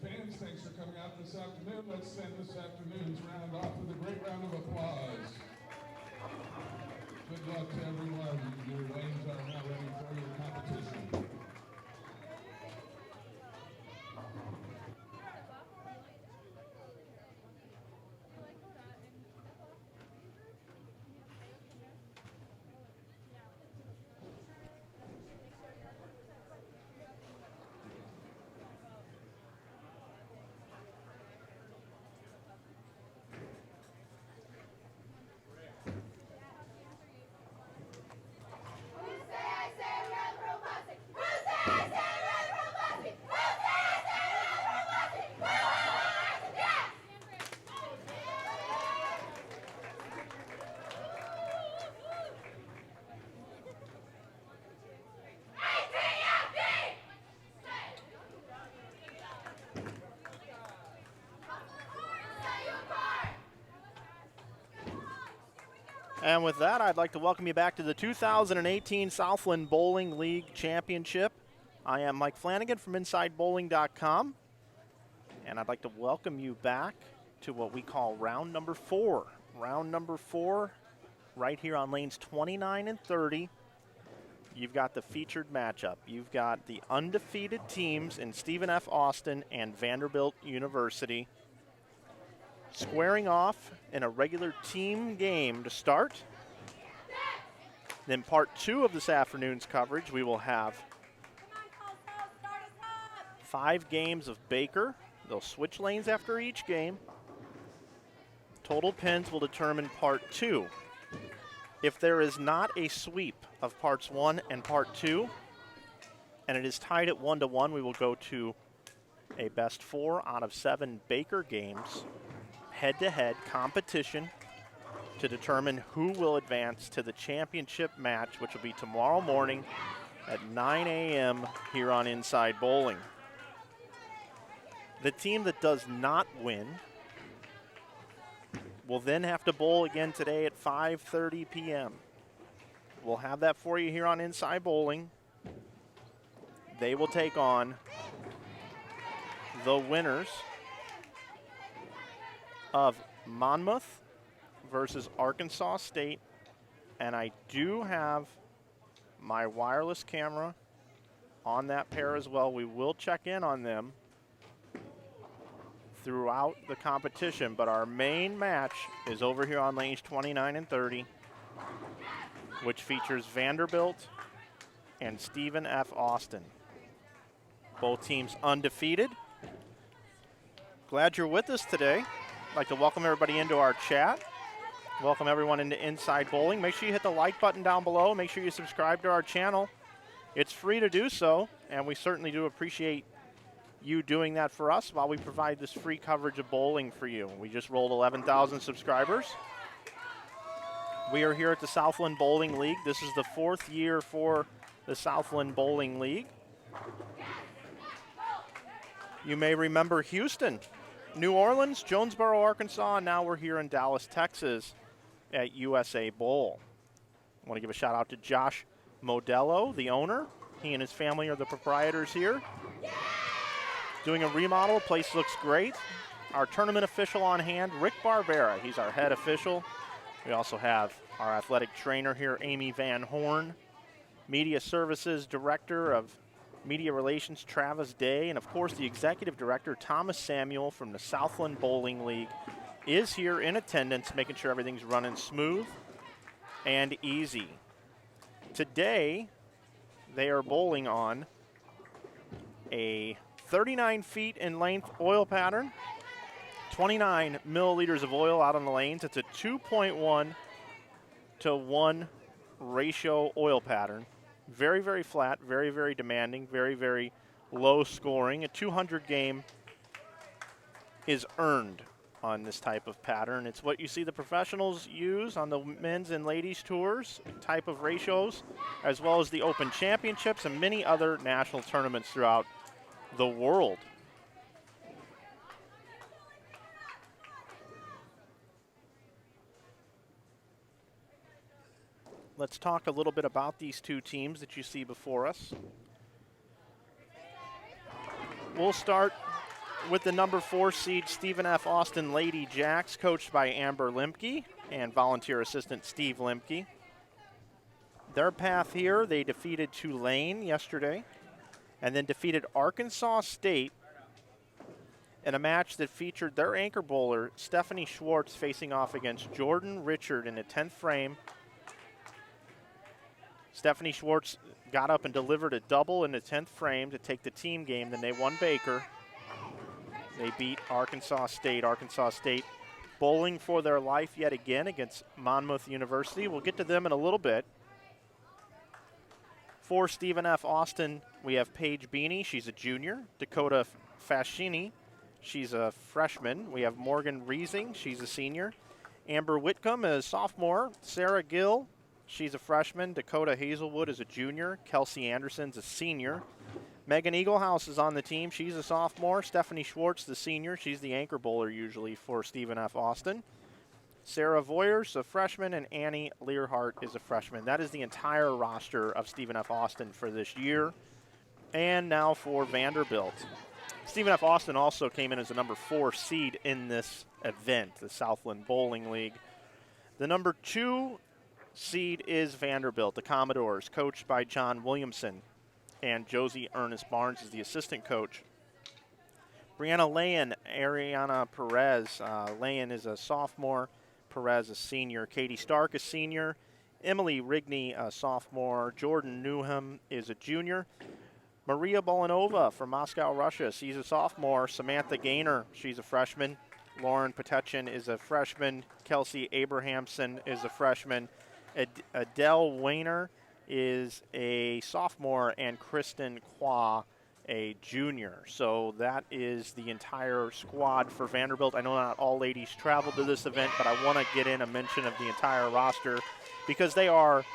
Fans, thanks for coming out this afternoon. Let's send this afternoon's round off with a great round of applause. Good luck to everyone. Your lanes are now ready for your competition. And with that, I'd like to welcome you back to the 2018 Southland Bowling League Championship. I am Mike Flanagan from InsideBowling.com, and I'd like to welcome you back to what we call round number 4. Round number 4, right here on lanes 29 and 30. You've got the featured matchup. You've got the undefeated teams in Stephen F. Austin and Vanderbilt University squaring off in a regular team game to start. Then part 2 of this afternoon's coverage, we will have 5 games of Baker. They'll switch lanes after each game. Total pins will determine part 2. If there is not a sweep of parts 1 and part 2, and it is tied at 1-1, we will go to a best 4 out of 7 Baker games, head-to-head competition to determine who will advance to the championship match, which will be tomorrow morning at 9 a.m. here on Inside Bowling. The team that does not win will then have to bowl again today at 5:30 p.m. We'll have that for you here on Inside Bowling. They will take on the winners of Monmouth versus Arkansas State, and I do have my wireless camera on that pair as well. We will check in on them throughout the competition, but our main match is over here on lanes 29 and 30, which features Vanderbilt and Stephen F. Austin. Both teams undefeated. Glad you're with us today. I'd like to welcome everybody into our chat. Welcome everyone into Inside Bowling. Make sure you hit the like button down below. Make sure you subscribe to our channel. It's free to do so, and we certainly do appreciate you doing that for us while we provide this free coverage of bowling for you. We just rolled 11,000 subscribers. We are here at the Southland Bowling League. This is the 4th year for the Southland Bowling League. You may remember Houston, New Orleans, Jonesboro, Arkansas, and now we're here in Dallas, Texas at USA Bowl. I want to give a shout out to Josh Modello, the owner. He and his family are the proprietors here. Doing a remodel, place looks great. Our tournament official on hand, Rick Barbera, he's our head official. We also have our athletic trainer here, Amy Van Horn. Media Services Director of Media Relations, Travis Day, and of course the Executive Director, Thomas Samuel from the Southland Bowling League, is here in attendance, making sure everything's running smooth and easy. Today, they are bowling on a 39 feet in length oil pattern, 29 milliliters of oil out on the lanes. It's a 2.1 to 1 ratio oil pattern. Very, very flat, very, very demanding, very, very low scoring. A 200 game is earned on this type of pattern. It's what you see the professionals use on the men's and ladies tours, type of ratios, as well as the Open Championships and many other national tournaments throughout the world. Let's talk a little bit about these two teams that you see before us. We'll start with the number 4 seed Stephen F. Austin Lady Jacks, coached by Amber Limke and volunteer assistant Steve Limke. Their path here, they defeated Tulane yesterday and then defeated Arkansas State in a match that featured their anchor bowler, Stephanie Schwartz, facing off against Jordan Richard in the 10th frame. Stephanie Schwartz got up and delivered a double in the 10th frame to take the team game. Then they won Baker. They beat Arkansas State. Arkansas State bowling for their life yet again against Monmouth University. We'll get to them in a little bit. For Stephen F. Austin, we have Paige Beanie. She's a junior. Dakota Fascini. She's a freshman. We have Morgan Reesing. She's a senior. Amber Whitcomb is a sophomore. Sarah Gill. She's a freshman. Dakota Hazelwood is a junior. Kelsey Anderson's a senior. Megan Eaglehouse is on the team. She's a sophomore. Stephanie Schwartz, the senior. She's the anchor bowler usually for Stephen F. Austin. Sarah Voyers, a freshman, and Annie Learhart is a freshman. That is the entire roster of Stephen F. Austin for this year. And now for Vanderbilt. Stephen F. Austin also came in as the number 4 seed in this event, the Southland Bowling League. The number 2 seed is Vanderbilt, the Commodores, coached by John Williamson, and Josie Ernest Barnes is the assistant coach. Brianna Layan, Ariana Perez. Layan is a sophomore, Perez a senior. Katie Stark, a senior. Emily Rigney, a sophomore. Jordan Newham is a junior. Maria Bolanova from Moscow, Russia. She's a sophomore. Samantha Gaynor, she's a freshman. Lauren Petechin is a freshman. Kelsey Abrahamson is a freshman. Adele Weiner is a sophomore, and Kristen Qua a junior. So that is the entire squad for Vanderbilt. I know not all ladies traveled to this event, but I want to get in a mention of the entire roster because they are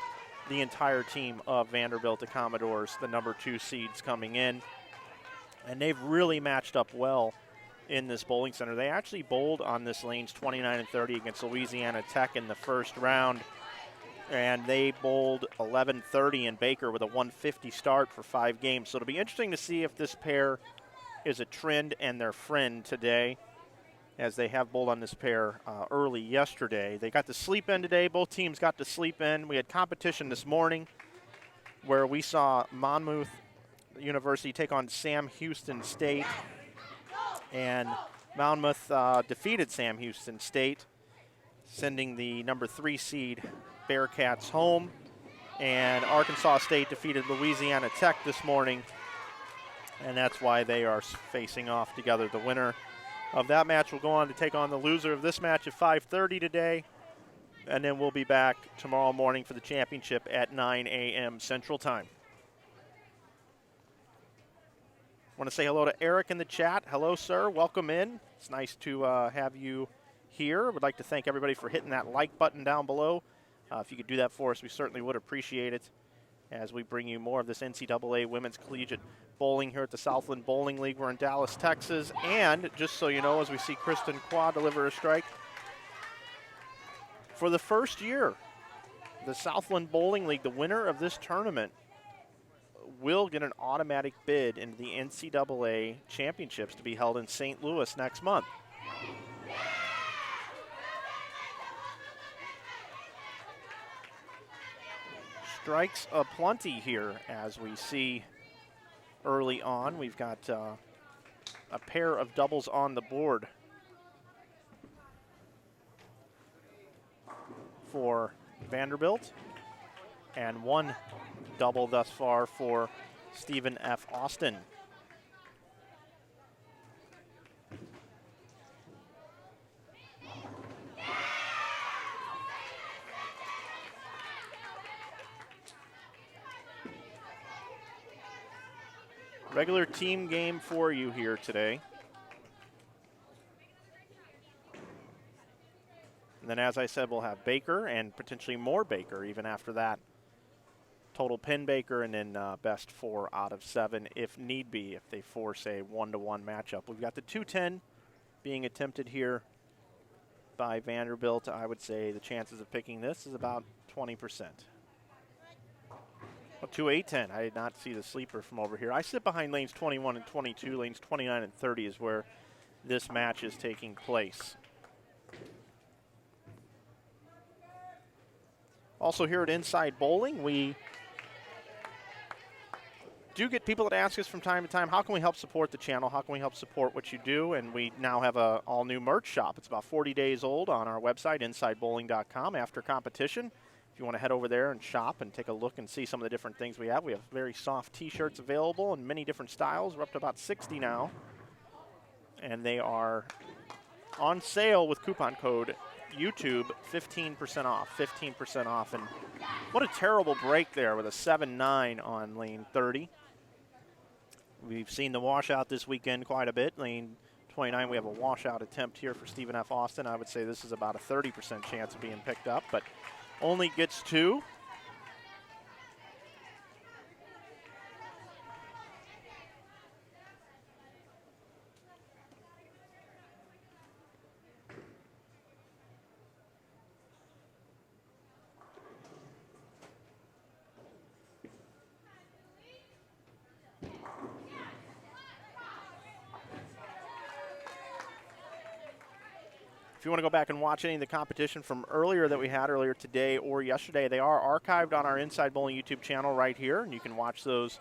the entire team of Vanderbilt, the Commodores, the number 2 seeds coming in. And they've really matched up well in this bowling center. They actually bowled on this lanes 29-30 against Louisiana Tech in the first round. And they bowled 11-30 in Baker with a 150 start for 5 games. So it'll be interesting to see if this pair is a trend and their friend today, as they have bowled on this pair early yesterday. They got to sleep in today. Both teams got to sleep in. We had competition this morning where we saw Monmouth University take on Sam Houston State. And Monmouth defeated Sam Houston State, sending the number 3 seed Bearcats home. And Arkansas State defeated Louisiana Tech this morning, and that's why they are facing off together. The winner of that match will go on to take on the loser of this match at 5:30 today, and then we'll be back tomorrow morning for the championship at 9 a.m. Central Time. I want to say hello to Eric in the chat. Hello, sir. Welcome in. It's nice to have you here. Would like to thank everybody for hitting that like button down below. If you could do that for us, we certainly would appreciate it as we bring you more of this NCAA Women's Collegiate Bowling here at the Southland Bowling League. We're in Dallas, Texas. And just so you know, as we see Kristen Qua deliver a strike, for the first year, the Southland Bowling League, the winner of this tournament, will get an automatic bid into the NCAA championships to be held in St. Louis next month. Strikes aplenty here as we see early on. We've got a pair of doubles on the board for Vanderbilt and one double thus far for Stephen F. Austin. Regular team game for you here today. And then, as I said, we'll have Baker and potentially more Baker even after that. Total pin Baker, and then best 4 out of 7 if need be, if they force a 1-to-1 matchup. We've got the 210 being attempted here by Vanderbilt. I would say the chances of picking this is about 20%. Well, 2-8-10. I did not see the sleeper from over here. I sit behind lanes 21 and 22. Lanes 29 and 30 is where this match is taking place. Also here at Inside Bowling, we do get people that ask us from time to time, how can we help support the channel? How can we help support what you do? And we now have a all-new merch shop. It's about 40 days old on our website, InsideBowling.com. After competition, if you want to head over there and shop and take a look and see some of the different things we have very soft T-shirts available in many different styles. We're up to about 60 now. And they are on sale with coupon code YouTube, 15% off, 15% off. And what a terrible break there with a 7-9 on lane 30. We've seen the washout this weekend quite a bit. Lane 29, we have a washout attempt here for Stephen F. Austin. I would say this is about a 30% chance of being picked up, but only gets 2. If you want to go back and watch any of the competition from earlier that we had earlier today or yesterday, they are archived on our Inside Bowling YouTube channel right here, and you can watch those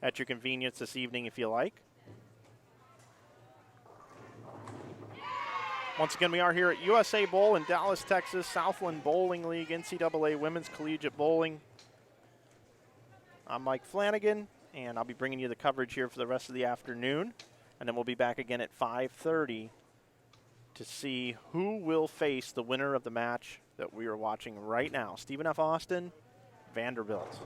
at your convenience this evening if you like. Once again, we are here at USA Bowl in Dallas, Texas, Southland Bowling League, NCAA Women's Collegiate Bowling. I'm Mike Flanagan, and I'll be bringing you the coverage here for the rest of the afternoon, and then we'll be back again at 5:30 to see who will face the winner of the match that we are watching right now. Stephen F. Austin, Vanderbilt.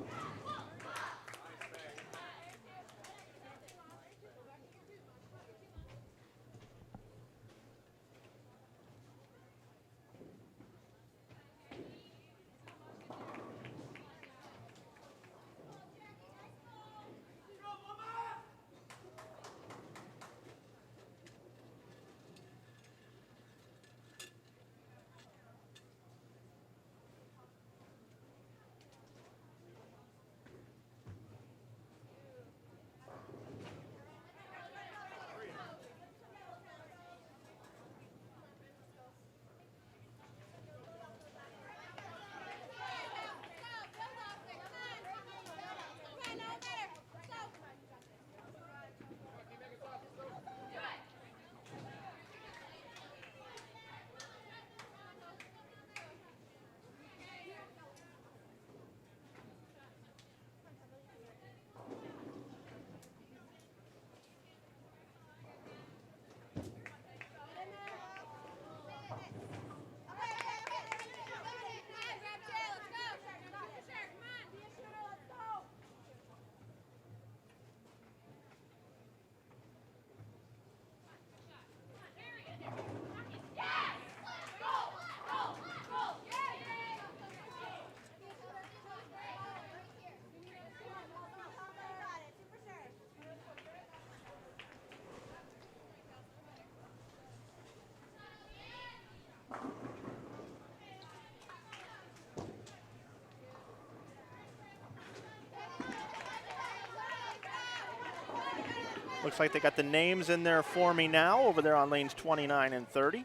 Looks like they got the names in there for me now over there on lanes 29 and 30.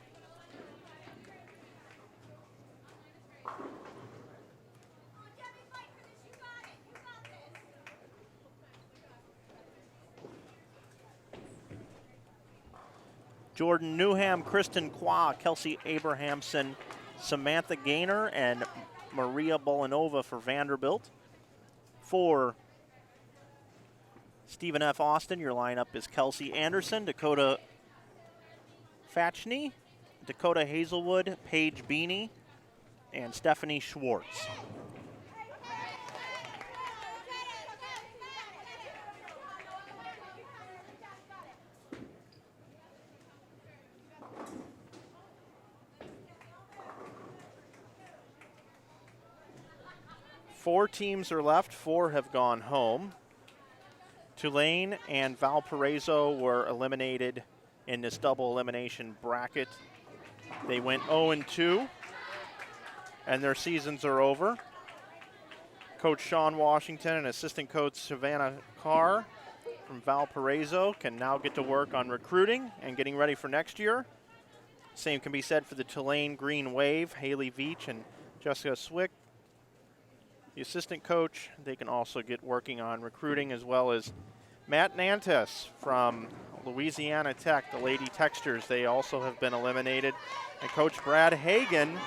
Jordan Newham, Kristen Qua, Kelsey Abrahamson, Samantha Gaynor, and Maria Bolanova for Vanderbilt. For Stephen F. Austin, your lineup is Kelsey Anderson, Dakota Fatchney, Dakota Hazelwood, Paige Beanie, and Stephanie Schwartz. 4 teams are left. 4 have gone home. Tulane and Valparaiso were eliminated in this double elimination bracket. They went 0-2, and their seasons are over. Coach Sean Washington and assistant coach Savannah Carr from Valparaiso can now get to work on recruiting and getting ready for next year. Same can be said for the Tulane Green Wave, Haley Veach and Jessica Swick. The assistant coach, they can also get working on recruiting, as well as Matt Nantes from Louisiana Tech, the Lady Textures. They also have been eliminated. And Coach Brad Hagan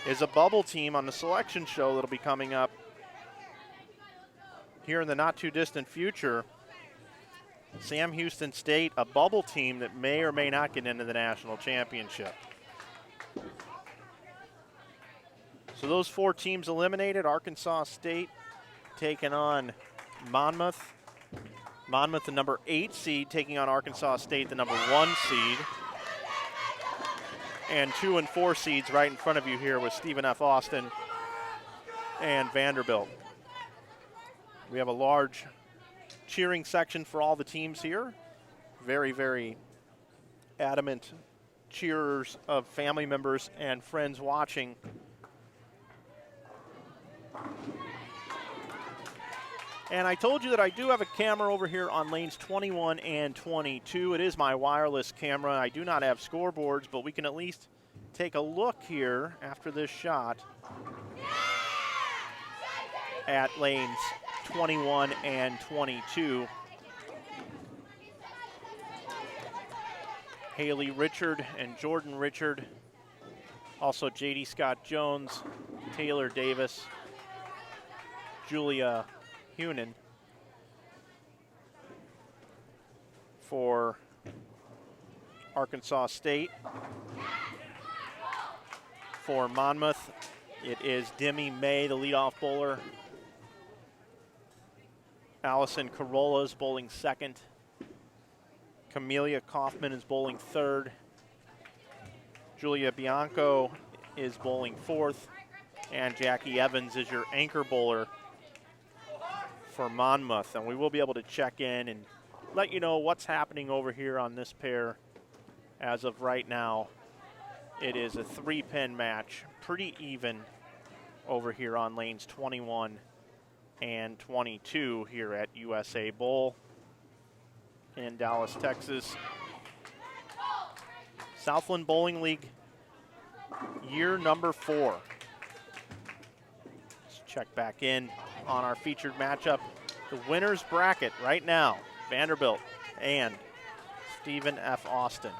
is a bubble team on the selection show that'll be coming up here in the not too distant future. Sam Houston State, a bubble team that may or may not get into the national championship. So those 4 teams eliminated. Arkansas State taking on Monmouth. Monmouth, the number 8 seed, taking on Arkansas State, the number 1 seed. And 2 and 4 seeds right in front of you here with Stephen F. Austin and Vanderbilt. We have a large cheering section for all the teams here. Very, very adamant cheerers of family members and friends watching. And I told you that I do have a camera over here on lanes 21 and 22. It is my wireless camera. I do not have scoreboards, but we can at least take a look here after this shot at lanes 21 and 22. Haley Richard and Jordan Richard. Also J.D. Scott Jones, Taylor Davis, Julia Hunan for Arkansas State. For Monmouth, it is Demi May, the leadoff bowler. Allison Carolla is bowling second. Camelia Kaufman is bowling third. Julia Bianco is bowling fourth. And Jackie Evans is your anchor bowler for Monmouth. And we will be able to check in and let you know what's happening over here on this pair. As of right now, it is a 3-pin match, pretty even over here on lanes 21 and 22 here at USA Bowl in Dallas, Texas. Southland Bowling League, year number 4. Let's check back in on our featured matchup. The winner's bracket right now, Vanderbilt and Stephen F. Austin.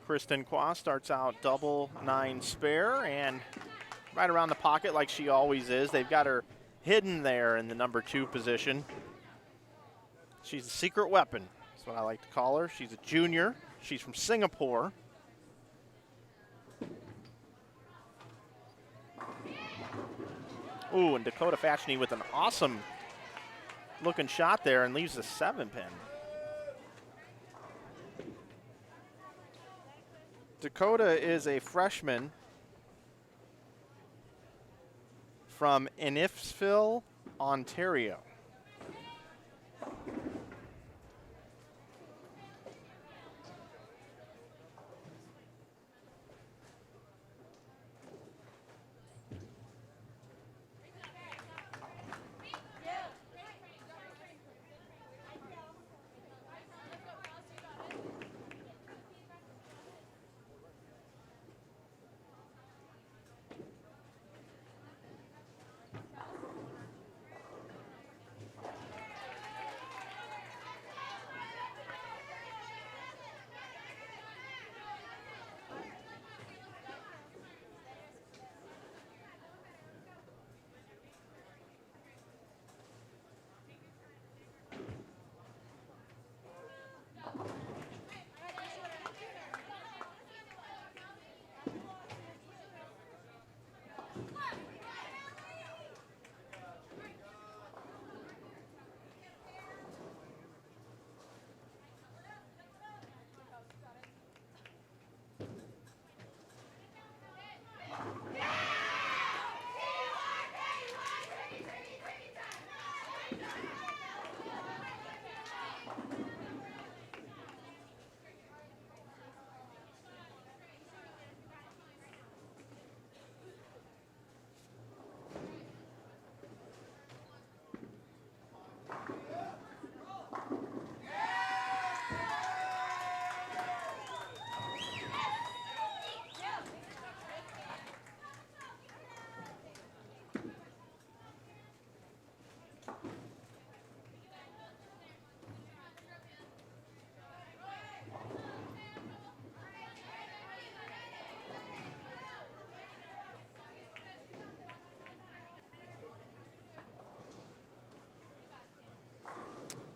Kristen Kwa starts out double 9 spare and right around the pocket like she always is. They've got her hidden there in the number 2 position. She's a secret weapon. That's what I like to call her. She's a junior. She's from Singapore. Ooh, and Dakota Fatchney with an awesome looking shot there and leaves a 7-pin. Dakota is a freshman from Innisfil, Ontario.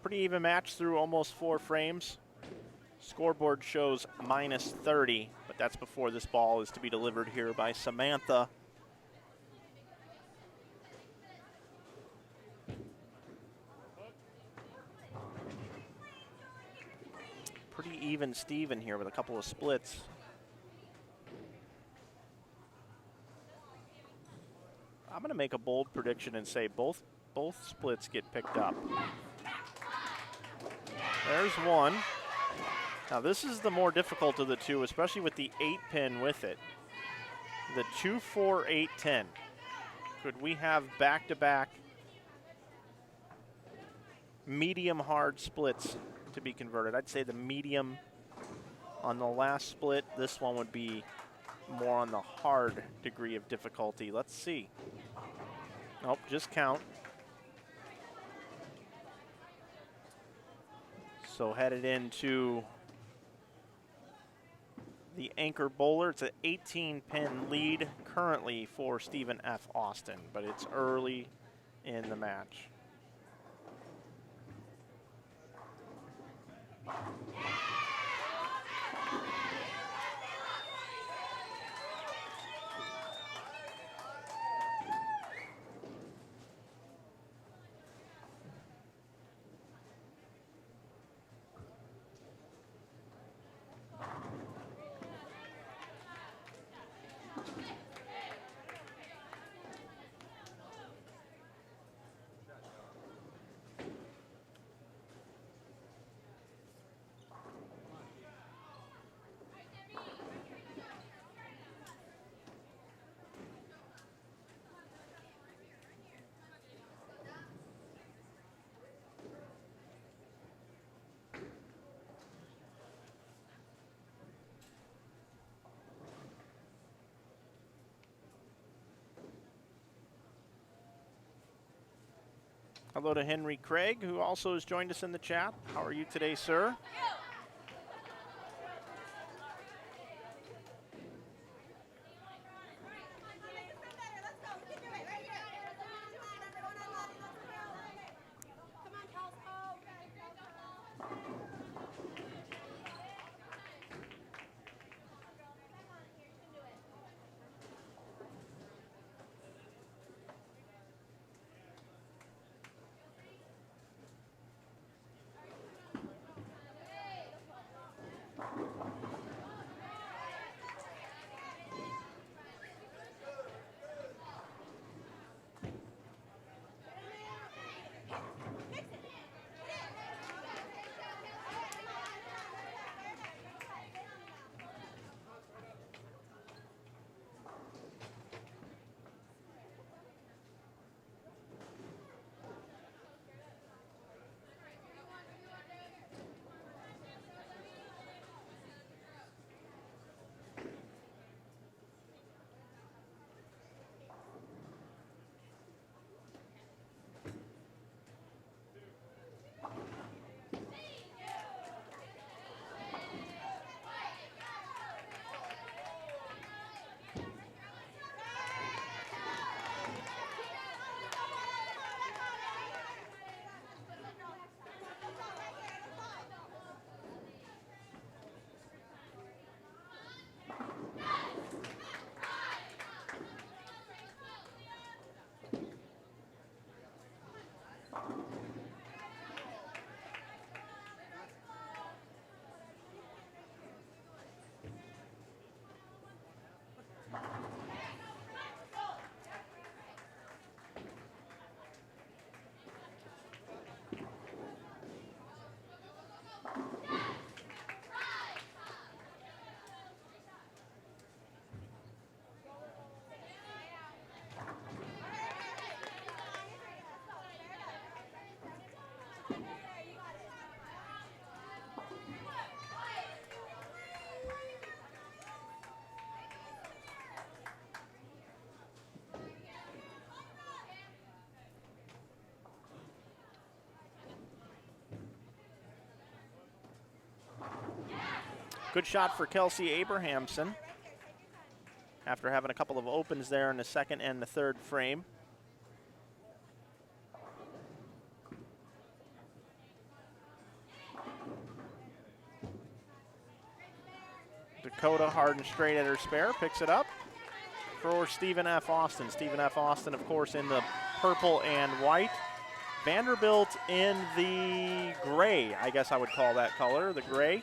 Pretty even match through almost 4 frames. Scoreboard shows -30, but that's before this ball is to be delivered here by Samantha. Pretty even Steven here with a couple of splits. I'm going to make a bold prediction and say both splits get picked up. There's one. Now this is the more difficult of the two, especially with the 8-pin with it. The 2-4-8-10. Could we have back-to-back medium hard splits to be converted? I'd say the medium on the last split. This one would be more on the hard degree of difficulty. Let's see. Nope, just count. So headed into the anchor bowler. It's an 18-pin lead currently for Stephen F. Austin, but it's early in the match. Hello to Henry Craig, who also has joined us in the chat. How are you today, sir? Good shot for Kelsey Abrahamson after having a couple of opens there in the second and the third frame. Dakota hard and straight at her spare, picks it up for Stephen F. Austin. Stephen F. Austin, of course, in the purple and white. Vanderbilt in the gray, I guess I would call that color, the gray.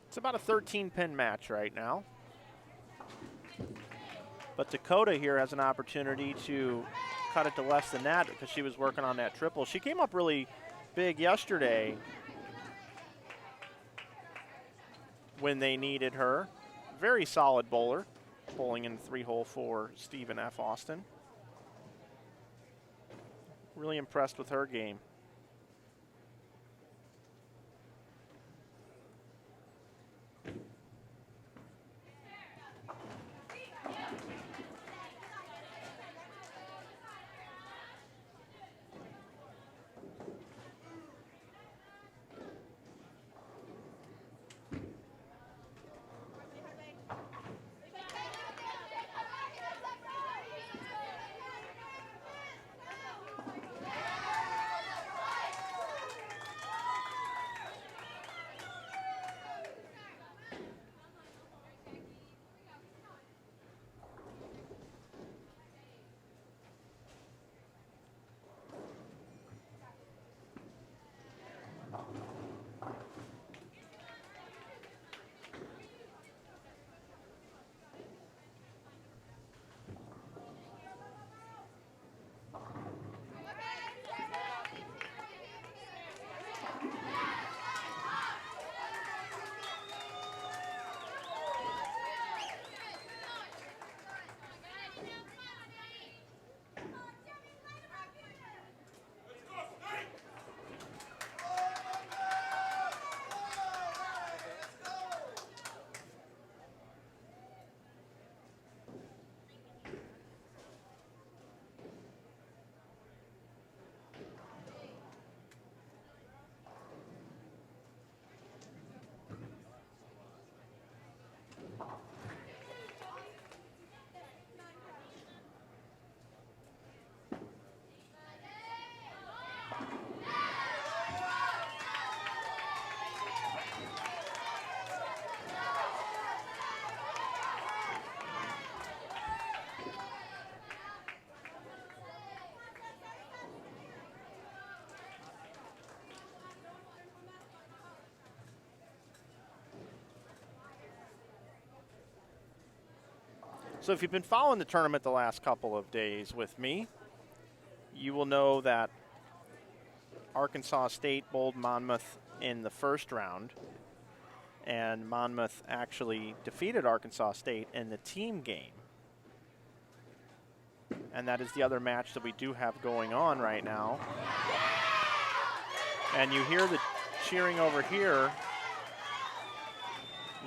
It's about a 13-pin match right now. But Dakota here has an opportunity to cut it to less than that because she was working on that triple. She came up really big yesterday when they needed her. Very solid bowler, bowling in 3-hole for Stephen F. Austin. Really impressed with her game. So if you've been following the tournament the last couple of days with me, you will know that Arkansas State bowled Monmouth in the first round, and Monmouth actually defeated Arkansas State in the team game. And that is the other match that we do have going on right now. And you hear the cheering over here.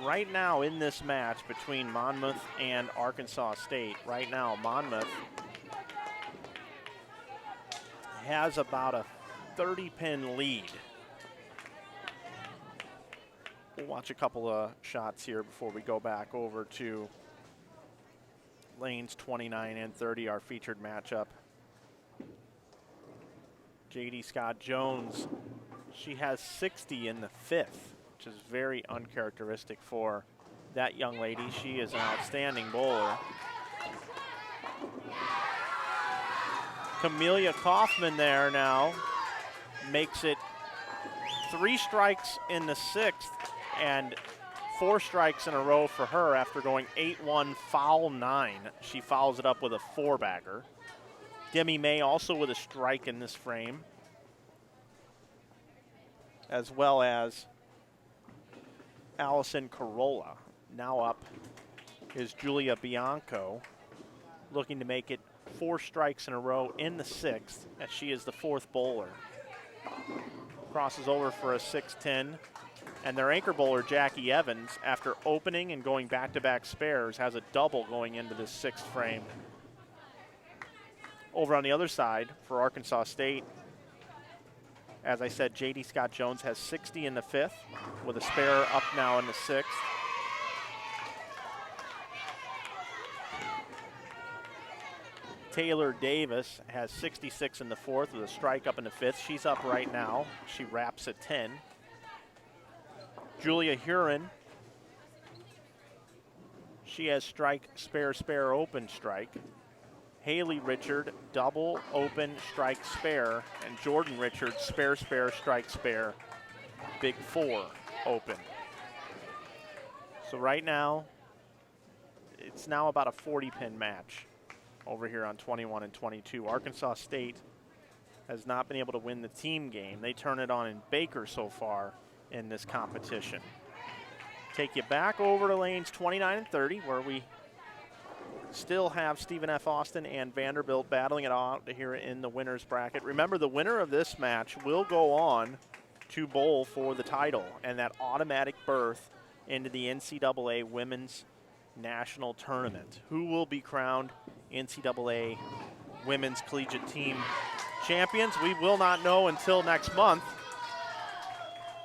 Right now in this match between Monmouth and Arkansas State, right now Monmouth has about a 30-pin lead. We'll watch a couple of shots here before we go back over to lanes 29 and 30, our featured matchup. J.D. Scott Jones, she has 60 in the fifth, which is very uncharacteristic for that young lady. She is an outstanding bowler. Camelia Kaufman there now makes it 3 strikes in the sixth and 4 strikes in a row for her after going 8-1, foul 9. She fouls it up with a 4-bagger. Demi May also with a strike in this frame, as well as Allison Corolla. Now up is Julia Bianco, looking to make it 4 strikes in a row in the sixth, as she is the 4th bowler. Crosses over for a 6-10 And their anchor bowler, Jackie Evans, after opening and going back-to-back spares, has a double going into this 6th frame. Over on the other side for Arkansas State, as I said, J.D. Scott Jones has 60 in the 5th with a spare up now in the 6th. Taylor Davis has 66 in the 4th with a strike up in the 5th. She's up right now. She wraps at 10. Julia Huron, she has strike, spare, open, strike. Haley Richard, double, open, strike, spare. And Jordan Richard, spare, strike, spare. Big 4, open. So right now, it's now about a 40-pin match over here on 21 and 22. Arkansas State has not been able to win the team game. They turn it on in Baker so far in this competition. Take you back over to lanes 29 and 30, where we still have Stephen F. Austin and Vanderbilt battling it out here in the winner's bracket. Remember, the winner of this match will go on to bowl for the title and that automatic berth into the NCAA Women's National Tournament. Who will be crowned NCAA Women's Collegiate Team champions? We will not know until next month.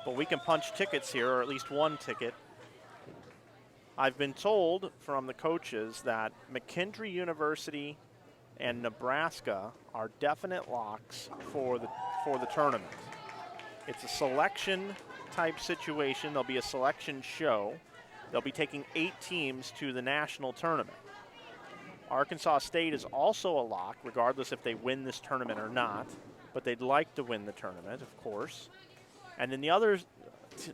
But we can punch tickets here, or at least one ticket. I've been told from the coaches that McKendree University and Nebraska are definite locks for the tournament. It's a selection type situation. There'll be a selection show. They'll be taking 8 teams to the national tournament. Arkansas State is also a lock, regardless if they win this tournament or not, but they'd like to win the tournament, of course. And then the other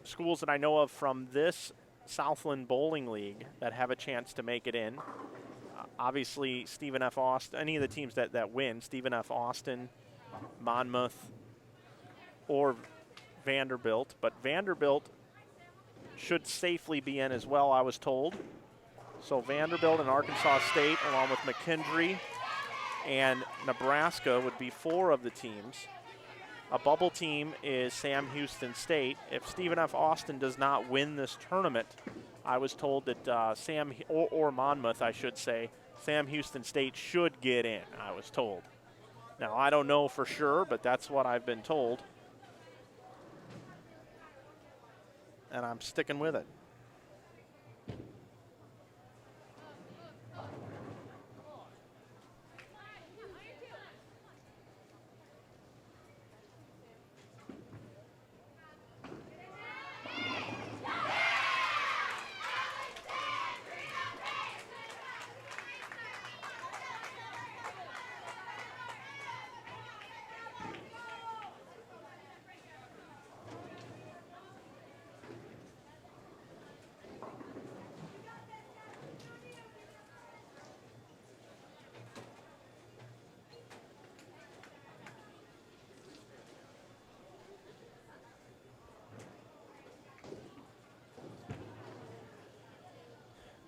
schools that I know of from this Southland Bowling League that have a chance to make it in, obviously Stephen F. Austin, any of the teams that win, Stephen F. Austin, Monmouth, or Vanderbilt. But Vanderbilt should safely be in as well, I was told. So Vanderbilt and Arkansas State, along with McKendree and Nebraska, would be 4 of the teams. A bubble team is Sam Houston State. If Stephen F. Austin does not win this tournament, I was told that or Monmouth, I should say, Sam Houston State should get in, I was told. Now, I don't know for sure, but that's what I've been told. And I'm sticking with it.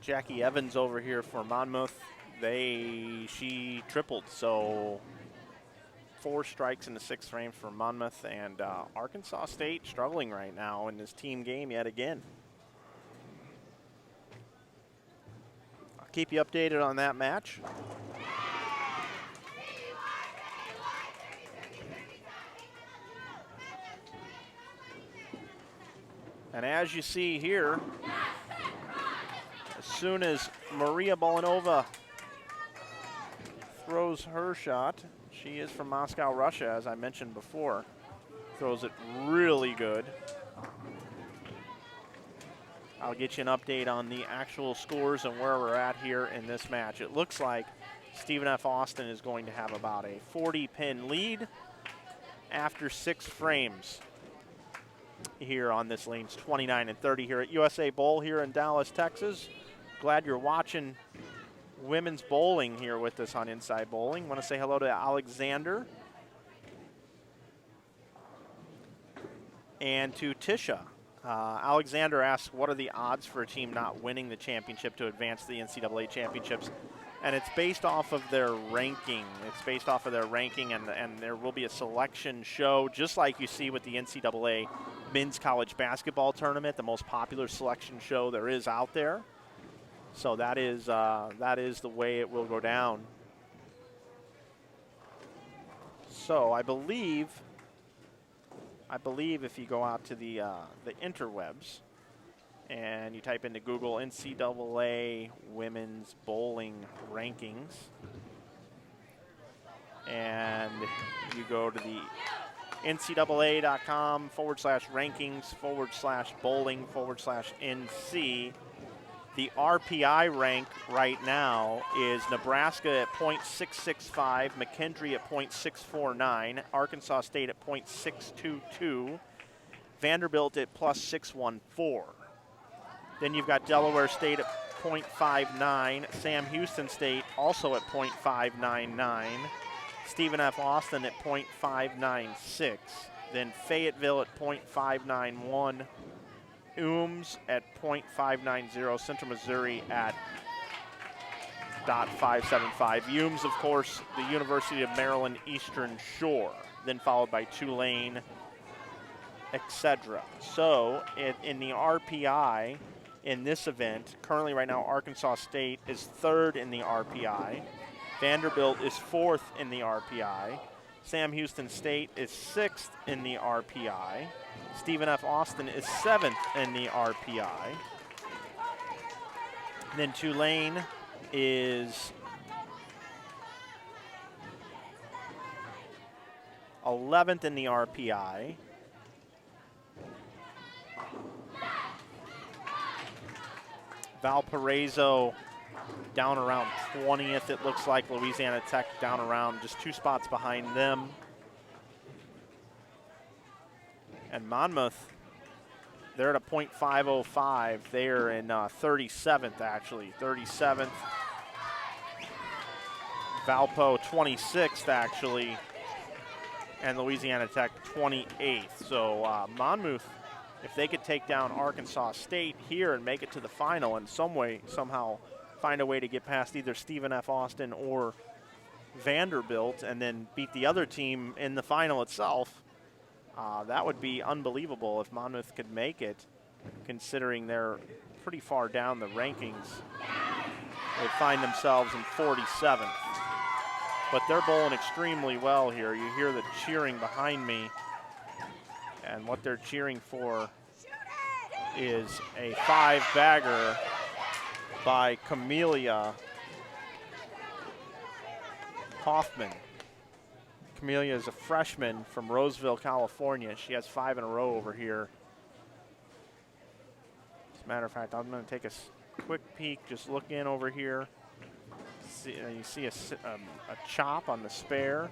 Jackie Evans over here for Monmouth. She tripled, so 4 strikes in the 6th frame for Monmouth, and Arkansas State struggling right now in this team game yet again. I'll keep you updated on that match. And as you see here, as soon as Maria Bolanova throws her shot, she is from Moscow, Russia, as I mentioned before, throws it really good. I'll get you an update on the actual scores and where we're at here in this match. It looks like Stephen F. Austin is going to have about a 40-pin lead after 6 frames here on this lanes 29 and 30 here at USA Bowl here in Dallas, Texas. Glad you're watching women's bowling here with us on Inside Bowling. Want to say hello to Alexander and to Tisha. Alexander asks, what are the odds for a team not winning the championship to advance to the NCAA championships? And it's based off of their ranking. It's based off of their ranking, and there will be a selection show, just like you see with the NCAA Men's College Basketball Tournament, the most popular selection show there is out there. So that is the way it will go down. So I believe if you go out to the interwebs and you type into Google NCAA Women's Bowling Rankings, and you go to the ncaa.com/rankings/bowling/NC, the RPI rank right now is Nebraska at .665, McKendree at .649, Arkansas State at .622, Vanderbilt at +614. Then you've got Delaware State at .59, Sam Houston State also at .599, Stephen F. Austin at .596, then Fayetteville at .591, Ooms at .590, Central Missouri at .575. Ooms, of course, the University of Maryland Eastern Shore, then followed by Tulane, etc. So in the RPI in this event, currently right now Arkansas State is third in the RPI. Vanderbilt is fourth in the RPI. Sam Houston State is sixth in the RPI. Stephen F. Austin is seventh in the RPI. Then Tulane is 11th in the RPI. Valparaiso down around 20th, it looks like. Louisiana Tech down around just 2 spots behind them. And Monmouth, they're at a .505. They're in 37th, actually. 37th. Valpo 26th, actually. And Louisiana Tech 28th. So Monmouth, if they could take down Arkansas State here and make it to the final in some way, somehow find a way to get past either Stephen F. Austin or Vanderbilt and then beat the other team in the final itself, that would be unbelievable if Monmouth could make it, considering they're pretty far down the rankings. They find themselves in 47th. But they're bowling extremely well here. You hear the cheering behind me. And what they're cheering for is a 5-bagger by Camelia Hoffman. Camelia is a freshman from Roseville, California. She has 5 in a row over here. As a matter of fact, I'm going to take a quick peek, just look in over here. You see a chop on the spare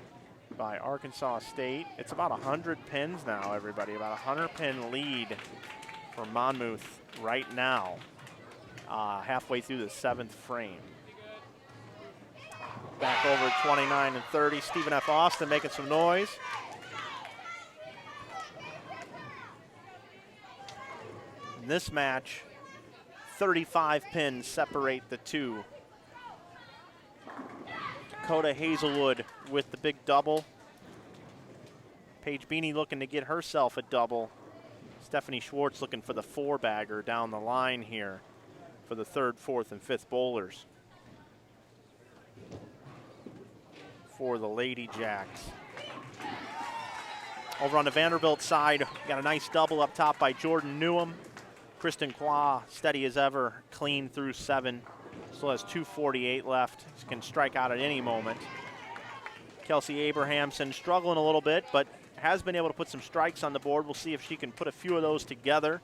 by Arkansas State. It's about 100 pins now, everybody. About a 100-pin lead for Monmouth right now, halfway through the 7th frame. Back over 29 and 30. Stephen F. Austin making some noise. In this match, 35 pins separate the two. Dakota Hazelwood with the big double. Paige Beanie looking to get herself a double. Stephanie Schwartz looking for the 4-bagger down the line here for the 3rd, 4th, and 5th bowlers for the Lady Jacks. Over on the Vanderbilt side, got a nice double up top by Jordan Newham. Kristen Qua, steady as ever, clean through 7. Still has 2:48 left. She can strike out at any moment. Kelsey Abrahamson struggling a little bit, but has been able to put some strikes on the board. We'll see if she can put a few of those together.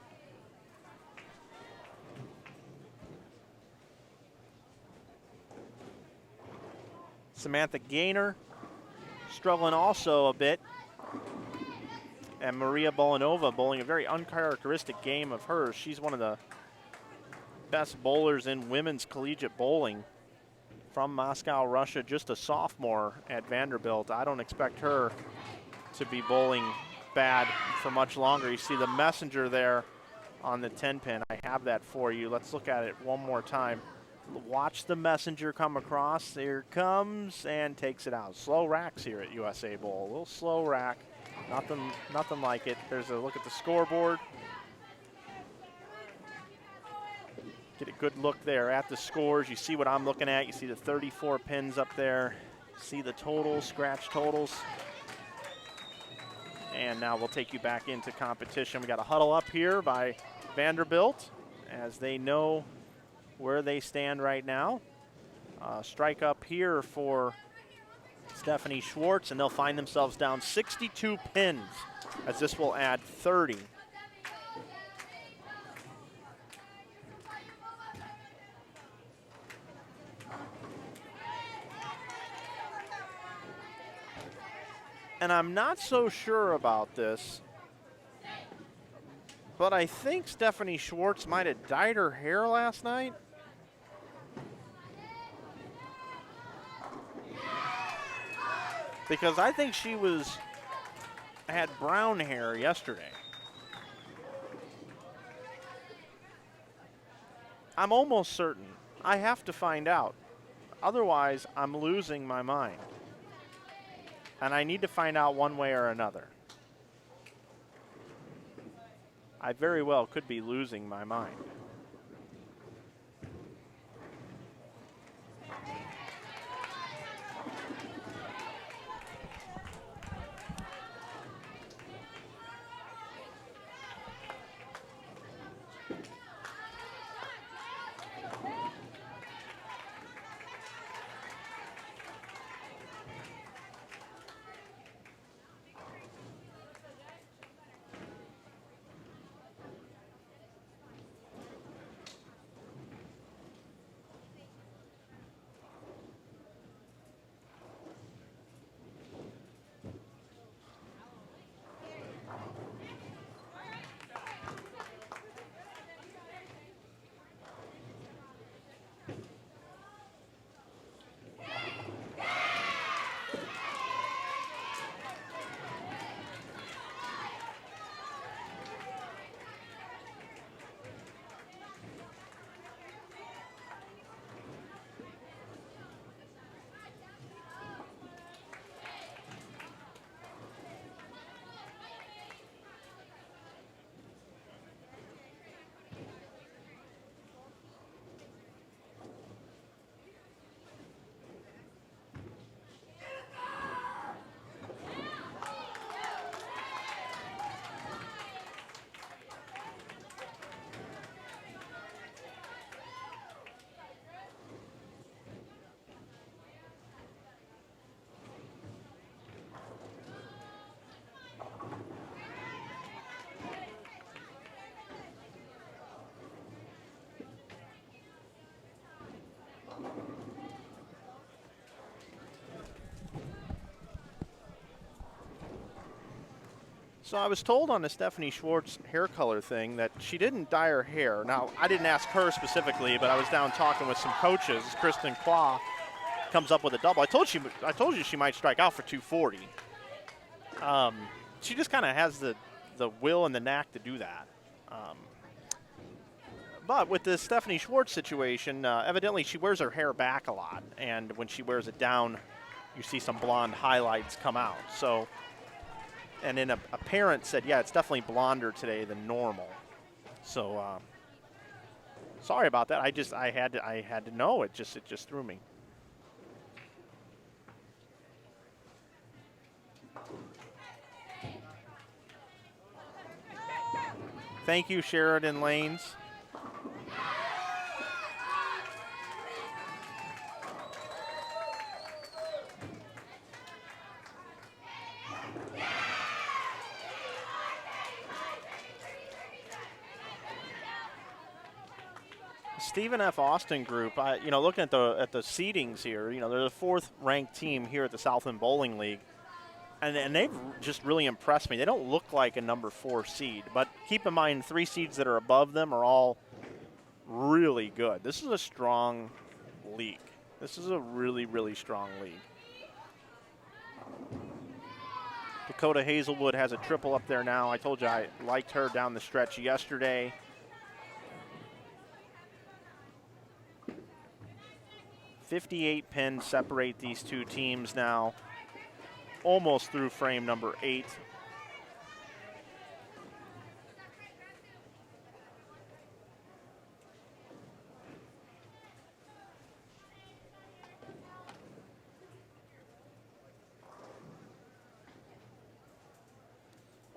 Samantha Gaynor struggling also a bit. And Maria Bolanova bowling a very uncharacteristic game of hers. She's one of the best bowlers in women's collegiate bowling from Moscow, Russia, just a sophomore at Vanderbilt. I don't expect her to be bowling bad for much longer. You see the messenger there on the 10-pin. I have that for you. Let's look at it one more time. Watch the messenger come across. There it comes and takes it out. Slow racks here at USA Bowl. A little slow rack. Nothing like it. There's a look at the scoreboard. Get a good look there at the scores. You see what I'm looking at. You see the 34 pins up there. See the totals, scratch totals. And now we'll take you back into competition. We got a huddle up here by Vanderbilt as they know where they stand right now. Strike up here for Stephanie Schwartz, and they'll find themselves down 62 pins as this will add 30. And I'm not so sure about this, but I think Stephanie Schwartz might have dyed her hair last night. Because I think she had brown hair yesterday. I'm almost certain. I have to find out. Otherwise, I'm losing my mind. And I need to find out one way or another. I very well could be losing my mind. So I was told on the Stephanie Schwartz hair color thing that she didn't dye her hair. Now, I didn't ask her specifically, but I was down talking with some coaches. Kristen Qua comes up with a double. I told you she might strike out for 240. She just kind of has the will and the knack to do that. But with the Stephanie Schwartz situation, evidently she wears her hair back a lot, and when she wears it down, you see some blonde highlights come out. So. And then a parent said, yeah, it's definitely blonder today than normal. So sorry about that. I had to know. It just threw me. Thank you, Sheridan Lanes. Stephen F. Austin group, looking at the seedings here, they're the fourth-ranked team here at the Southland Bowling League, and they've just really impressed me. They don't look like a number 4 seed, but keep in mind 3 seeds that are above them are all really good. This is a strong league. This is a really, really strong league. Dakota Hazelwood has a triple up there now. I told you I liked her down the stretch yesterday. 58 pins separate these two teams now, almost through frame number 8.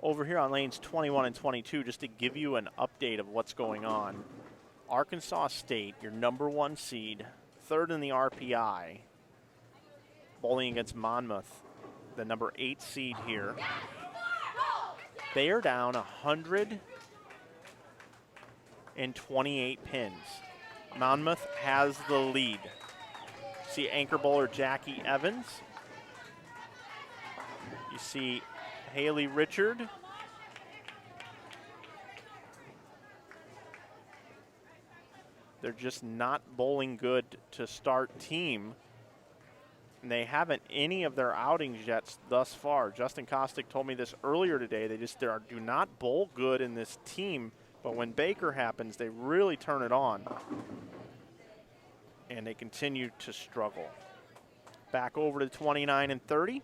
Over here on lanes 21 and 22, just to give you an update of what's going on. Arkansas State, your #1 seed, 3rd in the RPI, bowling against Monmouth, the #8 seed here. They are down 128 pins. Monmouth has the lead. See anchor bowler Jackie Evans. You see Haley Richard. They're just not bowling good to start team. And they haven't any of their outings yet thus far. Justin Kostick told me this earlier today. They just do not bowl good in this team. But when Baker happens, they really turn it on. And they continue to struggle. Back over to 29 and 30.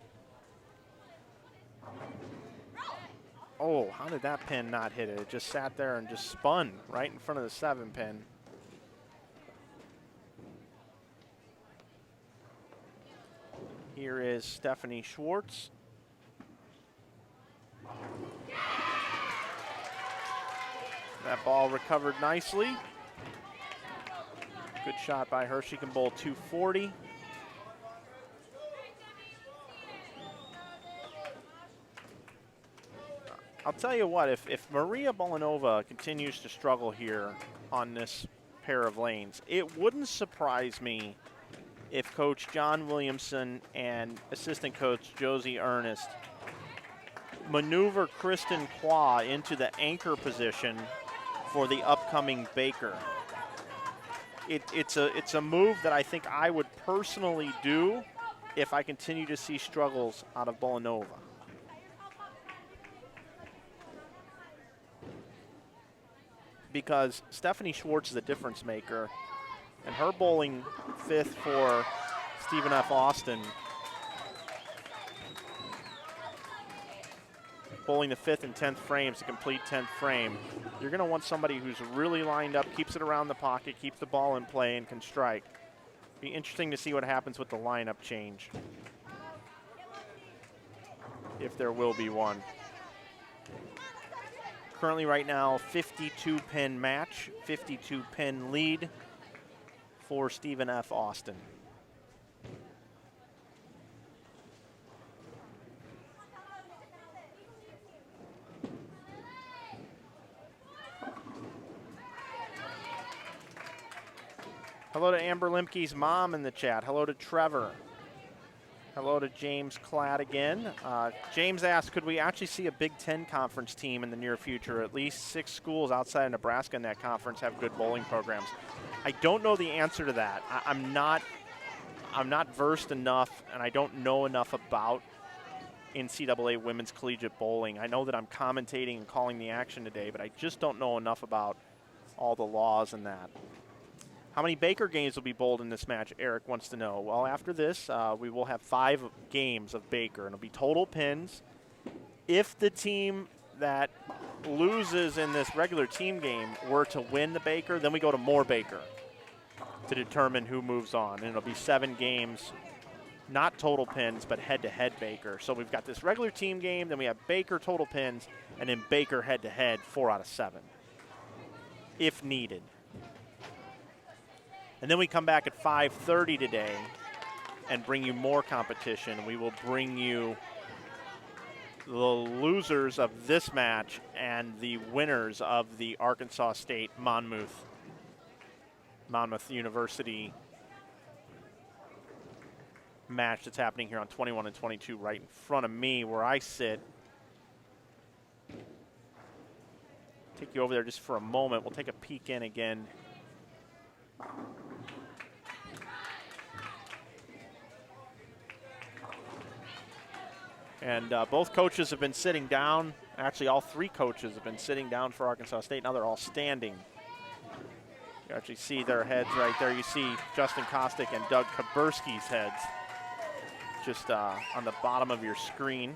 Oh, how did that pin not hit it? It just sat there and just spun right in front of the 7 pin. Here is Stephanie Schwartz. That ball recovered nicely. Good shot by her. She can bowl 240. I'll tell you what, if Maria Bolanova continues to struggle here on this pair of lanes, it wouldn't surprise me if Coach John Williamson and assistant coach Josie Ernest maneuver Kristen Qua into the anchor position for the upcoming Baker. It's a move that I think I would personally do if I continue to see struggles out of Bolanova. Because Stephanie Schwartz is a difference maker, and her bowling 5th for Stephen F. Austin, bowling the 5th and 10th frames, a complete 10th frame, you're going to want somebody who's really lined up, keeps it around the pocket, keeps the ball in play, and can strike. Be interesting to see what happens with the lineup change, if there will be one. Currently right now, 52 pin match, 52 pin lead for Stephen F. Austin. Hello to Amber Limke's mom in the chat. Hello to Trevor. Hello to James Cladd again. James asked, could we actually see a Big Ten conference team in the near future? At least 6 schools outside of Nebraska in that conference have good bowling programs. I don't know the answer to that. I'm not versed enough, and I don't know enough about NCAA women's collegiate bowling. I know that I'm commentating and calling the action today, but I just don't know enough about all the laws and that. How many Baker games will be bowled in this match? Eric wants to know. Well, after this, we will have 5 games of Baker, and it'll be total pins. If the team that loses in this regular team game were to win the Baker, then we go to more Baker to determine who moves on. And it'll be 7 games, not total pins, but head-to-head Baker. So we've got this regular team game, then we have Baker total pins, and then Baker head-to-head 4 out of 7, if needed. And then we come back at 5:30 today and bring you more competition. We will bring you the losers of this match and the winners of the Arkansas State Monmouth University match that's happening here on 21 and 22 right in front of me where I sit. Take you over there just for a moment. We'll take a peek in again. And both coaches have been sitting down. Actually, all 3 coaches have been sitting down for Arkansas State. Now they're all standing. You actually see their heads right there. You see Justin Kostick and Doug Kaburski's heads just on the bottom of your screen.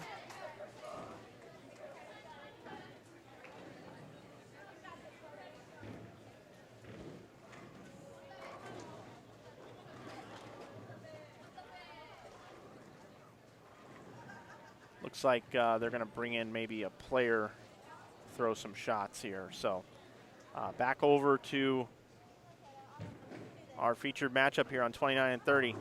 Looks like they're going to bring in maybe a player, throw some shots here. So back over to our featured matchup here on 29 and 30.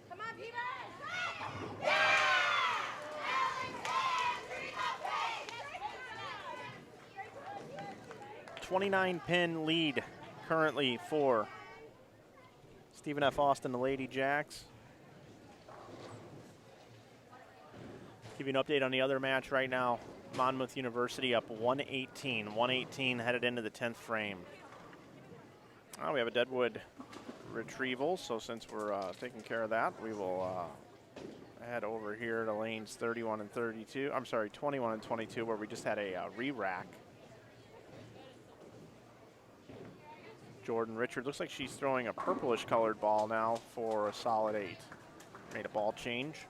Come on, Peter! 29-pin lead currently for Stephen F. Austin, the Lady Jacks. Give you an update on the other match right now. Monmouth University up 118. 118 headed into the 10th frame. Oh, we have a Deadwood retrieval, so since we're taking care of that, we will head over here to lanes 31 and 32. I'm sorry, 21 and 22, where we just had a re-rack. Jordan Richard, looks like she's throwing a purplish colored ball now for a solid 8. Made a ball change.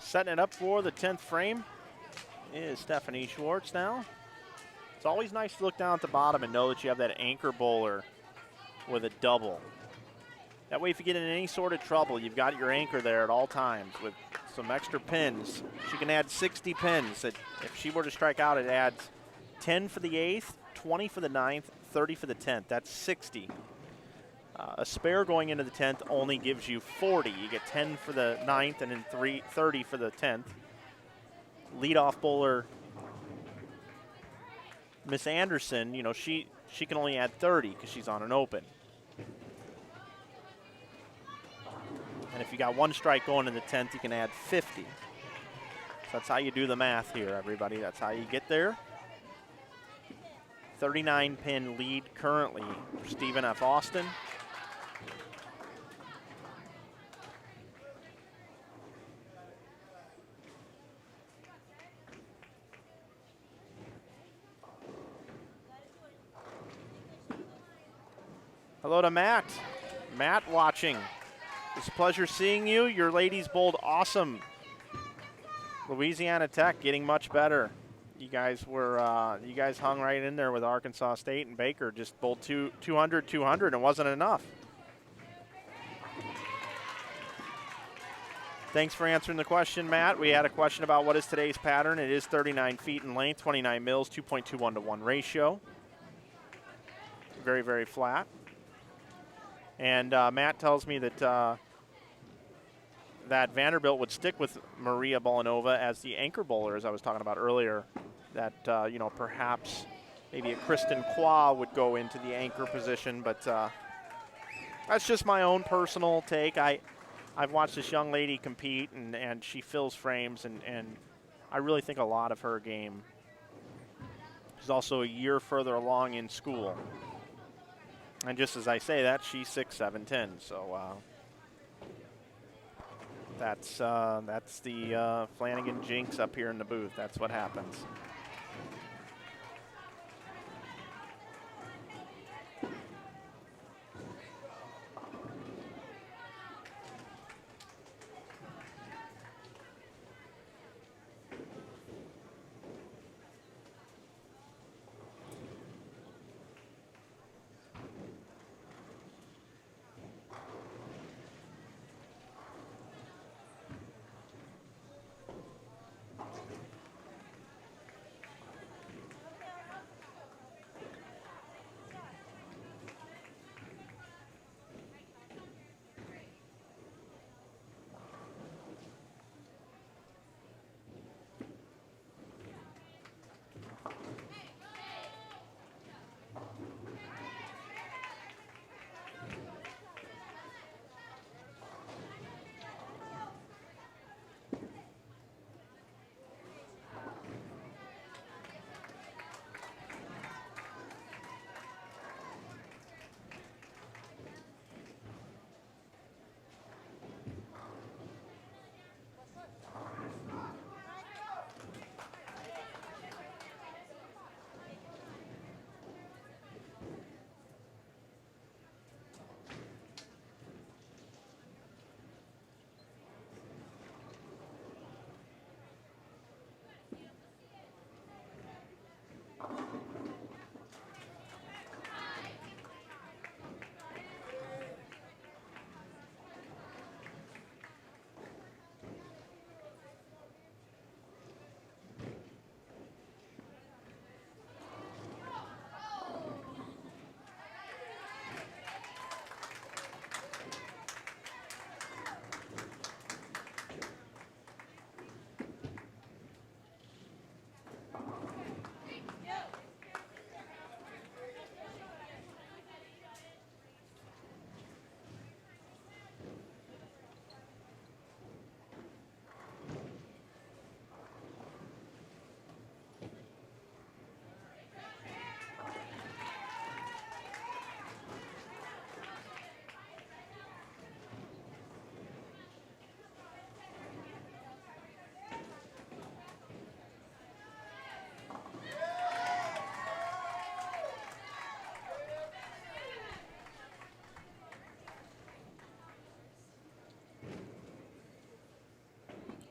Setting it up for the 10th frame is Stephanie Schwartz now. It's always nice to look down at the bottom and know that you have that anchor bowler with a double. That way if you get in any sort of trouble, you've got your anchor there at all times with some extra pins. She can add 60 pins. If she were to strike out, it adds 10 for the 8th, 20 for the 9th, 30 for the 10th. That's 60. A spare going into the 10th only gives you 40. You get 10 for the 9th and then 30 for the 10th. Leadoff bowler Miss Anderson, you know, she can only add 30 because she's on an open. And if you got one strike going in the 10th, you can add 50. So that's how you do the math here, everybody. That's how you get there. 39-pin lead currently for Stephen F. Austin. Hello to Matt. Matt watching. It's a pleasure seeing you. Your ladies bowled awesome. Louisiana Tech getting much better. You guys hung right in there with Arkansas State, and Baker just bowled 200, 200, and wasn't enough. Thanks for answering the question, Matt. We had a question about what is today's pattern. It is 39 feet in length, 29 mils, 2.21 to 1 ratio. Very, very flat. And Matt tells me that that Vanderbilt would stick with Maria Bolanova as the anchor bowler, as I was talking about earlier. That, you know, perhaps maybe a Kristen Qua would go into the anchor position, but that's just my own personal take. I've watched this young lady compete, and she fills frames, and I really think a lot of her game. She's also a year further along in school. And just as I say that, she's 6'7", so that's the Flanagan jinx up here in the booth. That's what happens.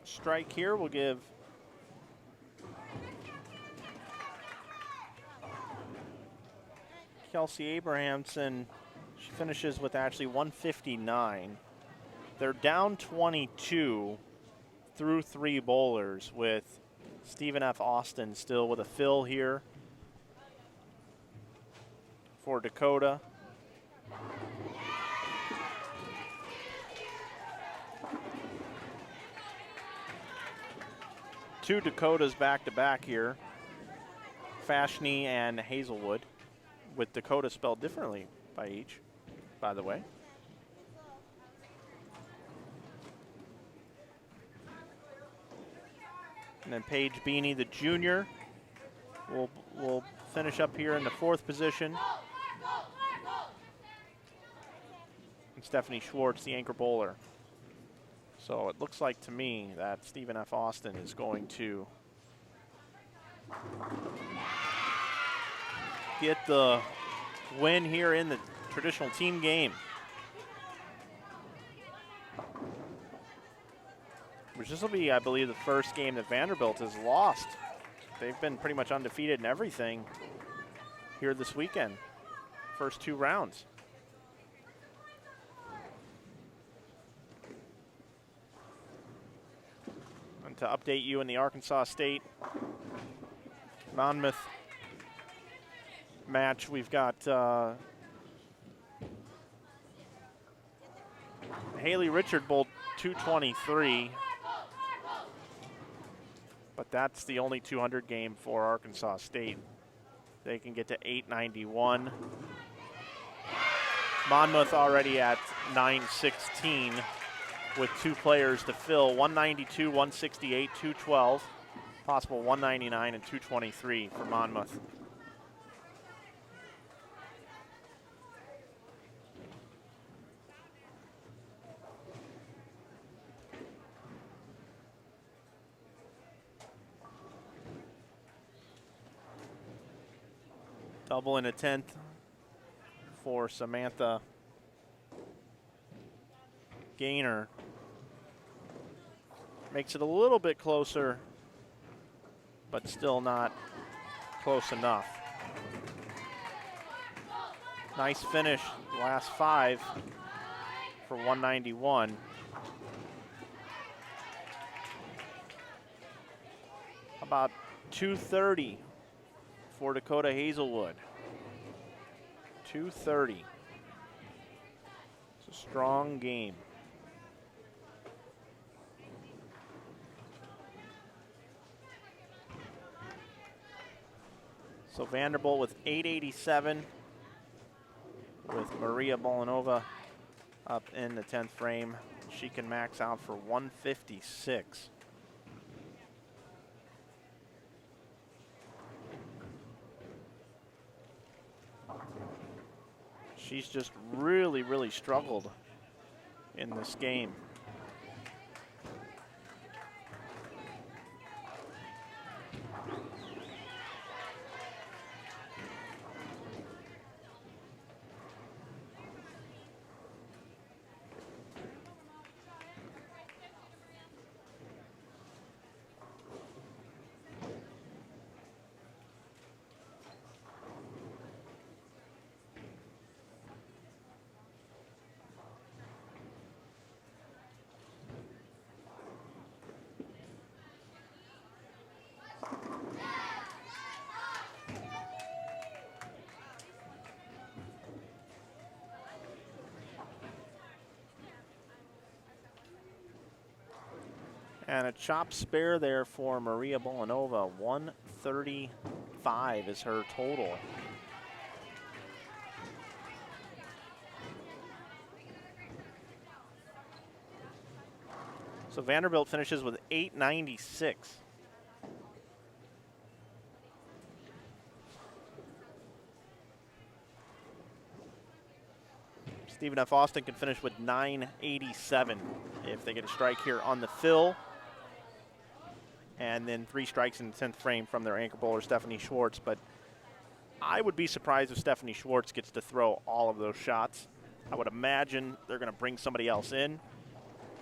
Strike here will give Kelsey Abrahamson. She finishes with actually 159. They're down 22 through 3 bowlers, with Stephen F. Austin still with a fill here for Dakota. Two Dakotas back-to-back here. Fashni and Hazelwood, with Dakota spelled differently by each, by the way. And then Paige Beanie, the junior, will finish up here in the 4th position. And Stephanie Schwartz, the anchor bowler. So it looks like to me that Stephen F. Austin is going to get the win here in the traditional team game, which this will be, I believe, the first game that Vanderbilt has lost. They've been pretty much undefeated in everything here this weekend, first 2 rounds. And to update you in the Arkansas State Monmouth match, we've got Haley Richard bowled 223, but that's the only 200 game for Arkansas State. They can get to 891. Monmouth already at 916 with 2 players to fill, 192, 168, 212, possible 199 and 223 for Monmouth. Double in a 10th for Samantha Gaynor. Makes it a little bit closer, but still not close enough. Nice finish, last 5 for 191. About 230 for Dakota Hazelwood. 230. It's a strong game. So Vanderbilt with 887, with Maria Bolanova up in the 10th frame. She can max out for 156. She's just really, really struggled in this game. And a chop spare there for Maria Bolanova. 135 is her total. So Vanderbilt finishes with 896. Stephen F. Austin can finish with 987 if they get a strike here on the fill. And then 3 strikes in the 10th frame from their anchor bowler, Stephanie Schwartz. But I would be surprised if Stephanie Schwartz gets to throw all of those shots. I would imagine they're going to bring somebody else in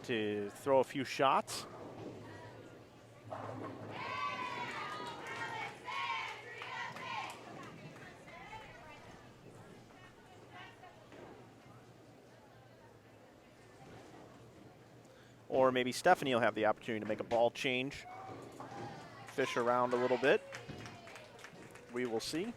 to throw a few shots. Or maybe Stephanie will have the opportunity to make a ball change. Fish around a little bit. We will see.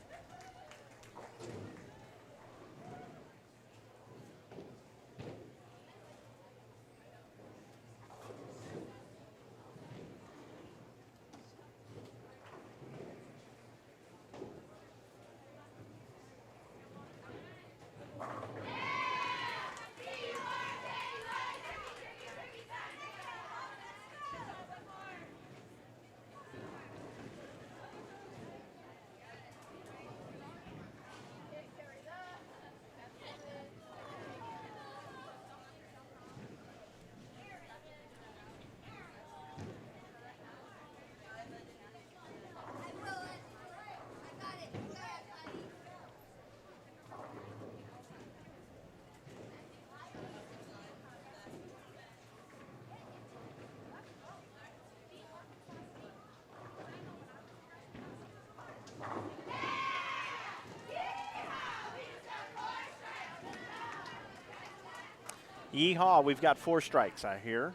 Yeehaw, we've got 4 strikes, I hear.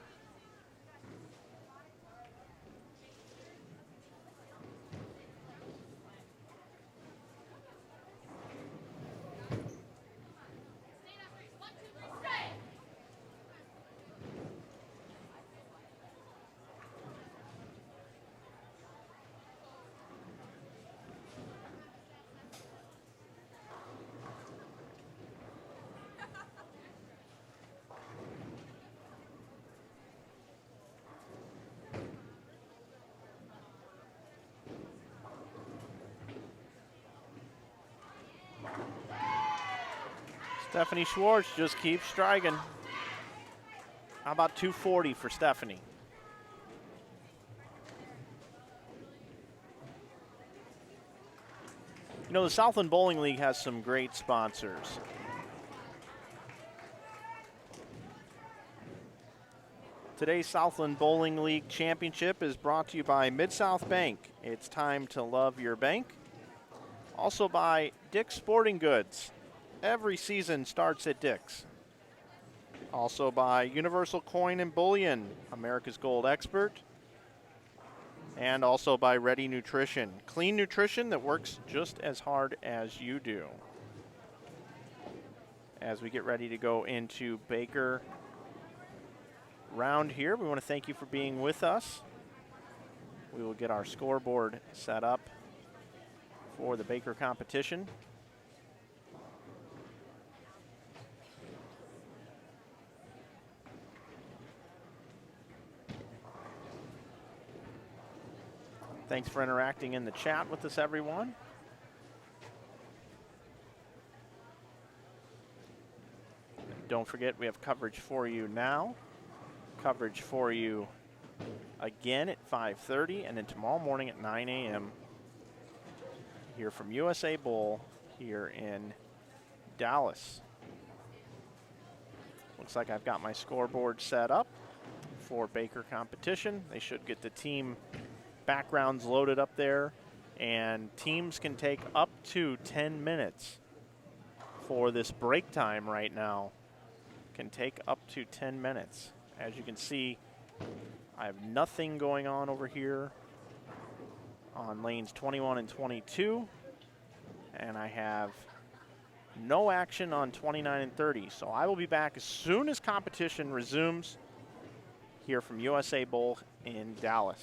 Stephanie Schwartz just keeps striking. How about 240 for Stephanie? You know, the Southland Bowling League has some great sponsors. Today's Southland Bowling League Championship is brought to you by Midsouth Bank. It's time to love your bank. Also by Dick's Sporting Goods. Every season starts at Dick's. Also by Universal Coin and Bullion, America's Gold expert. And also by Ready Nutrition. Clean nutrition that works just as hard as you do. As we get ready to go into Baker round here, we want to thank you for being with us. We will get our scoreboard set up for the Baker competition. Thanks for interacting in the chat with us, everyone. Don't forget, we have coverage for you now. Coverage for you again at 5:30, and then tomorrow morning at 9 a.m. here from USA Bowl here in Dallas. Looks like I've got my scoreboard set up for Baker competition. They should get the team backgrounds loaded up there, and teams can take up to 10 minutes for this break time right now. Can take up to 10 minutes. As you can see, I have nothing going on over here on lanes 21 and 22, and I have no action on 29 and 30. So I will be back as soon as competition resumes here from USA Bowl in Dallas.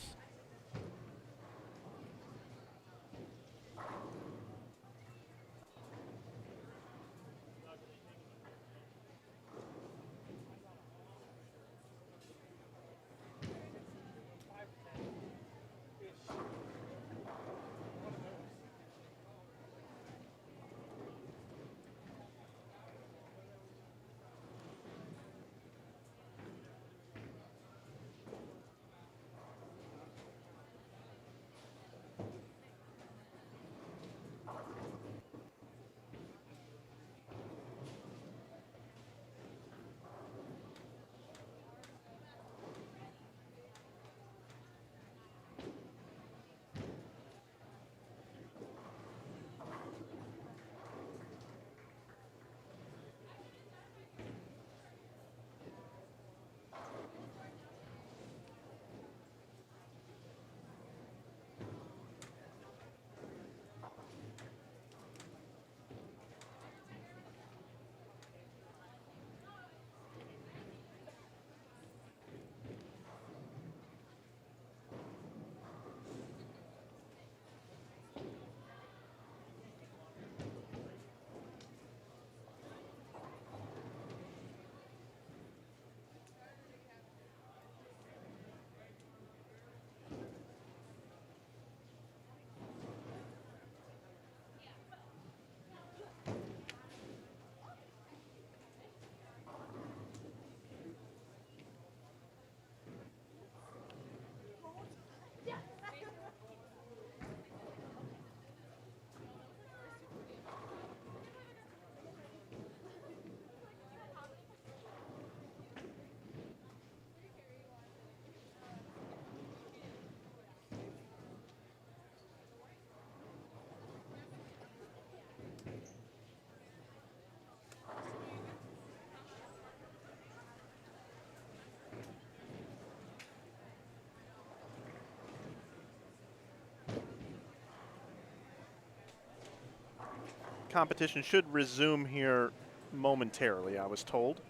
competition should resume here momentarily, I was told.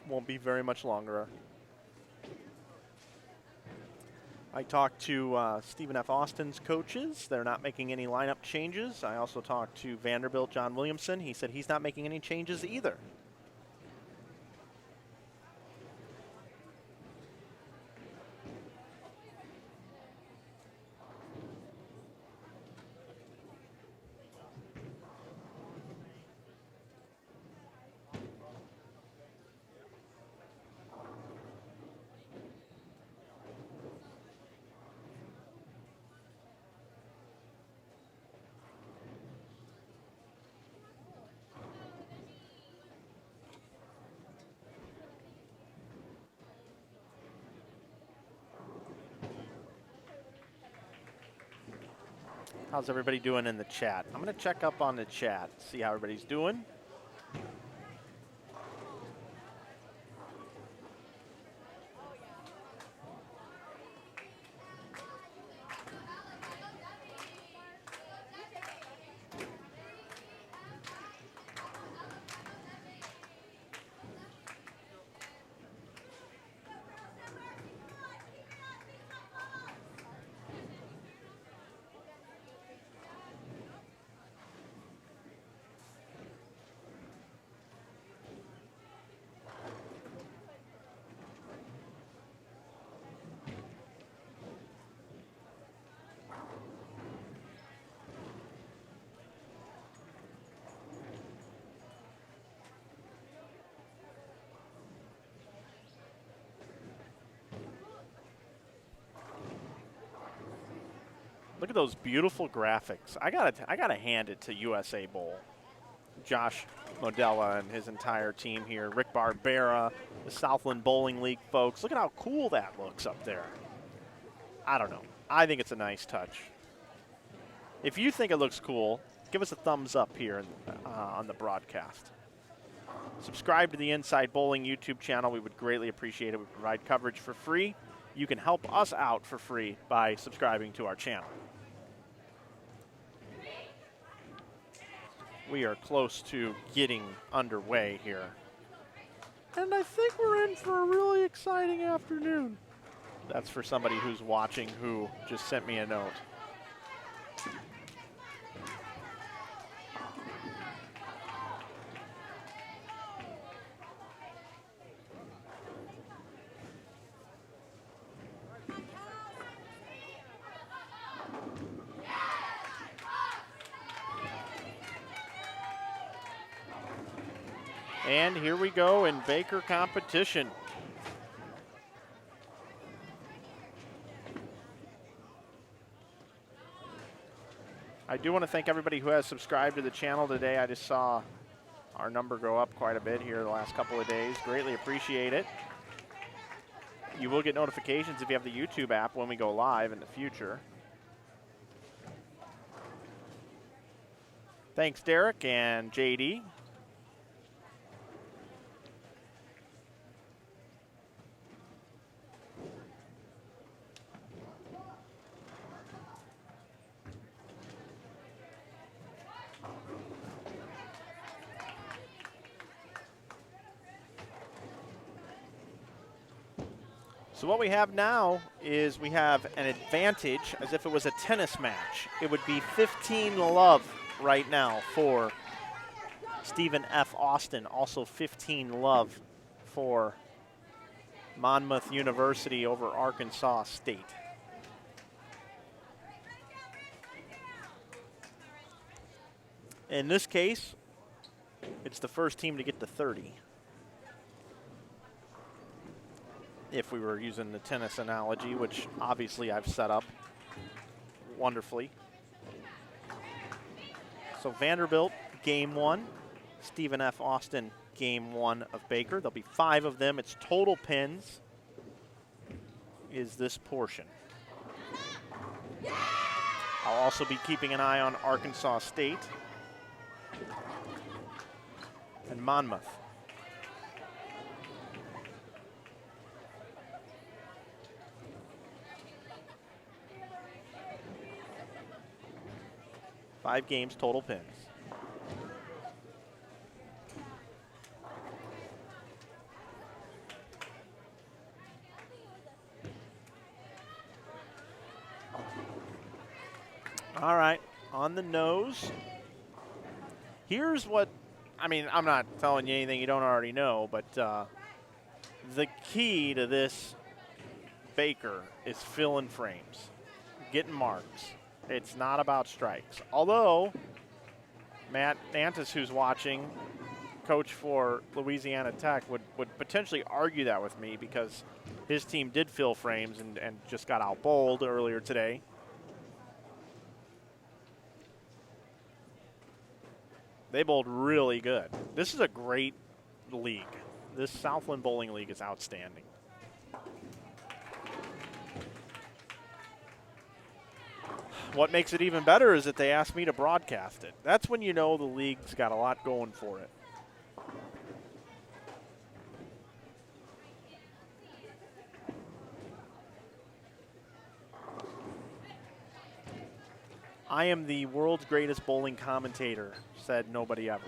Won't be very much longer. I talked to Stephen F. Austin's coaches. They're not making any lineup changes. I also talked to Vanderbilt John Williamson. He said he's not making any changes either. How's everybody doing in the chat? I'm going to check up on the chat, see how everybody's doing. Look at those beautiful graphics. I gotta hand it to USA Bowl. Josh Modella and his entire team here. Rick Barbera, the Southland Bowling League folks. Look at how cool that looks up there. I don't know. I think it's a nice touch. If you think it looks cool, give us a thumbs up here on the broadcast. Subscribe to the Inside Bowling YouTube channel. We would greatly appreciate it. We provide coverage for free. You can help us out for free by subscribing to our channel. We are close to getting underway here. And I think we're in for a really exciting afternoon. That's for somebody who's watching who just sent me a note. And here we go in Baker competition. I do want to thank everybody who has subscribed to the channel today. I just saw our number go up quite a bit here the last couple of days. Greatly appreciate it. You will get notifications if you have the YouTube app when we go live in the future. Thanks, Derek and JD. So what we have now is we have an advantage as if it was a tennis match. It would be 15-love right now for Stephen F. Austin, also 15-love for Monmouth University over Arkansas State. In this case, it's the first team to get to 30. If we were using the tennis analogy, which obviously I've set up wonderfully. So Vanderbilt, game one. Stephen F. Austin, game one of Baker. There'll be 5 of them. It's total pins is this portion. I'll also be keeping an eye on Arkansas State and Monmouth. Five games, total pins. All right, on the nose. Here's what, I mean, I'm not telling you anything you don't already know, but the key to this Baker is filling frames, getting marks. It's not about strikes. Although, Matt Nantis, who's watching, coach for Louisiana Tech, would potentially argue that with me because his team did fill frames and just got out bowled earlier today. They bowled really good. This is a great league. This Southland Bowling League is outstanding. What makes it even better is that they asked me to broadcast it. That's when you know the league's got a lot going for it. I am the world's greatest bowling commentator, said nobody ever.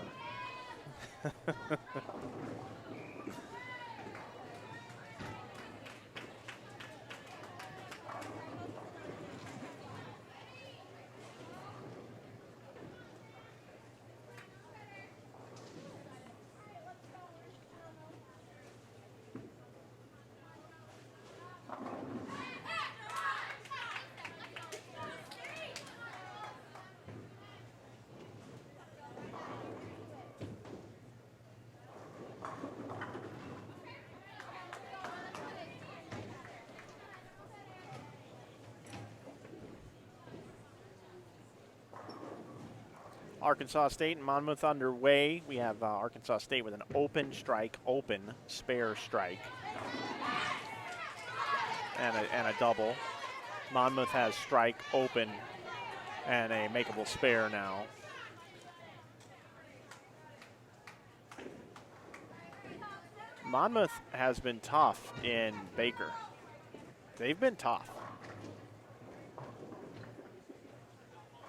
Arkansas State and Monmouth underway. We have Arkansas State with an open strike, open spare strike, and a double. Monmouth has strike, open, and a makeable spare now. Monmouth has been tough in Baker. They've been tough.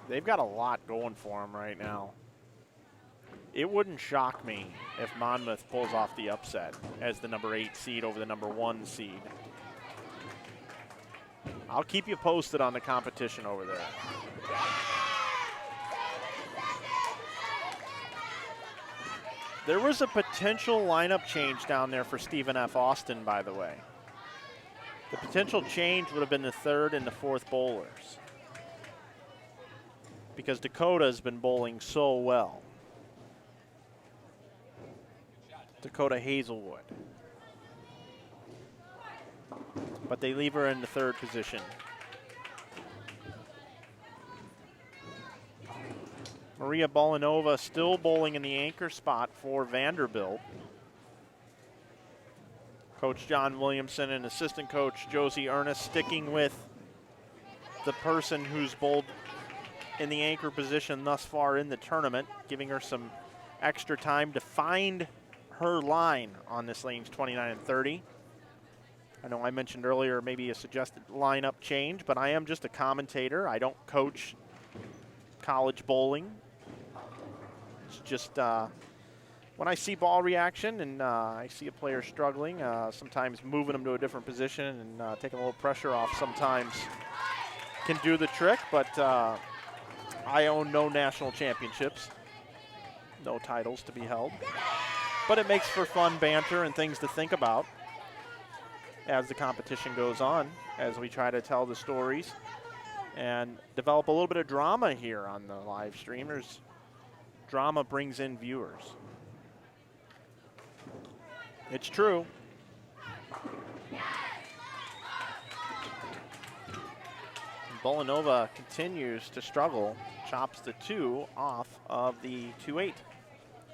They've got a lot going for them right now. It wouldn't shock me if Monmouth pulls off the upset as the number 8 seed over the number 1 seed. I'll keep you posted on the competition over there. There was a potential lineup change down there for Stephen F. Austin, by the way. The potential change would have been the 3rd and the 4th bowlers, because Dakota's been bowling so well. Dakota Hazelwood. But they leave her in the 3rd position. Maria Bolinova still bowling in the anchor spot for Vanderbilt. Coach John Williamson and assistant coach Josie Ernest sticking with the person who's bowled in the anchor position thus far in the tournament, giving her some extra time to find her line on this lane's 29 and 30. I know I mentioned earlier maybe a suggested lineup change, but I am just a commentator. I don't coach college bowling. It's just when I see ball reaction and I see a player struggling, sometimes moving them to a different position and taking a little pressure off sometimes can do the trick, but I own no national championships, no titles to be held, but it makes for fun banter and things to think about as the competition goes on, as we try to tell the stories and develop a little bit of drama here on the live stream. Drama brings in viewers. It's true. Bolinova continues to struggle, chops the 2 off of the 2-8.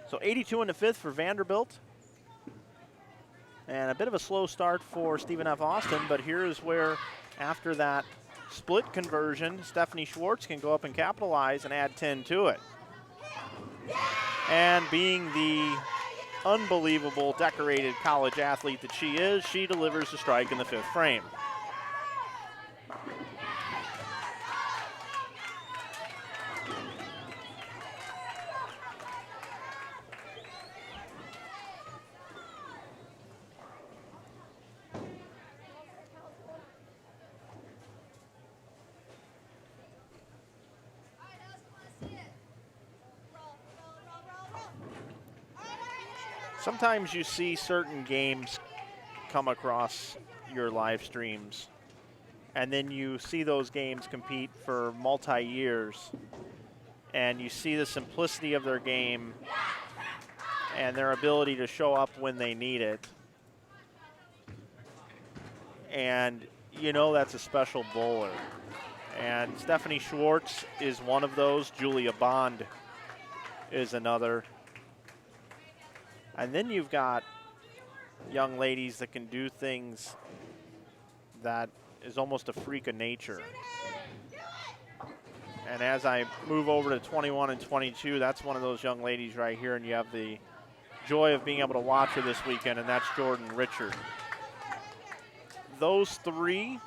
So 82 in the 5th for Vanderbilt. And a bit of a slow start for Stephen F. Austin, but here's where, after that split conversion, Stephanie Schwartz can go up and capitalize and add 10 to it. And being the unbelievable decorated college athlete that she is, she delivers the strike in the 5th frame. Sometimes you see certain games come across your live streams, and then you see those games compete for multi-years, and you see the simplicity of their game and their ability to show up when they need it. And you know that's a special bowler. And Stephanie Schwartz is one of those. Julia Bond is another. And then you've got young ladies that can do things that is almost a freak of nature. And as I move over to 21 and 22, that's one of those young ladies right here, and you have the joy of being able to watch her this weekend, and that's Jordan Richard. Those three,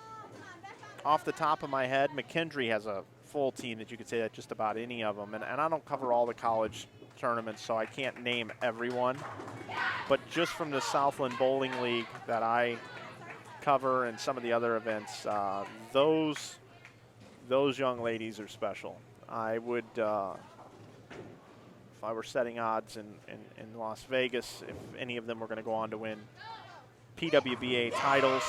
off the top of my head, McKendree has a full team that you could say that just about any of them. And I don't cover all the college tournaments, so I can't name everyone. But just from the Southland Bowling League that I cover and some of the other events, those young ladies are special. I would, if I were setting odds in Las Vegas, if any of them were going to go on to win PWBA titles,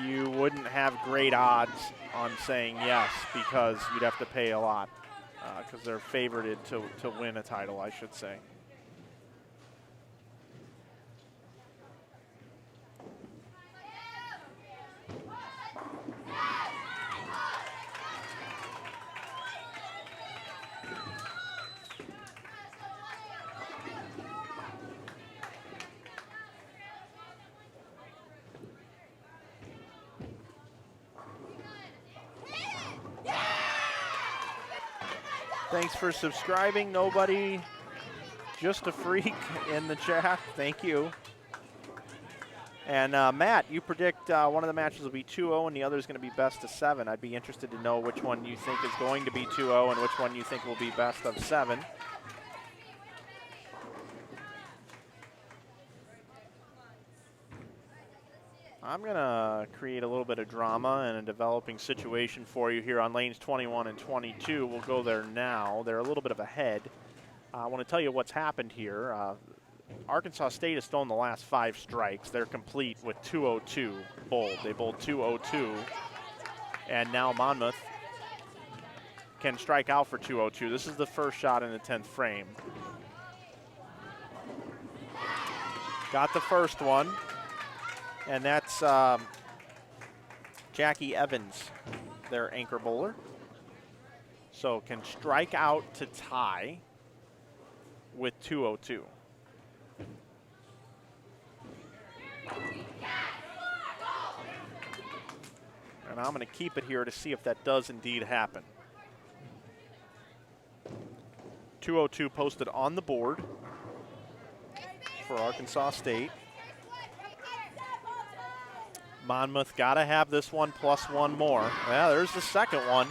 you wouldn't have great odds on saying yes, because you'd have to pay a lot, because they're favorited to win a title, I should say. Thanks for subscribing, nobody, just a freak in the chat. Thank you. And Matt, you predict one of the matches will be 2-0 and the other is going to be best of 7. I'd be interested to know which one you think is going to be 2-0 and which one you think will be best of 7. I'm going to create a little bit of drama and a developing situation for you here on lanes 21 and 22. We'll go there now. They're a little bit of ahead. I want to tell you what's happened here. Arkansas State has thrown the last 5 strikes. They're complete with 202 bowled. They bowled 202, and now Monmouth can strike out for 202. This is the first shot in the 10th frame. Got the first one. And that's Jackie Evans, their anchor bowler. So can strike out to tie with 202. And I'm going to keep it here to see if that does indeed happen. 202 posted on the board for Arkansas State. Monmouth got to have this one plus one more. Yeah, there's the second one.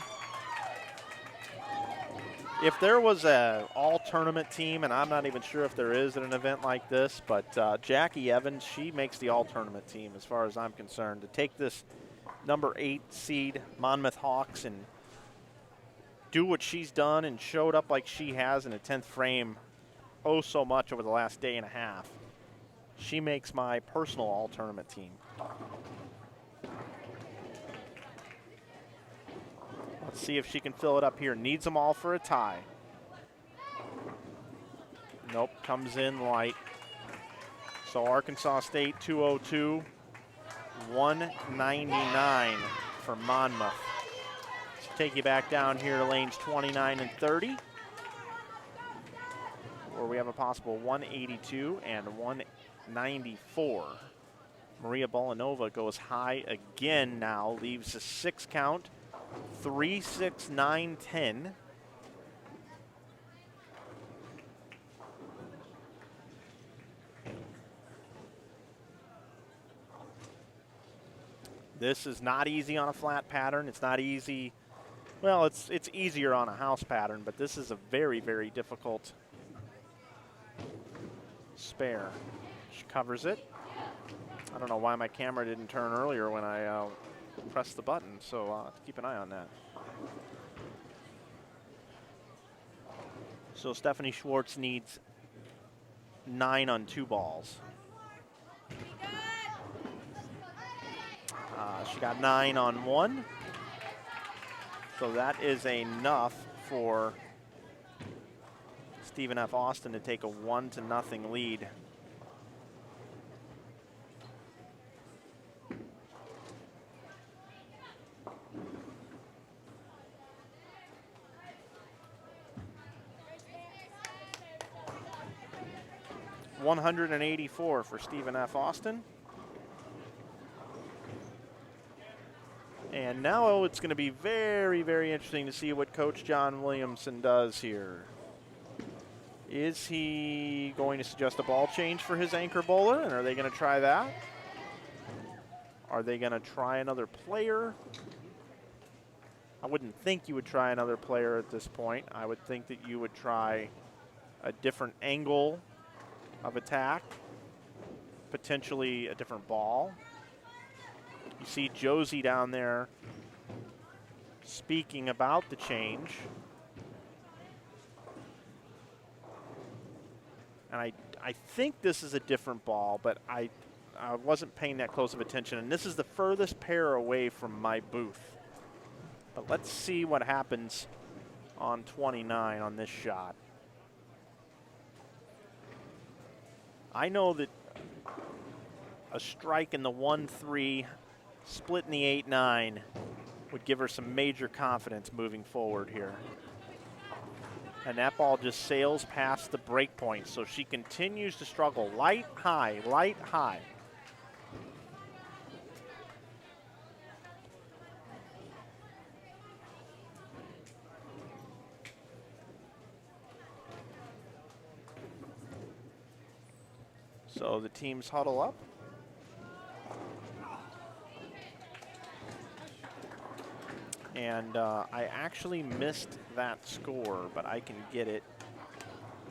If there was an all-tournament team, and I'm not even sure if there is at an event like this, but Jackie Evans, she makes the all-tournament team as far as I'm concerned. To take this number 8 seed Monmouth Hawks and do what she's done and showed up like she has in a 10th frame oh so much over the last day and a half, she makes my personal all-tournament team. Let's see if she can fill it up here. Needs them all for a tie. Nope, comes in light. So Arkansas State 202, 199 for Monmouth. Let's take you back down here to lanes 29 and 30, where we have a possible 182 and 194. Maria Bolanova goes high again now, leaves a 6 count. 3, 6, 9, 10. This is not easy on a flat pattern. It's not easy. Well, it's easier on a house pattern, but this is a very, very difficult spare. She covers it. I don't know why my camera didn't turn earlier when I press the button, so keep an eye on that. So Stephanie Schwartz needs 9 on 2 balls. She got 9 on 1. So that is enough for Stephen F. Austin to take a 1-0 lead. $184 for Stephen F. Austin. And now it's going to be very, very interesting to see what Coach John Williamson does here. Is he going to suggest a ball change for his anchor bowler, and are they going to try that? Are they going to try another player? I wouldn't think you would try another player at this point. I would think that you would try a different angle of attack, potentially a different ball. You see Josie down there speaking about the change. And I think this is a different ball, but I wasn't paying that close of attention. And this is the furthest pair away from my booth. But let's see what happens on 29 on this shot. I know that a strike in the 1-3, split in the 8-9 would give her some major confidence moving forward here. And that ball just sails past the break point, so she continues to struggle. Light, high, light, high. So the teams huddle up. And I actually missed that score, but I can get it.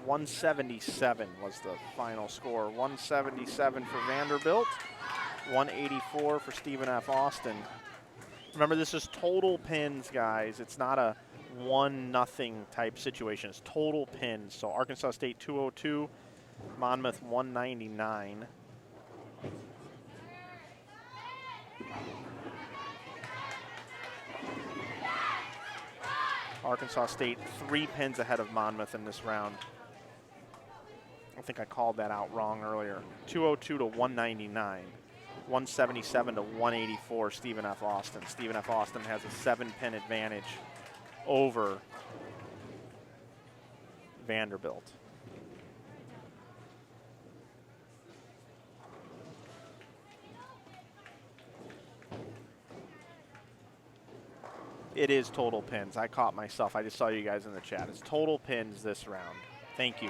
177 was the final score. 177 for Vanderbilt, 184 for Stephen F. Austin. Remember, this is total pins, guys. It's not a 1-0 type situation. It's total pins. So Arkansas State 202, Monmouth 199. Arkansas State 3 pins ahead of Monmouth in this round. I think I called that out wrong earlier. 202 to 199. 177 to 184, Stephen F. Austin. Stephen F. Austin has a 7-pin advantage over Vanderbilt. It is total pins. I caught myself. I just saw you guys in the chat. It's total pins this round. Thank you.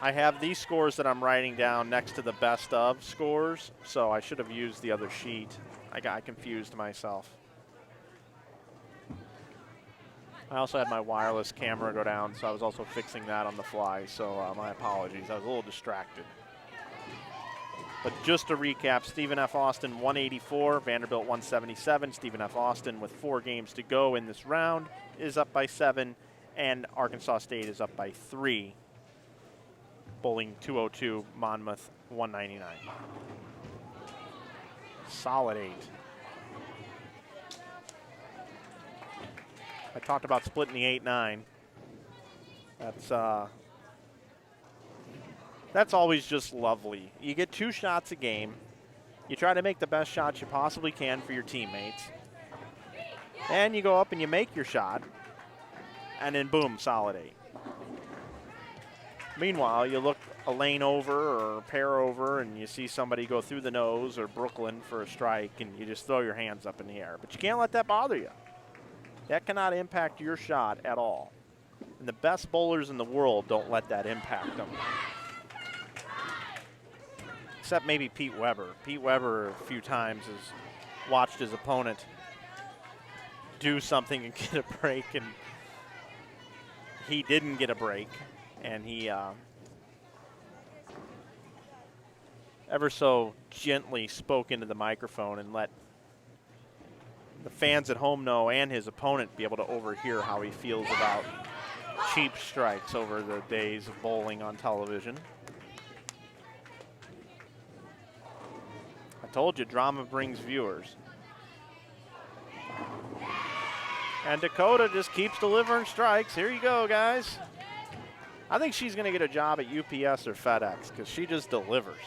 I have these scores that I'm writing down next to the best of scores, so I should have used the other sheet. I confused myself. I also had my wireless camera go down, so I was also fixing that on the fly, so my apologies. I was a little distracted. But just to recap, Stephen F. Austin 184, Vanderbilt 177. Stephen F. Austin with 4 games to go in this round is up by 7, and Arkansas State is up by 3. Bowling 202, Monmouth 199. Solid 8. I talked about splitting the 8-9. That's always just lovely. You get 2 shots a game. You try to make the best shots you possibly can for your teammates. And you go up and you make your shot. And then boom, solid 8. Meanwhile, you look a lane over or a pair over and you see somebody go through the nose or Brooklyn for a strike and you just throw your hands up in the air. But you can't let that bother you. That cannot impact your shot at all. And the best bowlers in the world don't let that impact them. Except maybe Pete Weber. Pete Weber a few times has watched his opponent do something and get a break, and he didn't get a break. And he ever so gently spoke into the microphone and let the fans at home know and his opponent be able to overhear how he feels about cheap strikes over the days of bowling on television. I told you, drama brings viewers. And Dakota just keeps delivering strikes. Here you go, guys. I think she's going to get a job at UPS or FedEx because she just delivers.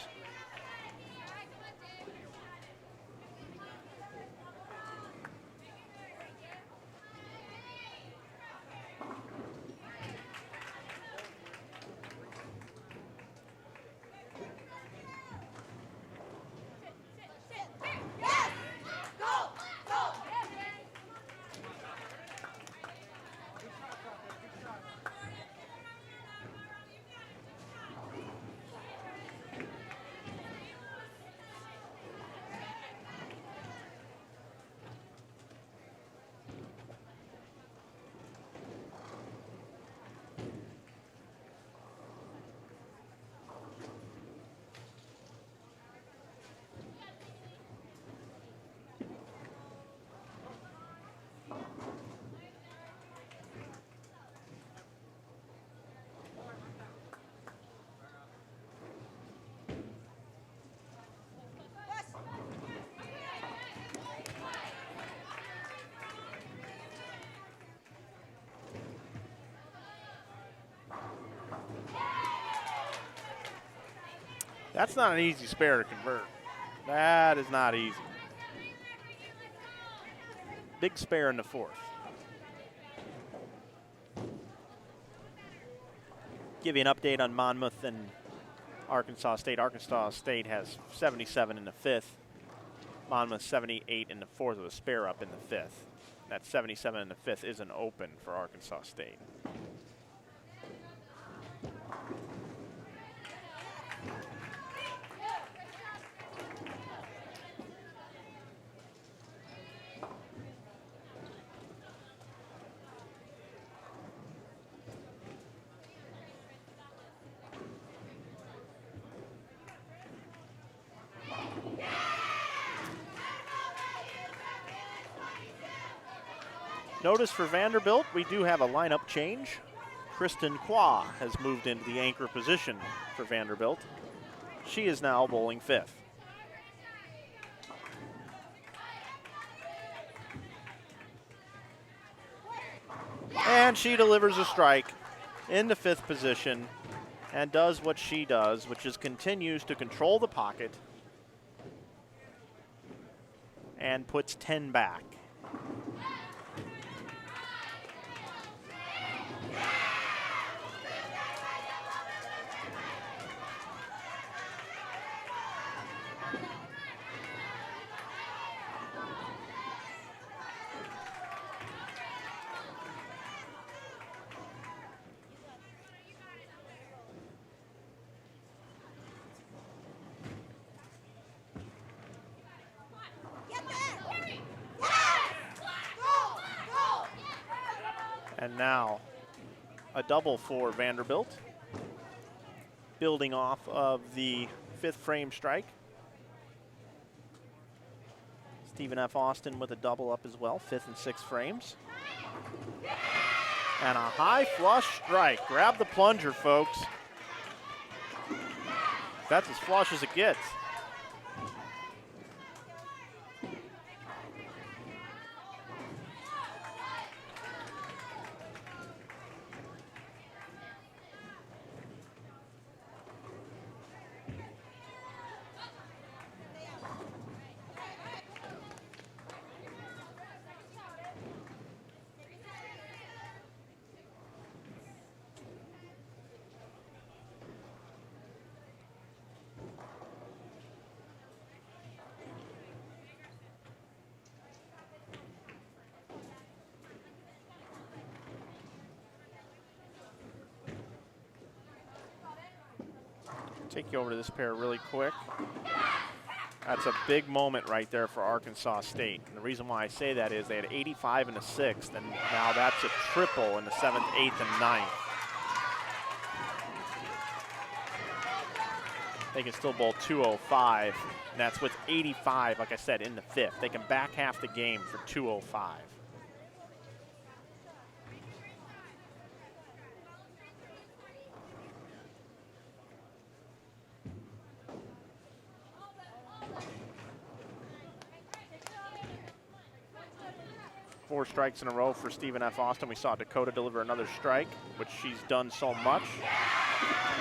That's not an easy spare to convert. That is not easy. Big spare in the fourth. Give you an update on Monmouth and Arkansas State. Arkansas State has 77 in the fifth. Monmouth 78 in the fourth with a spare up in the fifth. That 77 in the fifth isn't open for Arkansas State. Notice for Vanderbilt, we do have a lineup change. Kristen Qua has moved into the anchor position for Vanderbilt. She is now bowling fifth. And she delivers a strike in the fifth position and does what she does, which is continues to control the pocket and puts 10 back. And now a double for Vanderbilt, building off of the fifth frame strike. Stephen F. Austin with a double up as well, fifth and sixth frames. And a high flush strike. Grab the plunger, folks. That's as flush as it gets. Take you over to this pair really quick. That's a big moment right there for Arkansas State. And the reason why I say that is they had 85 in the sixth, and now that's a triple in the seventh, eighth, and ninth. they can still bowl 205, and that's with 85, like I said, in the fifth. They can back half the game for 205. Four strikes in a row for Stephen F. Austin. We saw Dakota deliver another strike, which she's done so much.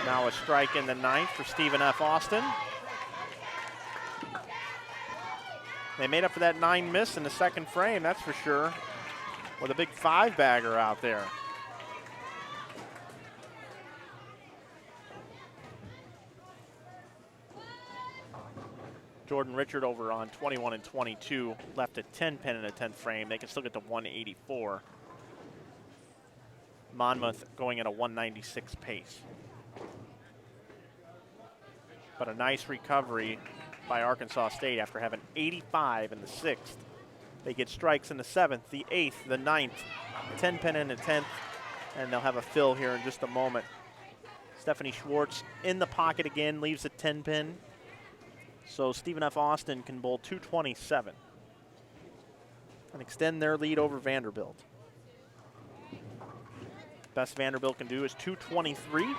Now a strike in the ninth for Stephen F. Austin. They made up for that 9 miss in the second frame, that's for sure, with a big 5-bagger out there. Jordan Richard over on 21 and 22, left a 10-pin in a 10th frame. They can still get to 184. Monmouth going at a 196 pace. But a nice recovery by Arkansas State after having 85 in the 6th. They get strikes in the 7th, the 8th, the 9th, 10-pin in the 10th, and they'll have a fill here in just a moment. Stephanie Schwartz in the pocket again, leaves a 10-pin. So Stephen F. Austin can bowl 227 and extend their lead over Vanderbilt. Best Vanderbilt can do is 223. I'm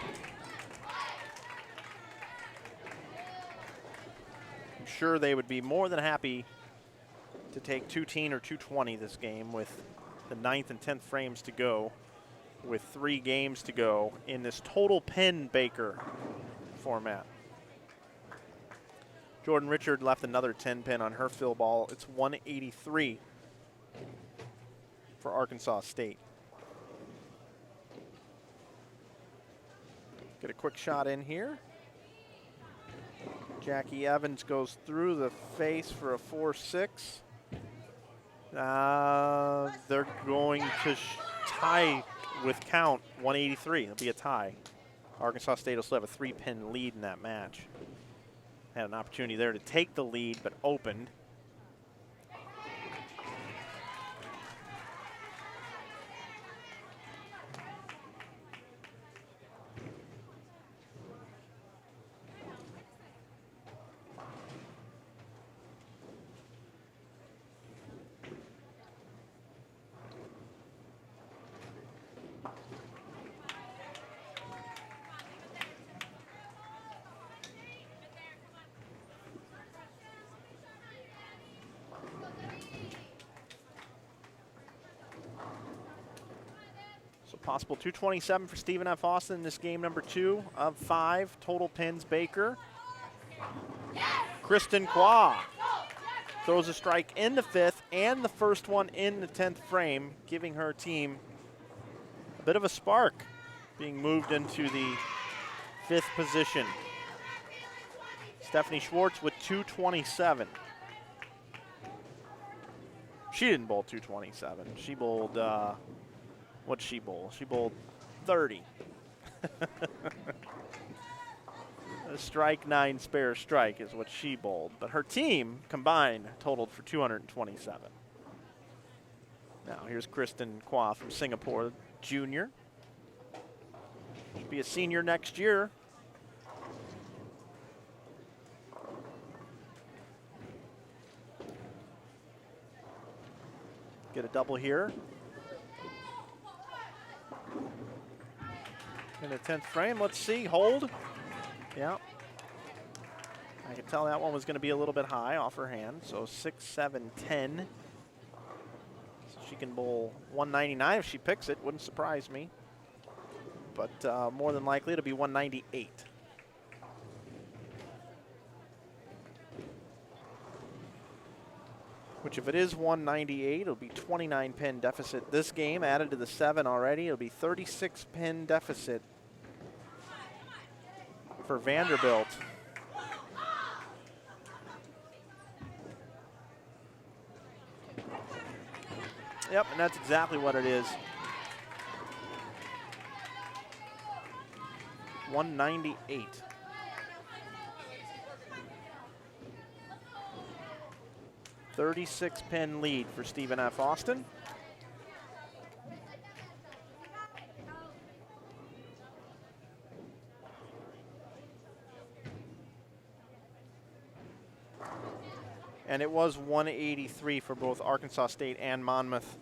sure they would be more than happy to take 210 or 220 this game with the 9th and 10th frames to go, with 3 games to go in this total pin Baker format. Jordan Richard left another 10-pin on her fill ball. It's 183 for Arkansas State. Get a quick shot in here. Jackie Evans goes through the face for a 4-6. They're going to tie with count 183. It'll be a tie. Arkansas State will still have a 3-pin lead in that match. Had an opportunity there to take the lead, but opened. Possible 227 for Stephen F. Austin in this game number 2 of 5 total pins. Baker. Kristen Qua throws a strike in the 5th and the first one in the 10th frame, giving her team a bit of a spark, being moved into the 5th position. Stephanie Schwartz with 227. She didn't bowl 227. She bowled what'd she bowl? She bowled 30. A strike, 9 spare strike is what she bowled. But her team combined totaled for 227. Now here's Kristen Qua from Singapore, junior. Should be a senior next year. Get a double here. In the 10th frame, let's see, hold. Yeah. I could tell that one was going to be a little bit high off her hand. So 6, 7, 10. So she can bowl 199 if she picks it. Wouldn't surprise me. But more than likely it'll be 198. Which if it is 198, it'll be 29 pin deficit this game, added to the 7 already. It'll be 36 pin deficit for Vanderbilt. Yep, and that's exactly what it is. 198. .36 pin lead for Stephen F. Austin. And it was 183 for both Arkansas State and Monmouth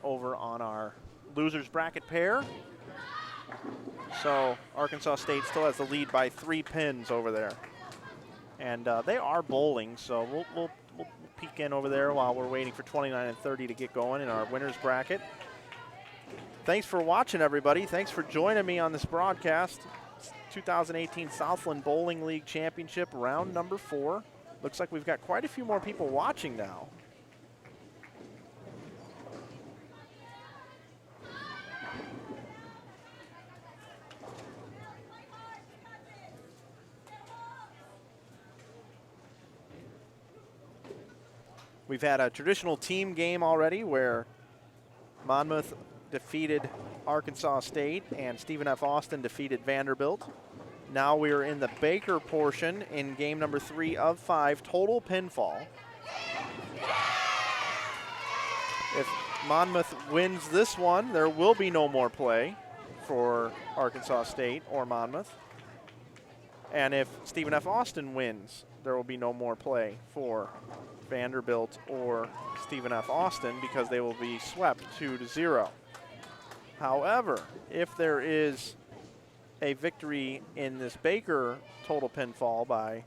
over on our losers bracket pair. So Arkansas State still has the lead by 3 pins over there. And they are bowling, so we'll peek in over there while we're waiting for 29 and 30 to get going in our winners bracket. Thanks for watching, everybody. Thanks for joining me on this broadcast. 2018 Southland Bowling League Championship, round number 4. Looks like we've got quite a few more people watching now. We've had a traditional team game already where Monmouth defeated Arkansas State and Stephen F. Austin defeated Vanderbilt. Now we are in the Baker portion in game number 3 of 5, total pinfall. If Monmouth wins this one, there will be no more play for Arkansas State or Monmouth. And if Stephen F. Austin wins, there will be no more play for Vanderbilt or Stephen F. Austin because they will be swept 2-0. However, if there is a victory in this Baker total pinfall by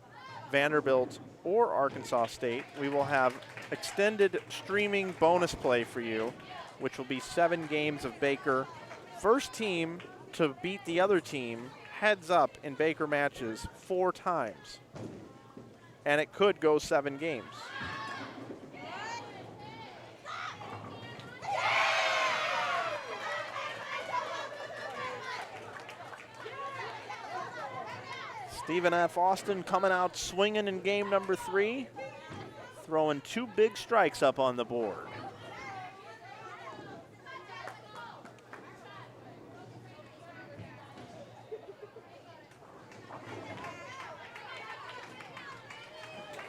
Vanderbilt or Arkansas State, we will have extended streaming bonus play for you, which will be 7 games of Baker. First team to beat the other team heads up in Baker matches 4 times. And it could go 7 games. Stephen F. Austin coming out swinging in game number 3, throwing 2 big strikes up on the board.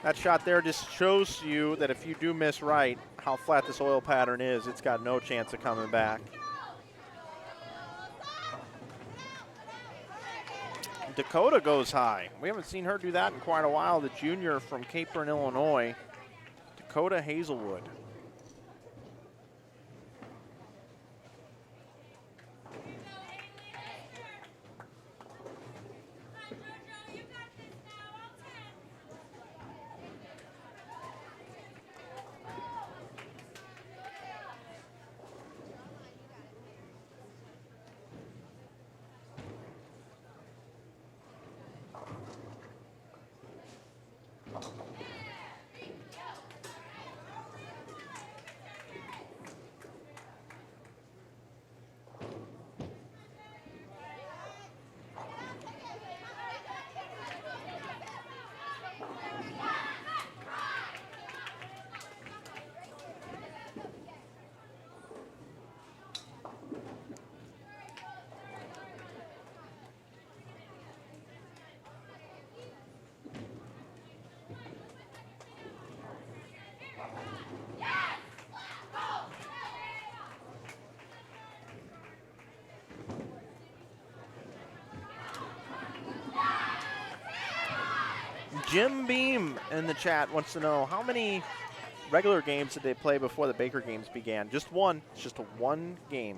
That shot there just shows you that if you do miss right, how flat this oil pattern is. It's got no chance of coming back. Dakota goes high. We haven't seen her do that in quite a while. The junior from Capron, Illinois, Dakota Hazelwood. Jim Beam in the chat wants to know how many regular games did they play before the Baker games began? Just one. It's just a 1 game.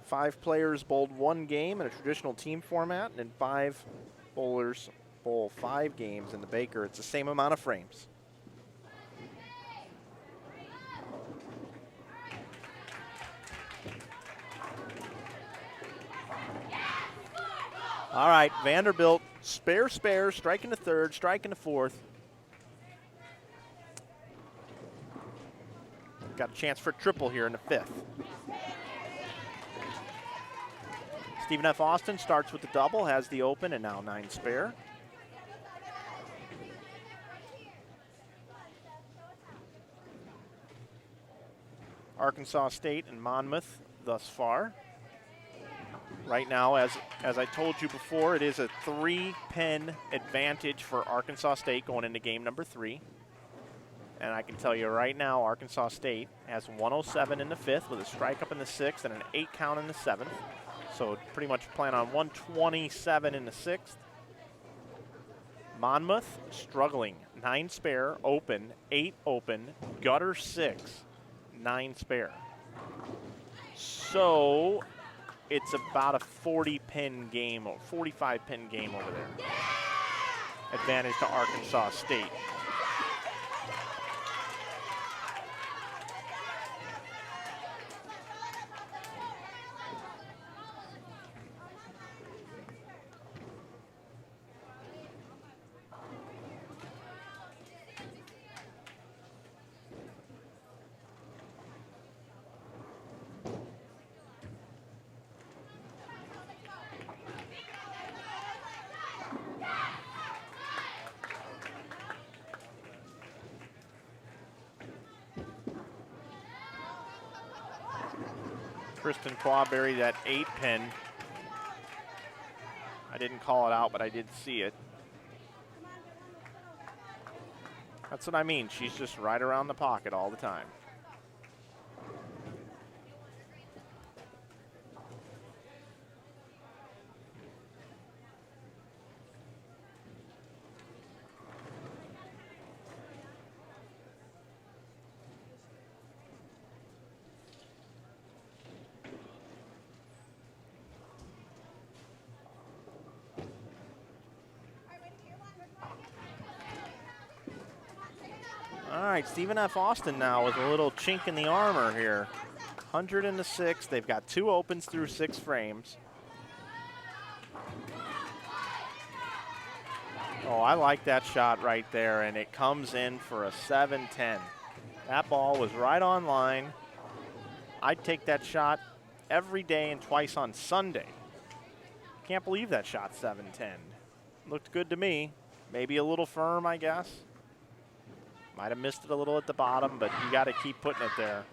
Five players bowled 1 game in a traditional team format, and 5 bowlers bowl 5 games in the Baker. It's the same amount of frames. All right, Vanderbilt, spare, strike into 3rd, strike into 4th. Got a chance for a triple here in the 5th. Stephen F. Austin starts with the double, has the open, and now 9 spare. Arkansas State and Monmouth thus far. Right now, as I told you before, it is a 3-pin advantage for Arkansas State going into game number 3. And I can tell you right now, Arkansas State has 107 in the 5th with a strike up in the 6th and an 8 count in the 7th. So pretty much plan on 127 in the 6th. Monmouth struggling, 9 spare, open, 8 open, gutter 6, 9 spare. So it's about a 40-pin game, or 45-pin game over there. Advantage to Arkansas State. Kristen Clawberry, that 8-pin. I didn't call it out, but I did see it. That's what I mean. She's just right around the pocket all the time. All right, Stephen F. Austin now with a little chink in the armor here. 100 in the 6th. They've got 2 opens through 6 frames. Oh, I like that shot right there, and it comes in for a 7-10. That ball was right on line. I'd take that shot every day and twice on Sunday. Can't believe that shot 7-10. Looked good to me. Maybe a little firm, I guess. Might have missed it a little at the bottom, but you got to keep putting it there.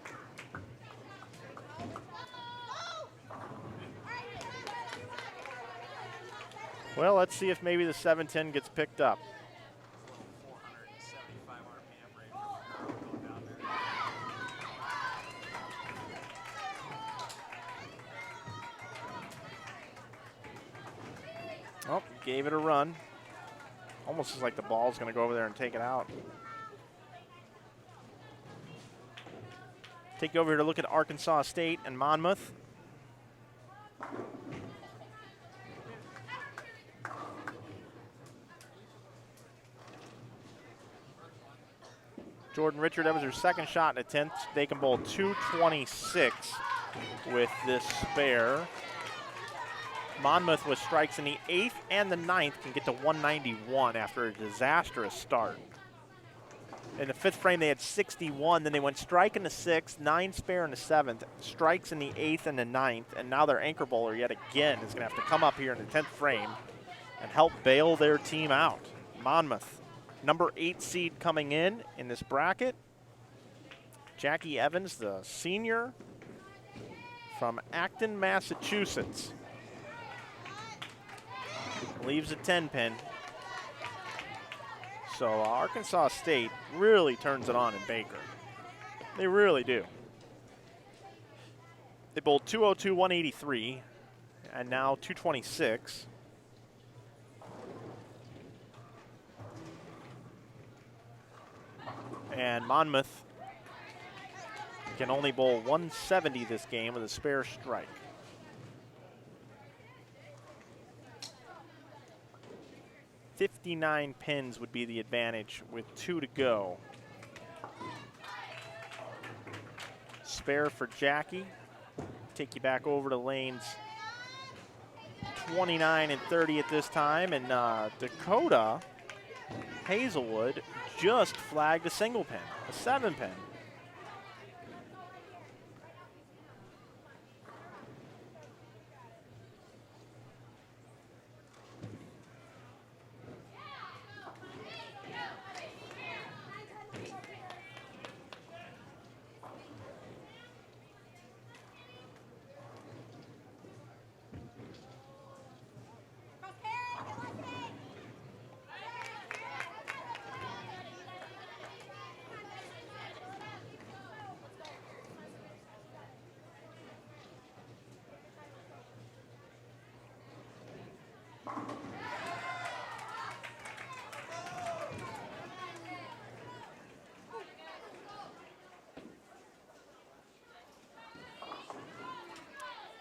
Well, let's see if maybe the 7-10 gets picked up. Oh, gave it a run. Almost looks like the ball's going to go over there and take it out. Take you over here to look at Arkansas State and Monmouth. Jordan Richard, that was her second shot in the 10th. They can bowl 226 with this spare. Monmouth with strikes in the 8th and the 9th can get to 191 after a disastrous start. In the 5th frame, they had 61. Then they went strike in the 6th, 9 spare in the 7th, strikes in the 8th and the 9th, and now their anchor bowler yet again is going to have to come up here in the 10th frame and help bail their team out. Monmouth, number 8 seed coming in this bracket. Jackie Evans, the senior from Acton, Massachusetts. Leaves a 10-pin. So Arkansas State really turns it on in Baker. They really do. They bowled 202, 183, and now 226. And Monmouth can only bowl 170 this game with a spare strike. 59 pins would be the advantage with 2 to go. Spare for Jackie. Take you back over to lanes 29 and 30 at this time. And Dakota Hazelwood just flagged a single pin, a 7-pin.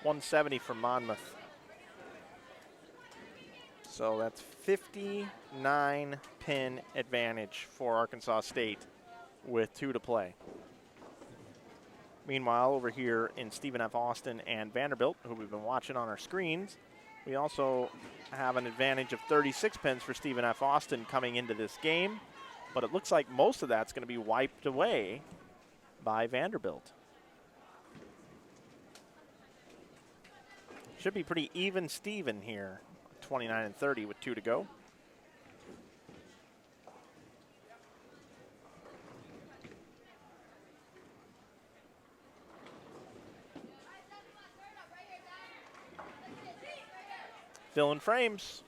170 for Monmouth. So that's 59 pin advantage for Arkansas State with 2 to play. Meanwhile, over here in Stephen F. Austin and Vanderbilt, who we've been watching on our screens, we also have an advantage of 36 pins for Stephen F. Austin coming into this game, but it looks like most of that's going to be wiped away by Vanderbilt. Should be pretty even Steven here, 29 and 30 with 2 to go. Filling frames.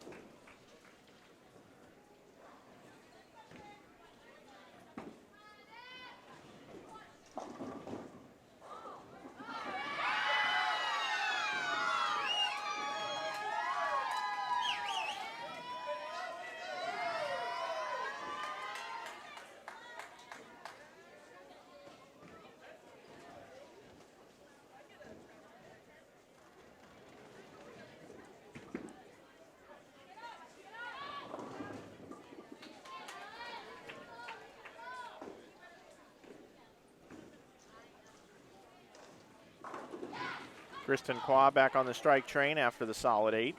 Kristen Qua back on the strike train after the solid 8.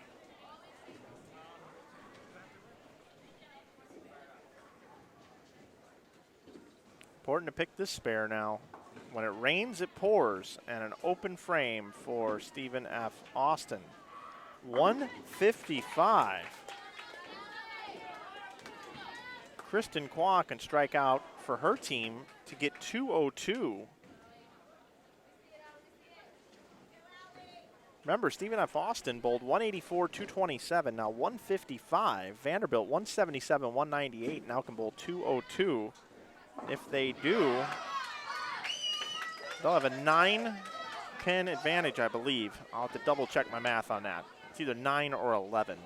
Important to pick this spare now. When it rains, it pours, and an open frame for Stephen F. Austin. 155. Kristen Qua can strike out for her team to get 202. Remember, Stephen F. Austin bowled 184, 227, now 155. Vanderbilt 177, 198, now can bowl 202. If they do, they'll have a 9-pin advantage, I believe. I'll have to double check my math on that. It's either 9 or 11.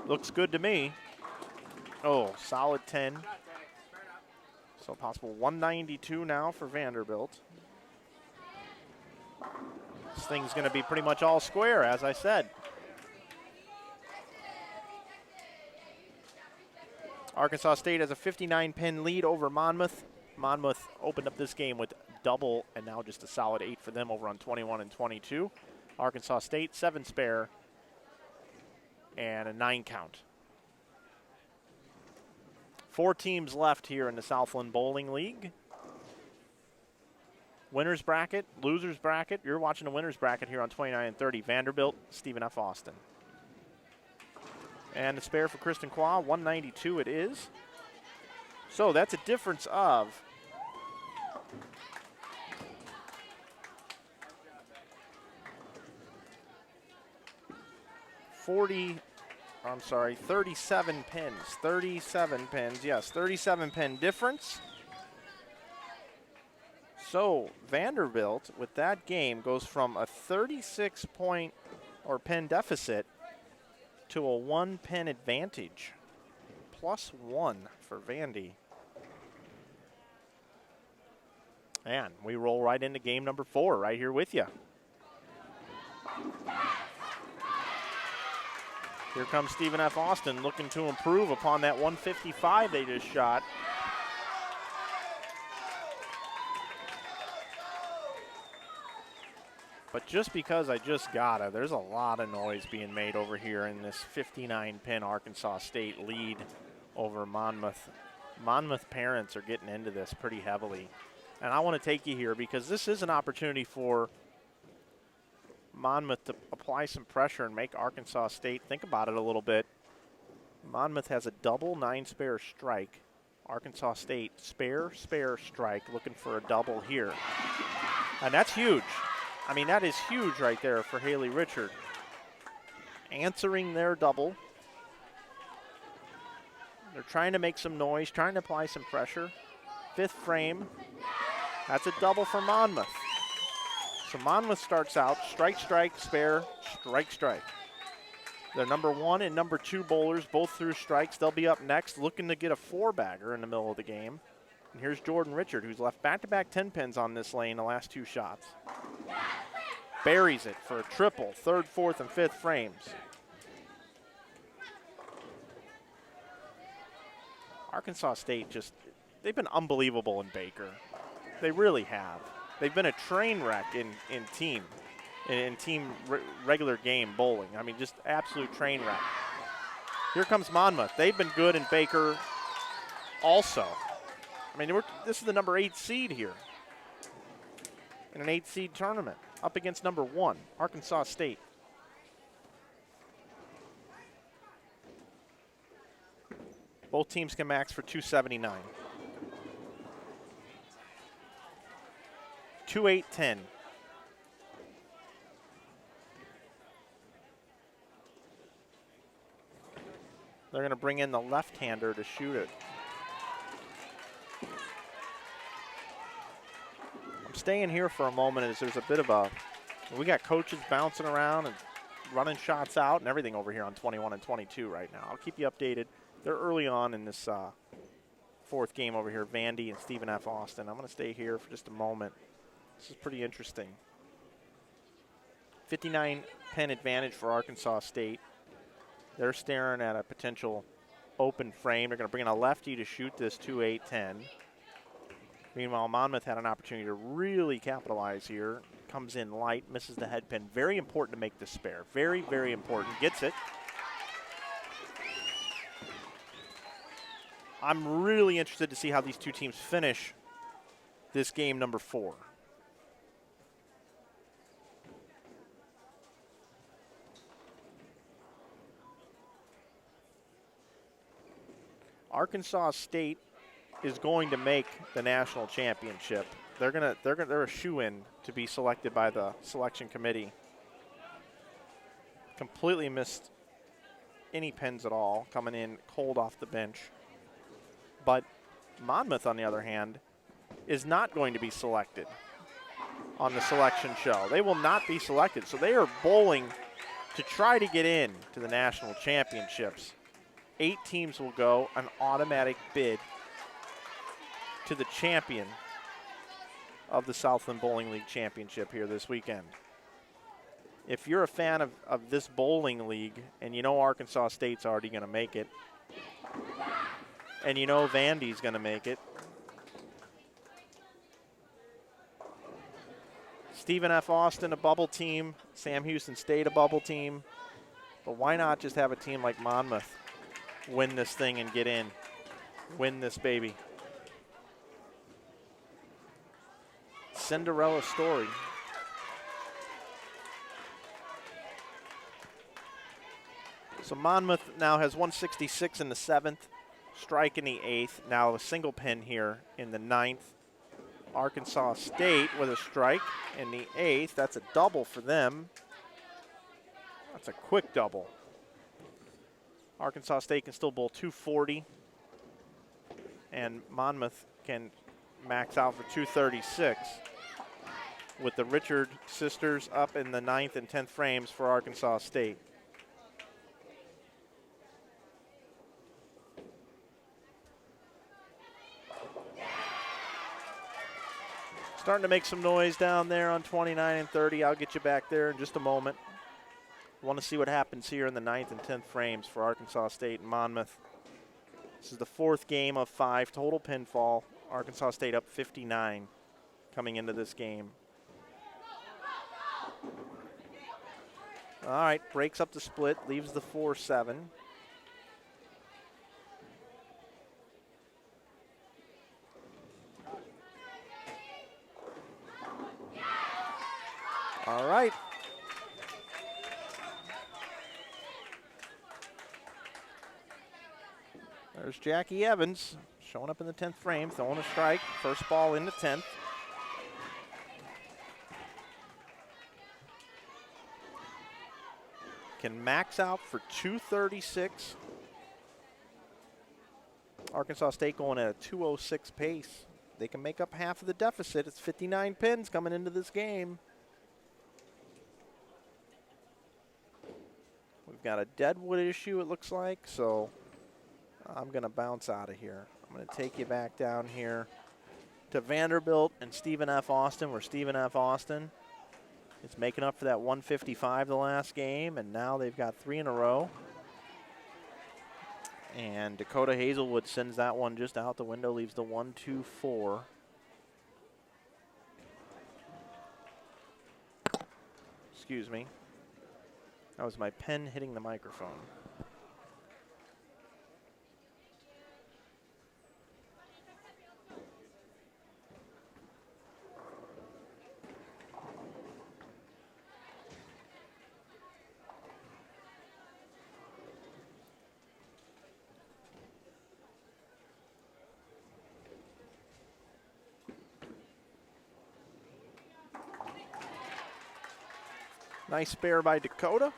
Looks good to me. Oh, solid 10. So possible 192 now for Vanderbilt. This thing's going to be pretty much all square, as I said. Arkansas State has a 59-pin lead over Monmouth. Monmouth opened up this game with double, and now just a solid 8 for them over on 21 and 22. Arkansas State, 7 spare and a 9 count. 4 teams left here in the Southland Bowling League. Winners bracket, losers bracket. You're watching the winners bracket here on 29 and 30. Vanderbilt, Stephen F. Austin. And the spare for Kristen Qua, 192 it is. So that's a difference of 37 pins. 37 pins, yes, 37 pin difference. So Vanderbilt, with that game, goes from a 36-point or pin deficit to a 1-pin advantage. +1 for Vandy. And we roll right into game number 4 right here with you. Here comes Stephen F. Austin looking to improve upon that 155 they just shot. But just because I just got it, there's a lot of noise being made over here in this 59-pin Arkansas State lead over Monmouth. Monmouth parents are getting into this pretty heavily. And I want to take you here because this is an opportunity for Monmouth to apply some pressure and make Arkansas State think about it a little bit. Monmouth has a double 9-spare strike. Arkansas State spare strike, looking for a double here. And that's huge. I mean, that is huge right there for Haley Richard. Answering their double. They're trying to make some noise, trying to apply some pressure. 5th frame. That's a double for Monmouth. So Monmouth starts out strike, strike, spare, strike, strike. They're number 1 and number 2 bowlers, both through strikes. They'll be up next, looking to get a 4-bagger in the middle of the game. And here's Jordan Richard, who's left back-to-back 10 pins on this lane the last 2 shots. Buries it for a triple, 3rd, 4th, and 5th frames. Arkansas State they've been unbelievable in Baker. They really have. They've been a train wreck in regular game bowling. I mean, just absolute train wreck. Here comes Monmouth. They've been good in Baker also. I mean, this is the number 8 seed here in an 8 seed tournament up against number 1, Arkansas State. Both teams can max for 279. 2-8-10. They're going to bring in the left-hander to shoot it. I'm staying here for a moment as there's a bit of we got coaches bouncing around and running shots out and everything over here on 21 and 22 right now. I'll keep you updated. They're early on in this 4th game over here, Vandy and Stephen F. Austin. I'm going to stay here for just a moment. This is pretty interesting. 59-pin advantage for Arkansas State. They're staring at a potential open frame. They're going to bring in a lefty to shoot this 2-8-10. Meanwhile, Monmouth had an opportunity to really capitalize here. Comes in light, misses the head pin. Very important to make this spare. Very, very important. Gets it. I'm really interested to see how these two teams finish this game number 4. Arkansas State is going to make the national championship. They're a shoo-in to be selected by the selection committee. Completely missed any pins at all, coming in cold off the bench. But Monmouth, on the other hand, is not going to be selected on the selection show. They will not be selected, so they are bowling to try to get in to the national championships. 8 teams will go, an automatic bid to the champion of the Southland Bowling League Championship here this weekend. If you're a fan of this bowling league and you know Arkansas State's already going to make it, and you know Vandy's going to make it, Stephen F. Austin, a bubble team, Sam Houston State, a bubble team, but why not just have a team like Monmouth win this thing and get in, win this baby? Cinderella story. So Monmouth now has 166 in the 7th, strike in the 8th, now a single pin here in the 9th. Arkansas State with a strike in the 8th. That's a double for them. That's a quick double. Arkansas State can still bowl 240, and Monmouth can max out for 236 with the Richard sisters up in the 9th and 10th frames for Arkansas State. Starting to make some noise down there on 29 and 30. I'll get you back there in just a moment. Want to see what happens here in the 9th and 10th frames for Arkansas State and Monmouth. This is the 4th game of 5, total pinfall. Arkansas State up 59 coming into this game. All right, breaks up the split, leaves the 4-7. All right. There's Jackie Evans showing up in the 10th frame, throwing a strike. First ball in the 10th. Can max out for 236. Arkansas State going at a 206 pace. They can make up half of the deficit. It's 59 pins coming into this game. They've got a deadwood issue, it looks like, so I'm going to bounce out of here. I'm going to take you back down here to Vanderbilt and Stephen F. Austin, where Stephen F. Austin is making up for that 155 the last game, and now they've got 3 in a row. And Dakota Hazelwood sends that one just out the window, leaves the 1-2-4. Excuse me. That was my pen hitting the microphone. Nice spare by Dakota.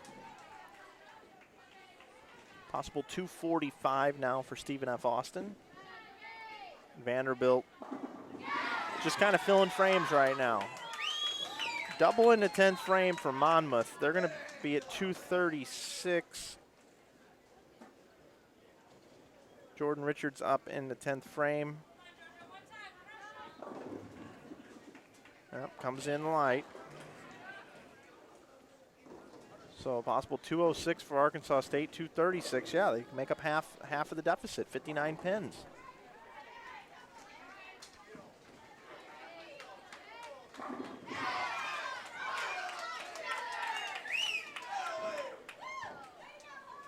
Possible 245 now for Stephen F. Austin. Vanderbilt just kind of filling frames right now. Double in the 10th frame for Monmouth. They're going to be at 236. Jordan Richards up in the 10th frame. Yep, comes in light. So possible 206 for Arkansas State, 236. Yeah, they can make up half of the deficit, 59 pins.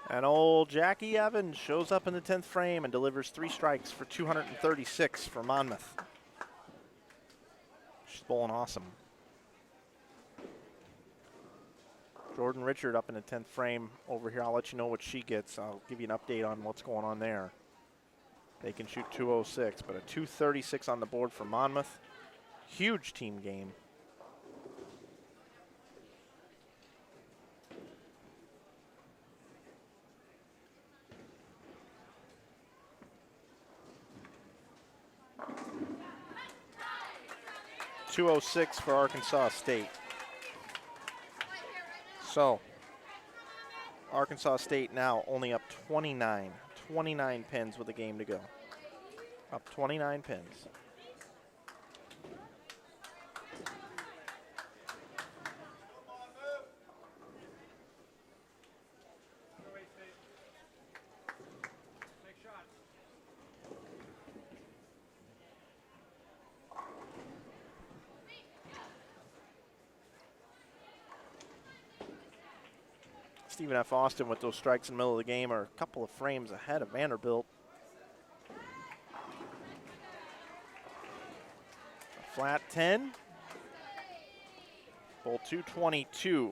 And old Jackie Evans shows up in the 10th frame and delivers 3 strikes for 236 for Monmouth. She's bowling awesome. Jordan Richard up in the 10th frame over here. I'll let you know what she gets. I'll give you an update on what's going on there. They can shoot 206, but a 236 on the board for Monmouth. Huge team game. .206 for Arkansas State. So, Arkansas State now only up 29 pins with a game to go. Up 29 pins. Stephen F. Austin with those strikes in the middle of the game are a couple of frames ahead of Vanderbilt. A flat 10. Bowl 222.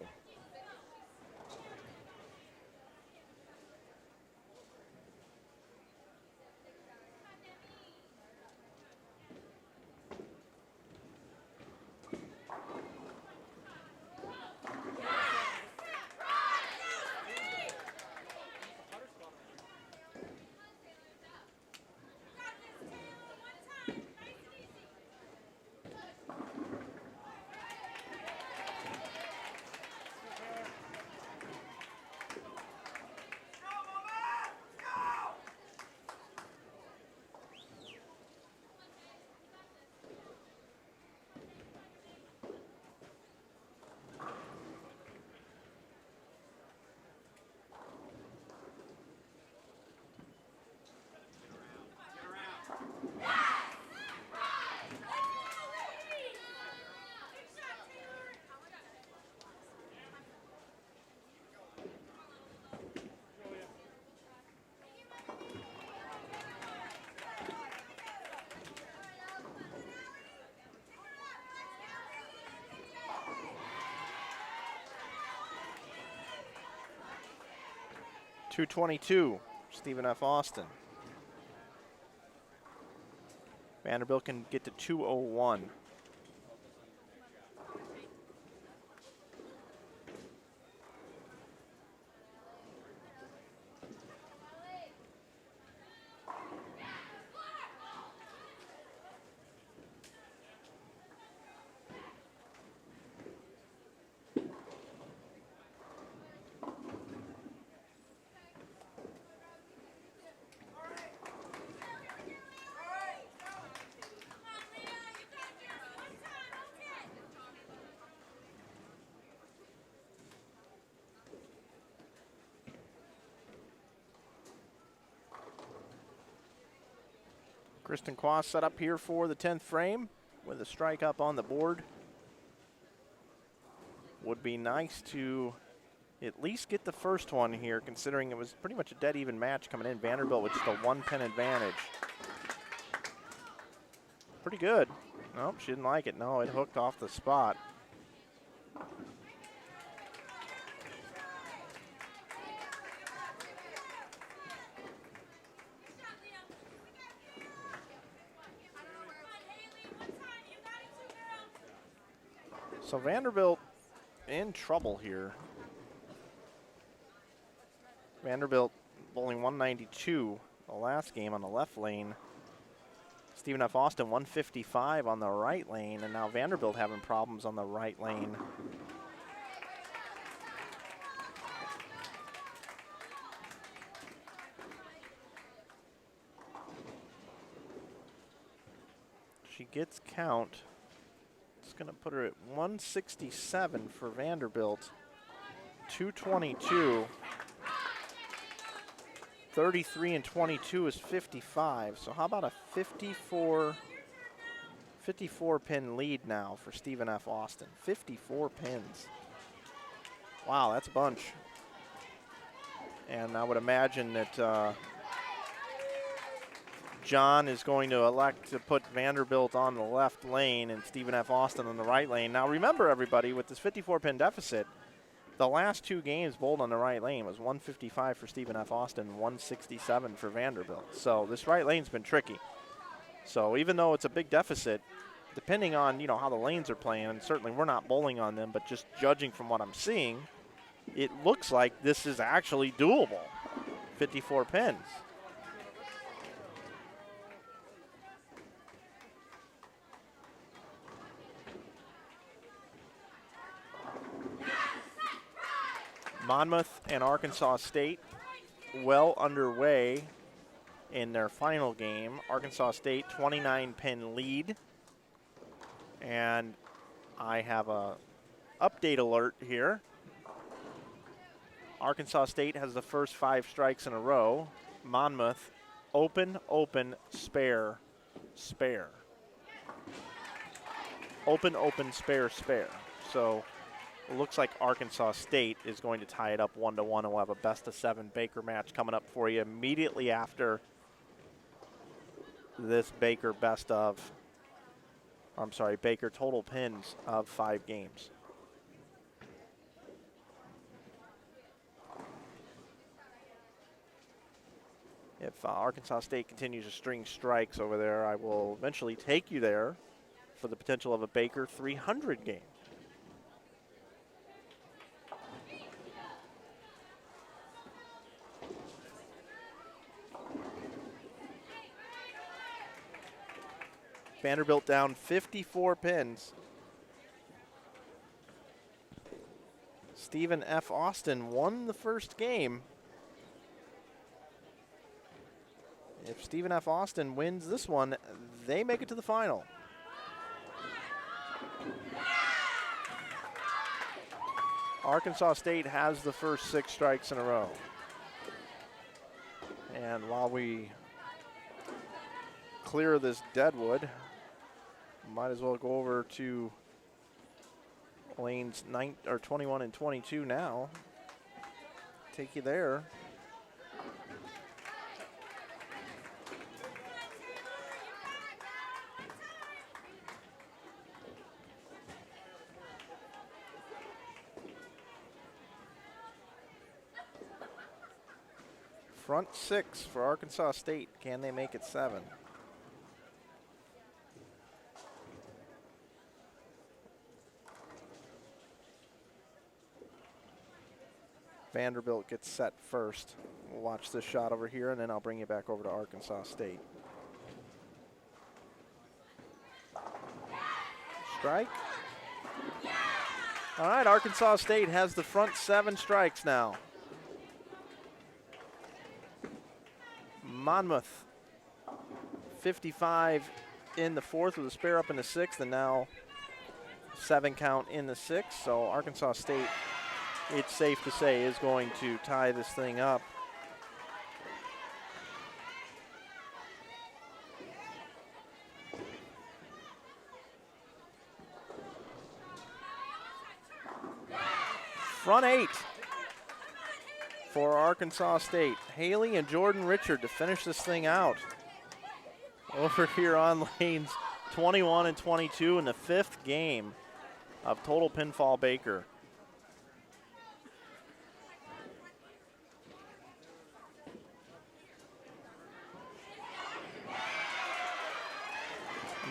.222, Stephen F. Austin. Vanderbilt can get to .201. Kristen Quas set up here for the 10th frame with a strike up on the board. Would be nice to at least get the first one here, considering it was pretty much a dead even match coming in. Vanderbilt with just a 1-pin advantage. Pretty good. Nope, she didn't like it. No, it hooked off the spot. So Vanderbilt in trouble here. Vanderbilt bowling 192 the last game on the left lane. Stephen F. Austin 155 on the right lane, and now Vanderbilt having problems on the right lane. She gets count. It's going to put her at 167 for Vanderbilt. 222. 33 and 22 is 55. So how about a 54 pin lead now for Stephen F. Austin? 54 pins. Wow, that's a bunch. And I would imagine that John is going to elect to put Vanderbilt on the left lane and Stephen F. Austin on the right lane. Now remember, everybody, with this 54-pin deficit, the last two games bowled on the right lane was 155 for Stephen F. Austin, 167 for Vanderbilt. So this right lane's been tricky. So even though it's a big deficit, depending on, you know, how the lanes are playing, and certainly we're not bowling on them, but just judging from what I'm seeing, it looks like this is actually doable. 54 pins. Monmouth and Arkansas State well underway in their final game. Arkansas State 29-pin lead. And I have a update alert here. Arkansas State has the first 5 strikes in a row. Monmouth, open, open, spare, spare. Open, open, spare, spare. So it looks like Arkansas State is going to tie it up 1-1, and we'll have a best-of-7 Baker match coming up for you immediately after this Baker Baker total pins of 5 games. If Arkansas State continues to string strikes over there, I will eventually take you there for the potential of a Baker 300 game. Vanderbilt down 54 pins. Stephen F. Austin won the first game. If Stephen F. Austin wins this one, they make it to the final. Arkansas State has the first 6 strikes in a row. And while we clear this deadwood, might as well go over to lanes 21 and 22 now. Take you there. Front 6 for Arkansas State. Can they make it 7? Vanderbilt gets set first. We'll watch this shot over here, and then I'll bring you back over to Arkansas State. Strike. All right, Arkansas State has the front 7 strikes now. Monmouth, 55 in the 4th with a spare up in the 6th, and now 7 count in the 6th. So Arkansas State, it's safe to say, is going to tie this thing up. Front 8 for Arkansas State. Haley and Jordan Richard to finish this thing out. Over here on lanes 21 and 22 in the 5th game of Total Pinfall Baker.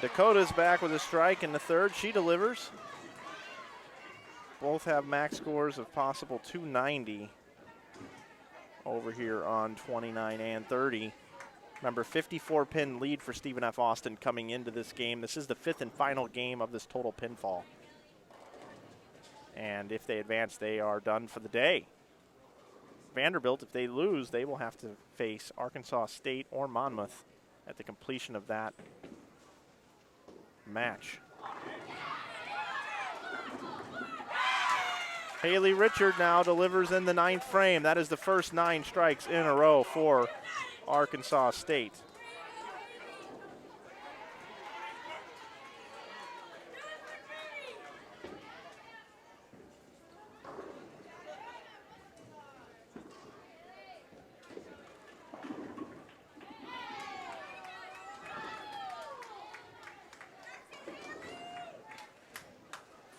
Dakota's back with a strike in the 3rd. She delivers. Both have max scores of possible 290 over here on 29 and 30. Remember, 54-pin lead for Stephen F. Austin coming into this game. This is the 5th and final game of this Total Pinfall. And if they advance, they are done for the day. Vanderbilt, if they lose, they will have to face Arkansas State or Monmouth at the completion of that match. Haley Richard now delivers in the 9th frame. That is the first 9 strikes in a row for Arkansas State.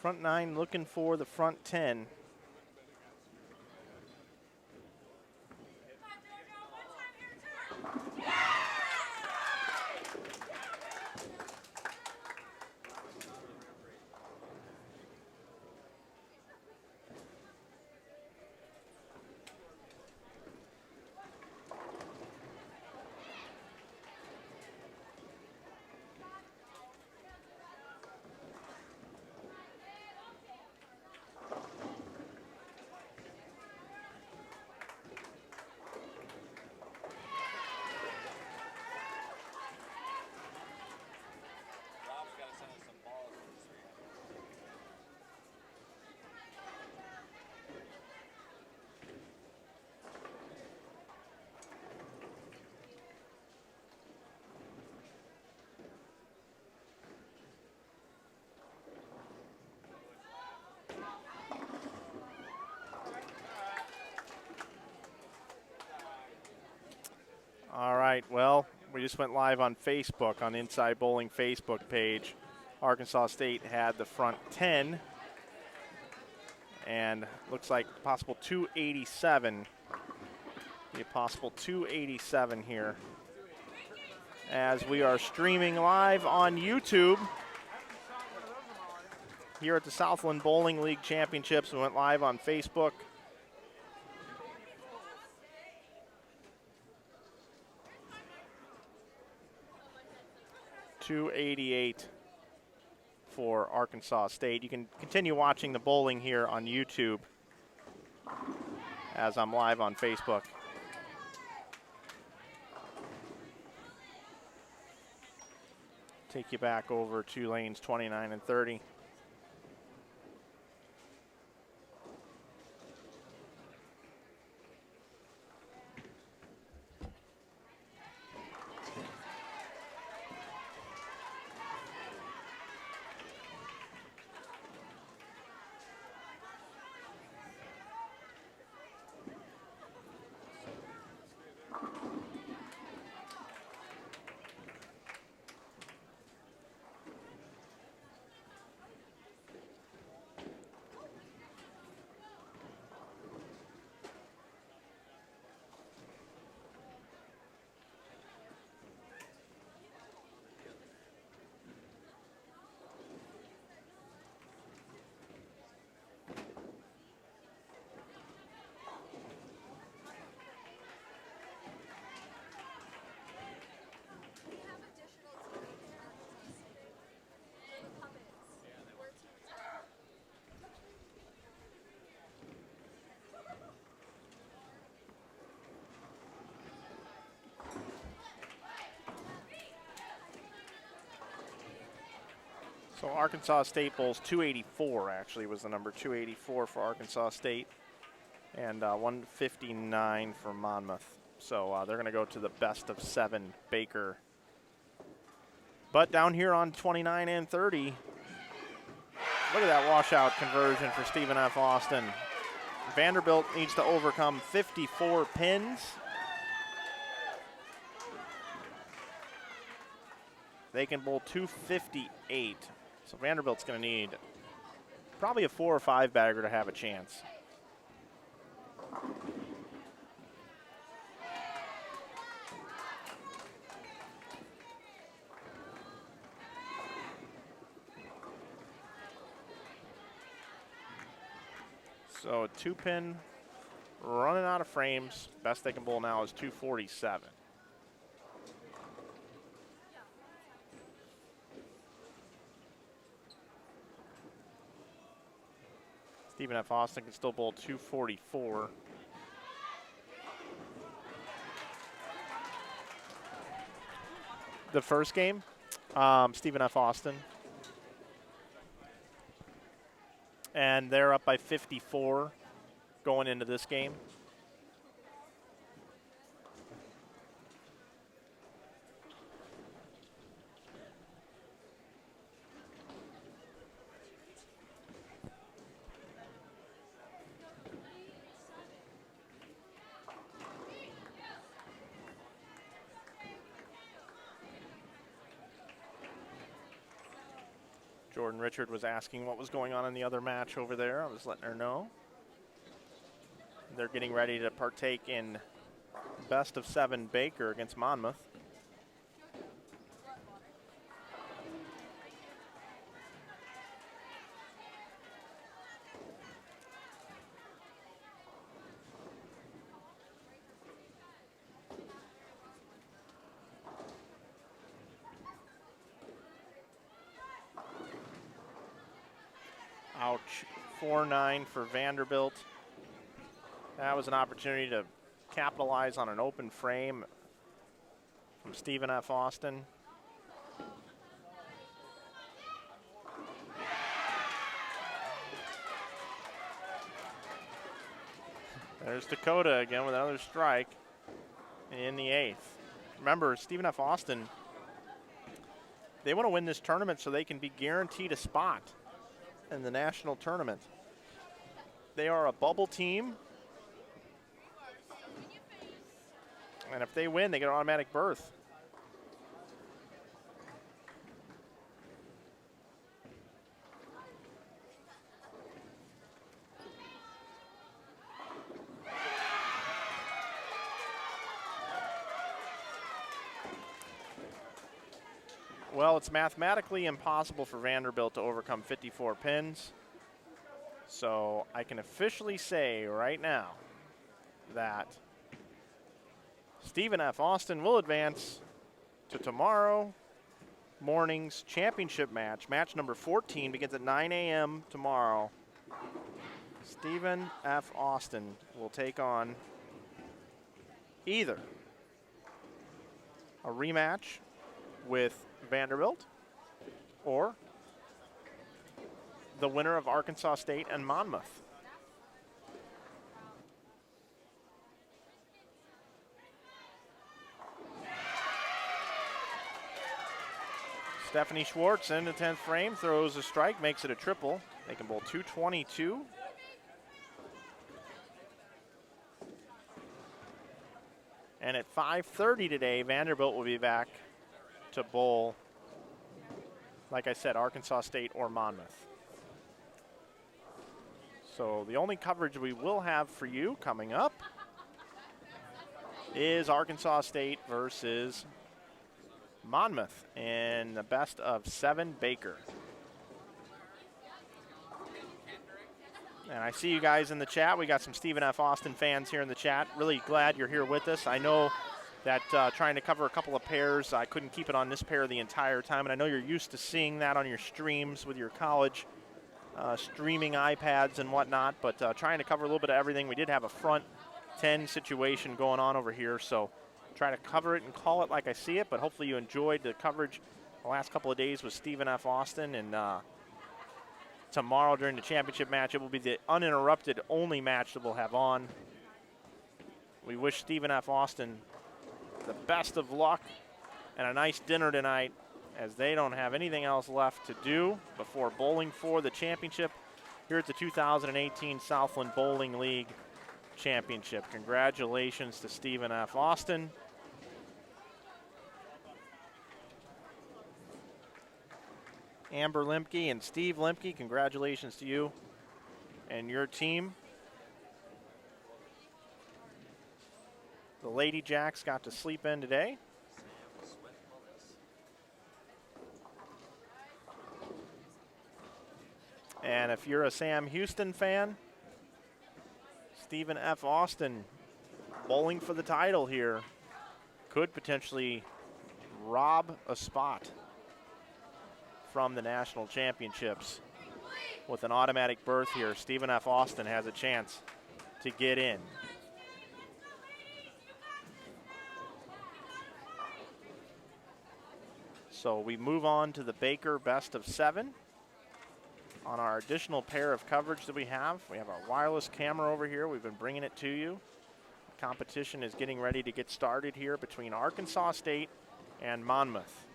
Front 9 looking for the front 10. All right, well, we just went live on Facebook, on Inside Bowling Facebook page. Arkansas State had the front 10, and looks like possible 287. Be a possible 287 here, as we are streaming live on YouTube here at the Southland Bowling League Championships. We went live on Facebook. 288 for Arkansas State. You can continue watching the bowling here on YouTube as I'm live on Facebook. Take you back over to lanes 29 and 30. So Arkansas State bowls 284, actually, was the number. 284 for Arkansas State, and 159 for Monmouth. So they're going to go to the best of 7 Baker. But down here on 29 and 30, look at that washout conversion for Stephen F. Austin. Vanderbilt needs to overcome 54 pins. They can bowl 258. So Vanderbilt's going to need probably a 4 or 5 bagger to have a chance. So a 2-pin running out of frames. Best they can bowl now is 247. Stephen F. Austin can still bowl 244. The first game, Stephen F. Austin. And they're up by 54 going into this game. Jordan Richard was asking what was going on in the other match over there. I was letting her know. They're getting ready to partake in best of 7 Baker against Monmouth. Ouch, 4-9 for Vanderbilt. That was an opportunity to capitalize on an open frame from Stephen F. Austin. There's Dakota again with another strike in the 8th. Remember, Stephen F. Austin, they want to win this tournament so they can be guaranteed a spot in the national tournament. They are a bubble team, and if they win, they get an automatic berth. Well, it's mathematically impossible for Vanderbilt to overcome 54 pins. So I can officially say right now that Stephen F. Austin will advance to tomorrow morning's championship match. Match number 14 begins at 9 a.m. tomorrow. Stephen F. Austin will take on either a rematch with Vanderbilt or the winner of Arkansas State and Monmouth. Stephanie Schwartz in the 10th frame, throws a strike, makes it a triple. They can bowl 222. And at 5:30 today, Vanderbilt will be back to bowl, like I said, Arkansas State or Monmouth. So the only coverage we will have for you coming up is Arkansas State versus Monmouth in the best of 7 Baker. And I see you guys in the chat. We got some Stephen F. Austin fans here in the chat. Really glad you're here with us. I know that trying to cover a couple of pairs, I couldn't keep it on this pair the entire time, and I know you're used to seeing that on your streams with your college streaming iPads and whatnot, but trying to cover a little bit of everything. We did have a front 10 situation going on over here, so try to cover it and call it like I see it, but hopefully you enjoyed the coverage the last couple of days with Stephen F. Austin, and tomorrow during the championship match, it will be the uninterrupted only match that we'll have on. We wish Stephen F. Austin the best of luck and a nice dinner tonight, as they don't have anything else left to do before bowling for the championship here at the 2018 Southland Bowling League Championship. Congratulations to Stephen F. Austin. Amber Lemke and Steve Lemke, congratulations to you and your team. The Lady Jacks got to sleep in today. And if you're a Sam Houston fan, Stephen F. Austin bowling for the title here could potentially rob a spot from the national championships. With an automatic berth here, Stephen F. Austin has a chance to get in. So we move on to the Baker best of 7. On our additional pair of coverage that we have our wireless camera over here. We've been bringing it to you. The competition is getting ready to get started here between Arkansas State and Monmouth.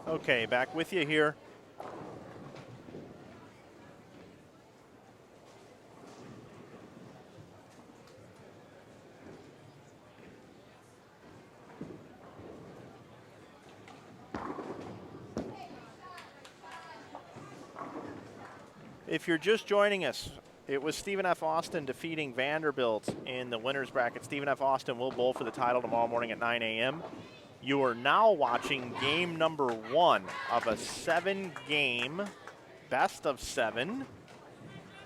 Okay, back with you here If you're just joining us, it was Stephen F. Austin defeating Vanderbilt in the winner's bracket. Stephen F. Austin will bowl for the title tomorrow morning at 9 a.m. You are now watching game number 1 of a 7-game best of 7.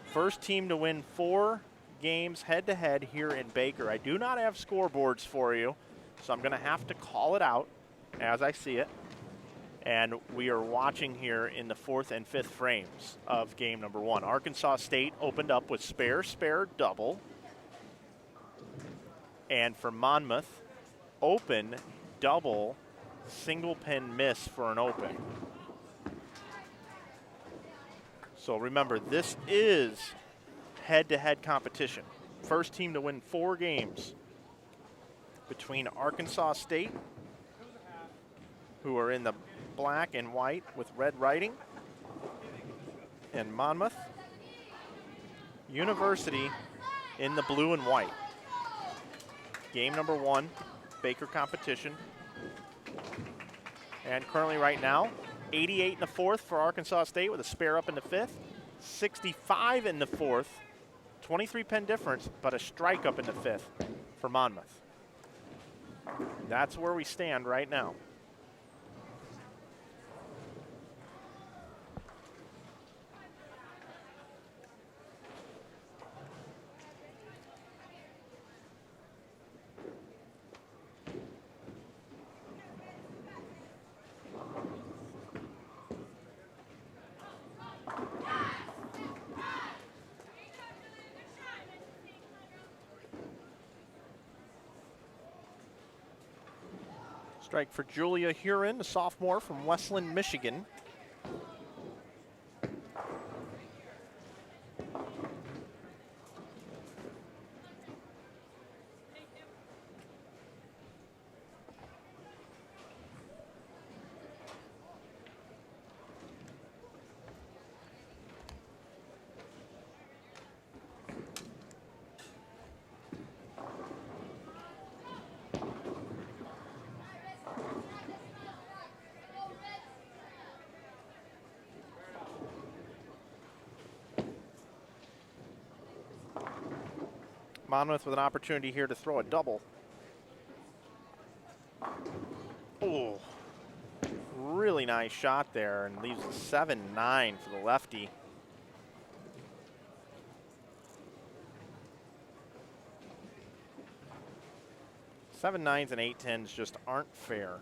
First team to win 4 games head-to-head here in Baker. I do not have scoreboards for you, so I'm going to have to call it out as I see it. And we are watching here in the 4th and 5th frames of game number 1. Arkansas State opened up with spare, double. And for Monmouth, open, double, single pin miss for an open. So remember, this is head-to-head competition. First team to win 4 games between Arkansas State, who are in the black and white with red writing, and Monmouth University in the blue and white. Game number 1, Baker competition. And currently right now, 88 in the 4th for Arkansas State with a spare up in the 5th, 65 in the 4th, 23 pin difference, but a strike up in the 5th for Monmouth. That's where we stand right now. Strike for Julia Huron, a sophomore from Westland, Michigan. Monmouth with an opportunity here to throw a double. Oh, really nice shot there, and leaves a 7-9 for the lefty. Seven nines and 8-10s just aren't fair.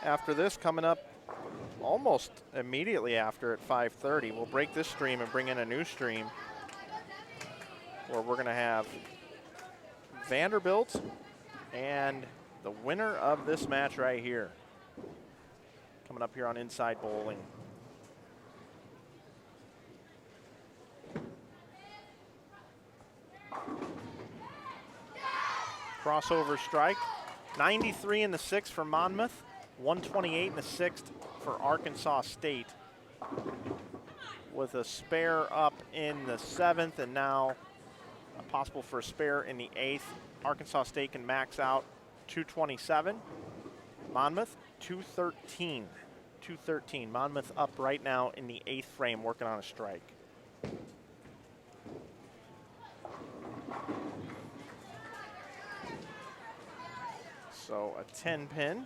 After this, coming up almost immediately after at 5:30, we'll break this stream and bring in a new stream where we're going to have Vanderbilt and the winner of this match right here coming up here on Inside Bowling. Crossover strike, 93 in the 6th for Monmouth. 128 in the 6th for Arkansas State, with a spare up in the 7th and now possible for a spare in the 8th. Arkansas State can max out 227. Monmouth 213. 213. Monmouth up right now in the 8th frame, working on a strike. So a 10 pin.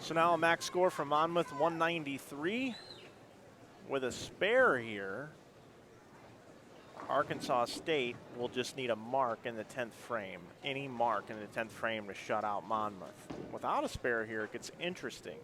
So now a max score for Monmouth, 193. With a spare here, Arkansas State will just need a mark in the 10th frame. Any mark in the 10th frame to shut out Monmouth. Without a spare here, it gets interesting.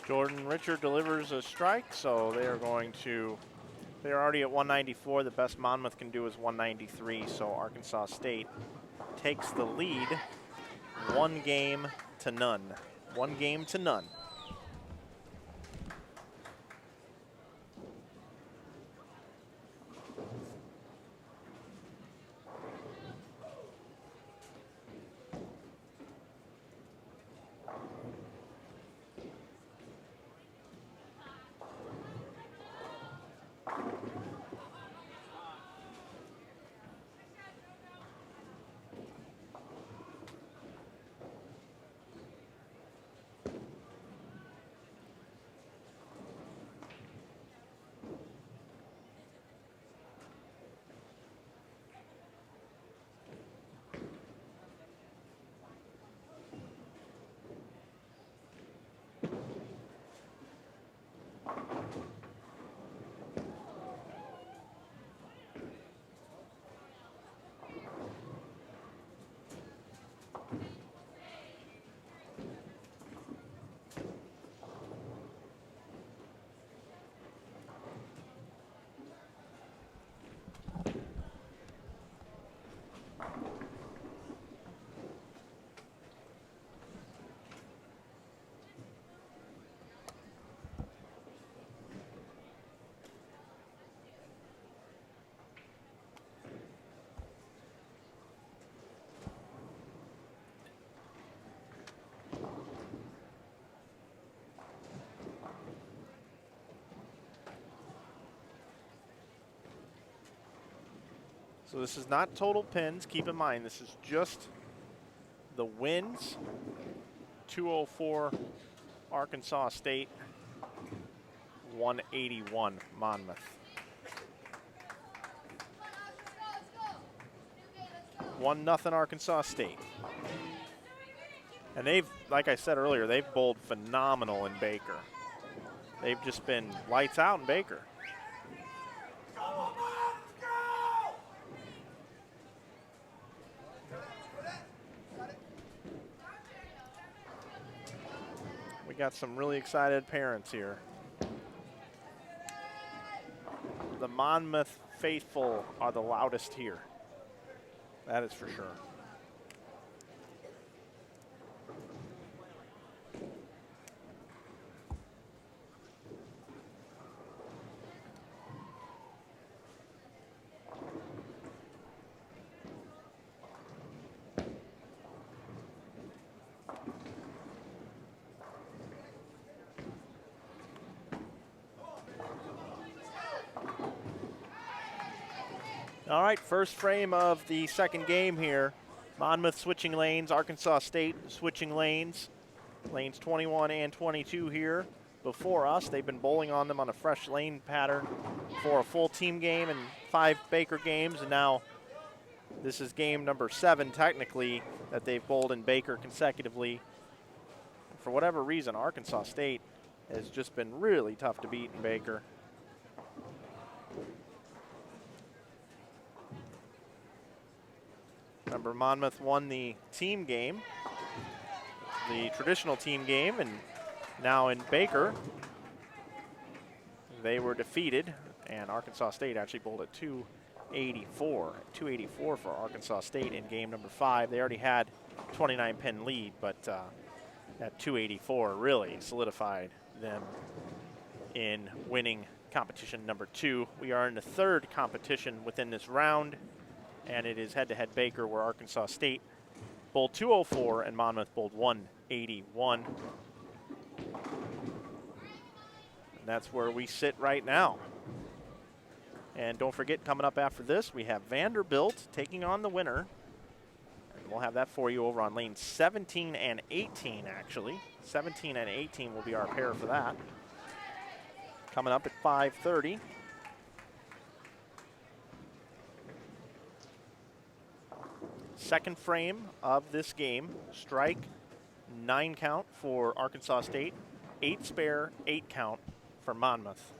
Jordan Richard delivers a strike, so they are going to, they're already at 194. The best Monmouth can do is 193, so Arkansas State takes the lead 1 game to none. 1 game to none. So this is not total pins. Keep in mind, this is just the wins. 204 Arkansas State, 181 Monmouth. One nothing Arkansas State. And they've, like I said earlier, they've bowled phenomenal in Baker. They've just been lights out in Baker. We got some really excited parents here. The Monmouth faithful are the loudest here. That is for sure. All right, first frame of the second game here. Monmouth switching lanes, Arkansas State switching lanes. Lanes 21 and 22 here before us. They've been bowling on them on a fresh lane pattern for a full team game and 5 Baker games, and now this is game number 7 technically that they've bowled in Baker consecutively. For whatever reason, Arkansas State has just been really tough to beat in Baker. Remember, Monmouth won the team game, the traditional team game, and now in Baker, they were defeated, and Arkansas State actually bowled at 284. 284 for Arkansas State in game number 5. They already had 29-pin lead, but that 284 really solidified them in winning competition number 2. We are in the 3rd competition within this round, and it is head-to-head Baker, where Arkansas State bowled 204 and Monmouth bowled 181. And that's where we sit right now. And don't forget, coming up after this, we have Vanderbilt taking on the winner. And we'll have that for you over on lanes 17 and 18, actually. 17 and 18 will be our pair for that. Coming up at 5:30. Second frame of this game, strike, 9 count for Arkansas State, 8 spare, 8 count for Monmouth.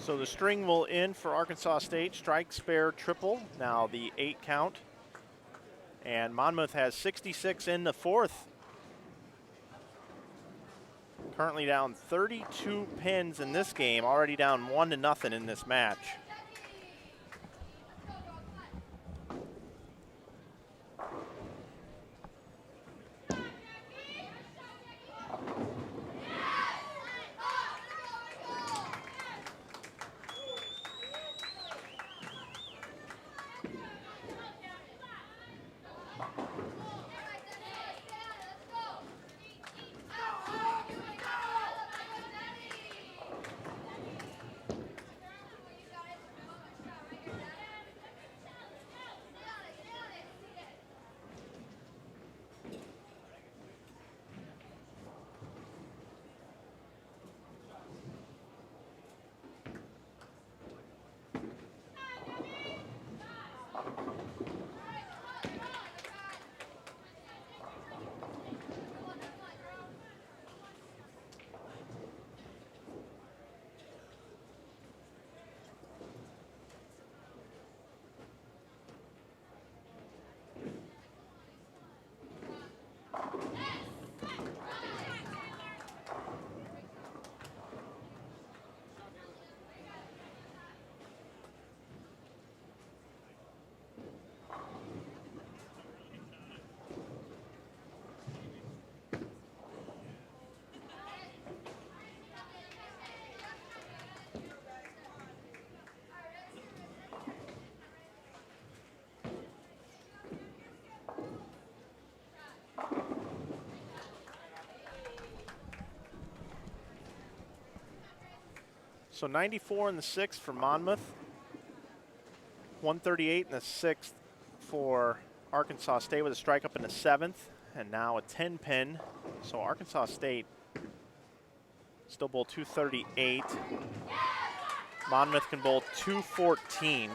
So the string will end for Arkansas State, strike, spare, triple, now the 8 count. And Monmouth has 66 in the 4th. Currently down 32 pins in this game, already down 1-0 in this match. So 94 in the 6th for Monmouth, 138 in the 6th for Arkansas State with a strike up in the 7th, and now a 10-pin. So Arkansas State still bowl 238. Monmouth can bowl 214.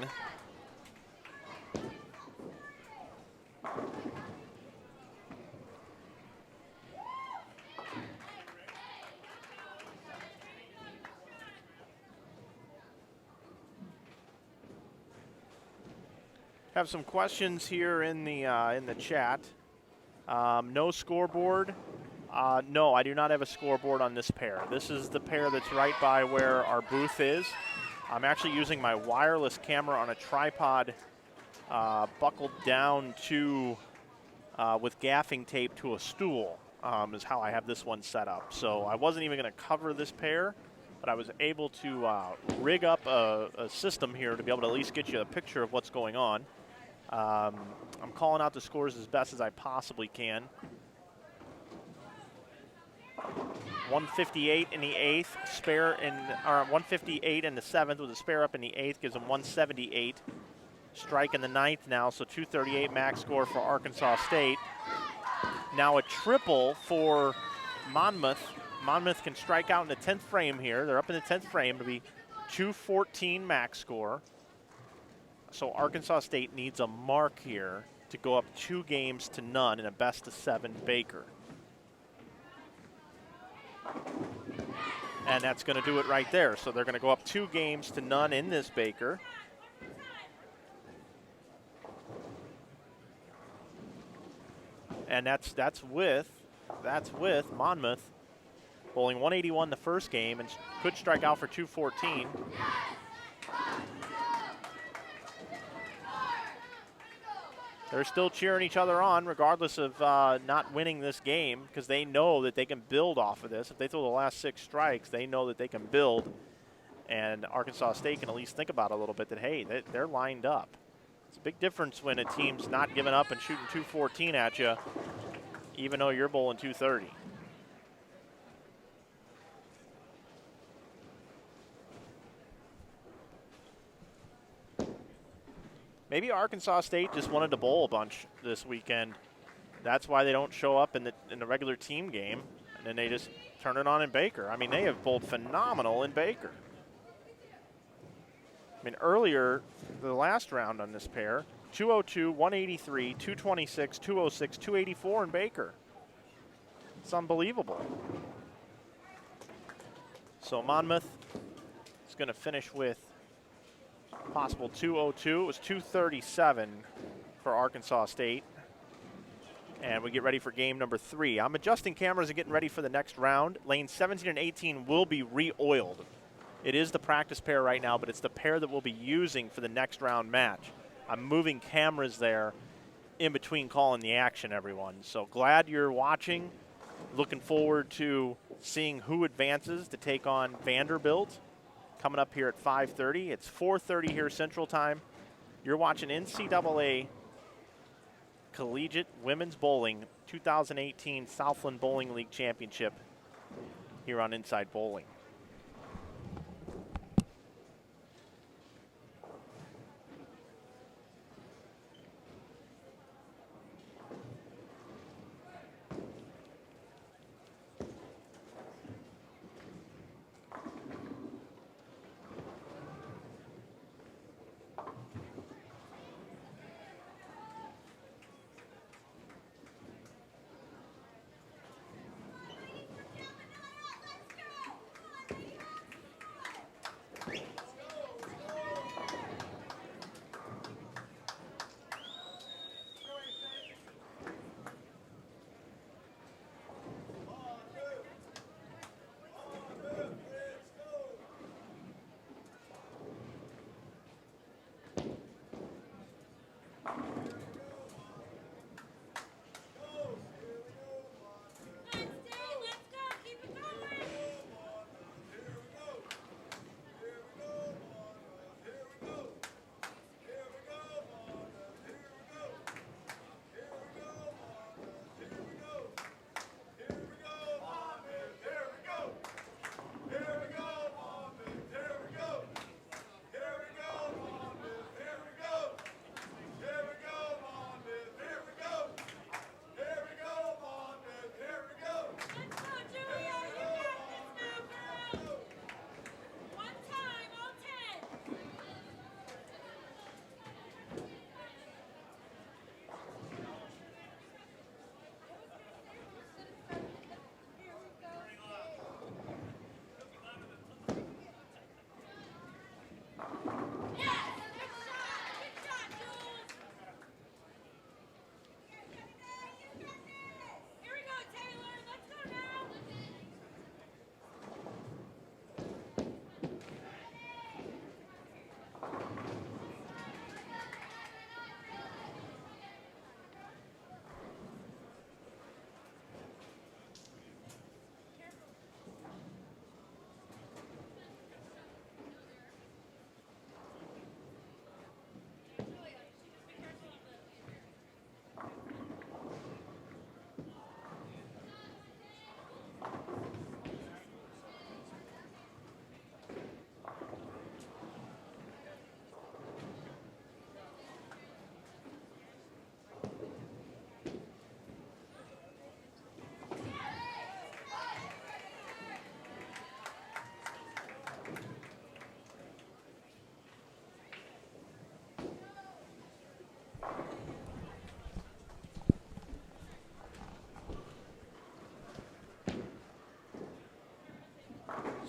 Have some questions here in the chat. No scoreboard. No, I do not have a scoreboard on this pair. This is the pair that's right by where our booth is. I'm actually using my wireless camera on a tripod buckled down to with gaffing tape to a stool is how I have this one set up. So I wasn't even going to cover this pair, but I was able to rig up a system here to be able to at least get you a picture of what's going on. I'm calling out the scores as best as I possibly can. 158 in the 8th, spare in, or 158 in the 7th with a spare up in the 8th gives them 178. Strike in the 9th now, so 238 max score for Arkansas State. Now a triple for Monmouth. Monmouth can strike out in the 10th frame here. They're up in the 10th frame to be 214 max score. So Arkansas State needs a mark here to go up 2 games to none in a best-of-7 Baker. And that's going to do it right there. So they're going to go up 2 games to none in this Baker. And that's with Monmouth bowling 181 the first game and could strike out for 214. They're still cheering each other on regardless of not winning this game because they know that they can build off of this. If they throw the last 6 strikes, they know that they can build. And Arkansas State can at least think about it a little bit that, hey, they're lined up. It's a big difference when a team's not giving up and shooting 214 at you, even though you're bowling 230. Maybe Arkansas State just wanted to bowl a bunch this weekend. That's why they don't show up in the regular team game, and then they just turn it on in Baker. I mean, they have bowled phenomenal in Baker. I mean, earlier, the last round on this pair, 202, 183, 226, 206, 284 in Baker. It's unbelievable. So Monmouth is going to finish with possible 202. It was 237 for Arkansas State. And we get ready for game number 3. I'm adjusting cameras and getting ready for the next round. Lanes 17 and 18 will be re-oiled. It is the practice pair right now, but it's the pair that we'll be using for the next round match. I'm moving cameras there in between calling the action, everyone. So glad you're watching. Looking forward to seeing who advances to take on Vanderbilt. Coming up here at 5:30. It's 4:30 here Central Time. You're watching NCAA Collegiate Women's Bowling 2018 Southland Bowling League Championship here on Inside Bowling.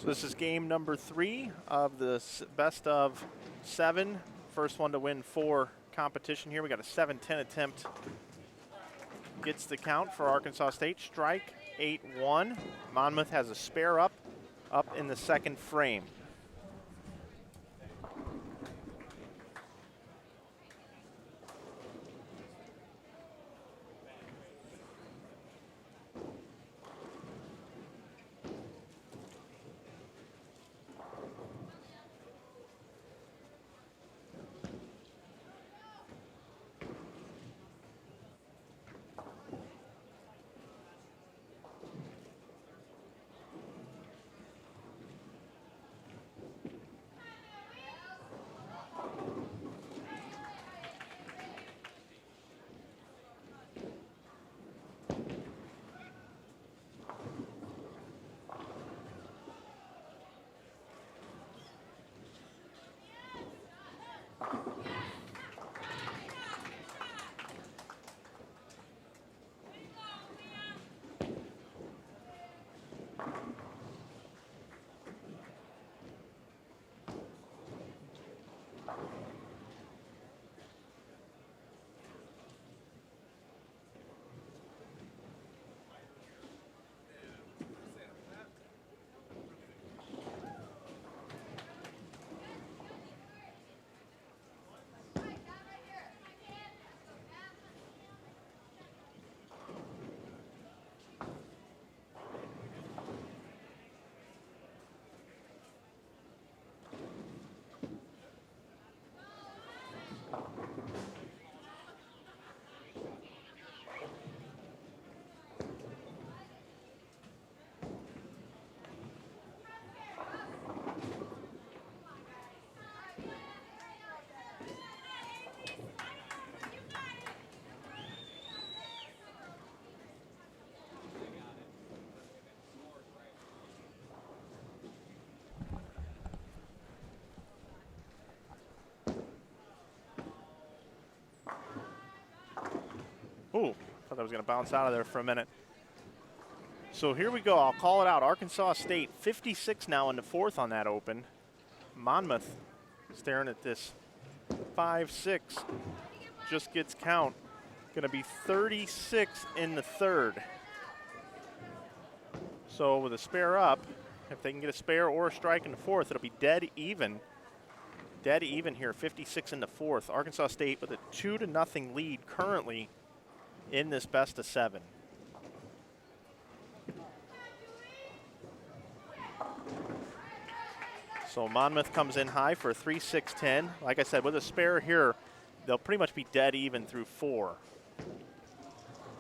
So this is game number 3 of the best of 7. First one to win 4 competition here. We got a 7-10 attempt. Gets the count for Arkansas State. Strike 8-1. Monmouth has a spare up in the second frame. Ooh, thought that was going to bounce out of there for a minute. So here we go. I'll call it out. Arkansas State 56 now in the 4th on that open. Monmouth staring at this 5-6. Just gets count. Going to be 36 in the 3rd. So with a spare up, if they can get a spare or a strike in the 4th, it'll be dead even. Dead even here, 56 in the 4th. Arkansas State with a 2-0 lead currently in this best of 7. So Monmouth comes in high for a 3-6-10. Like I said, with a spare here, they'll pretty much be dead even through 4.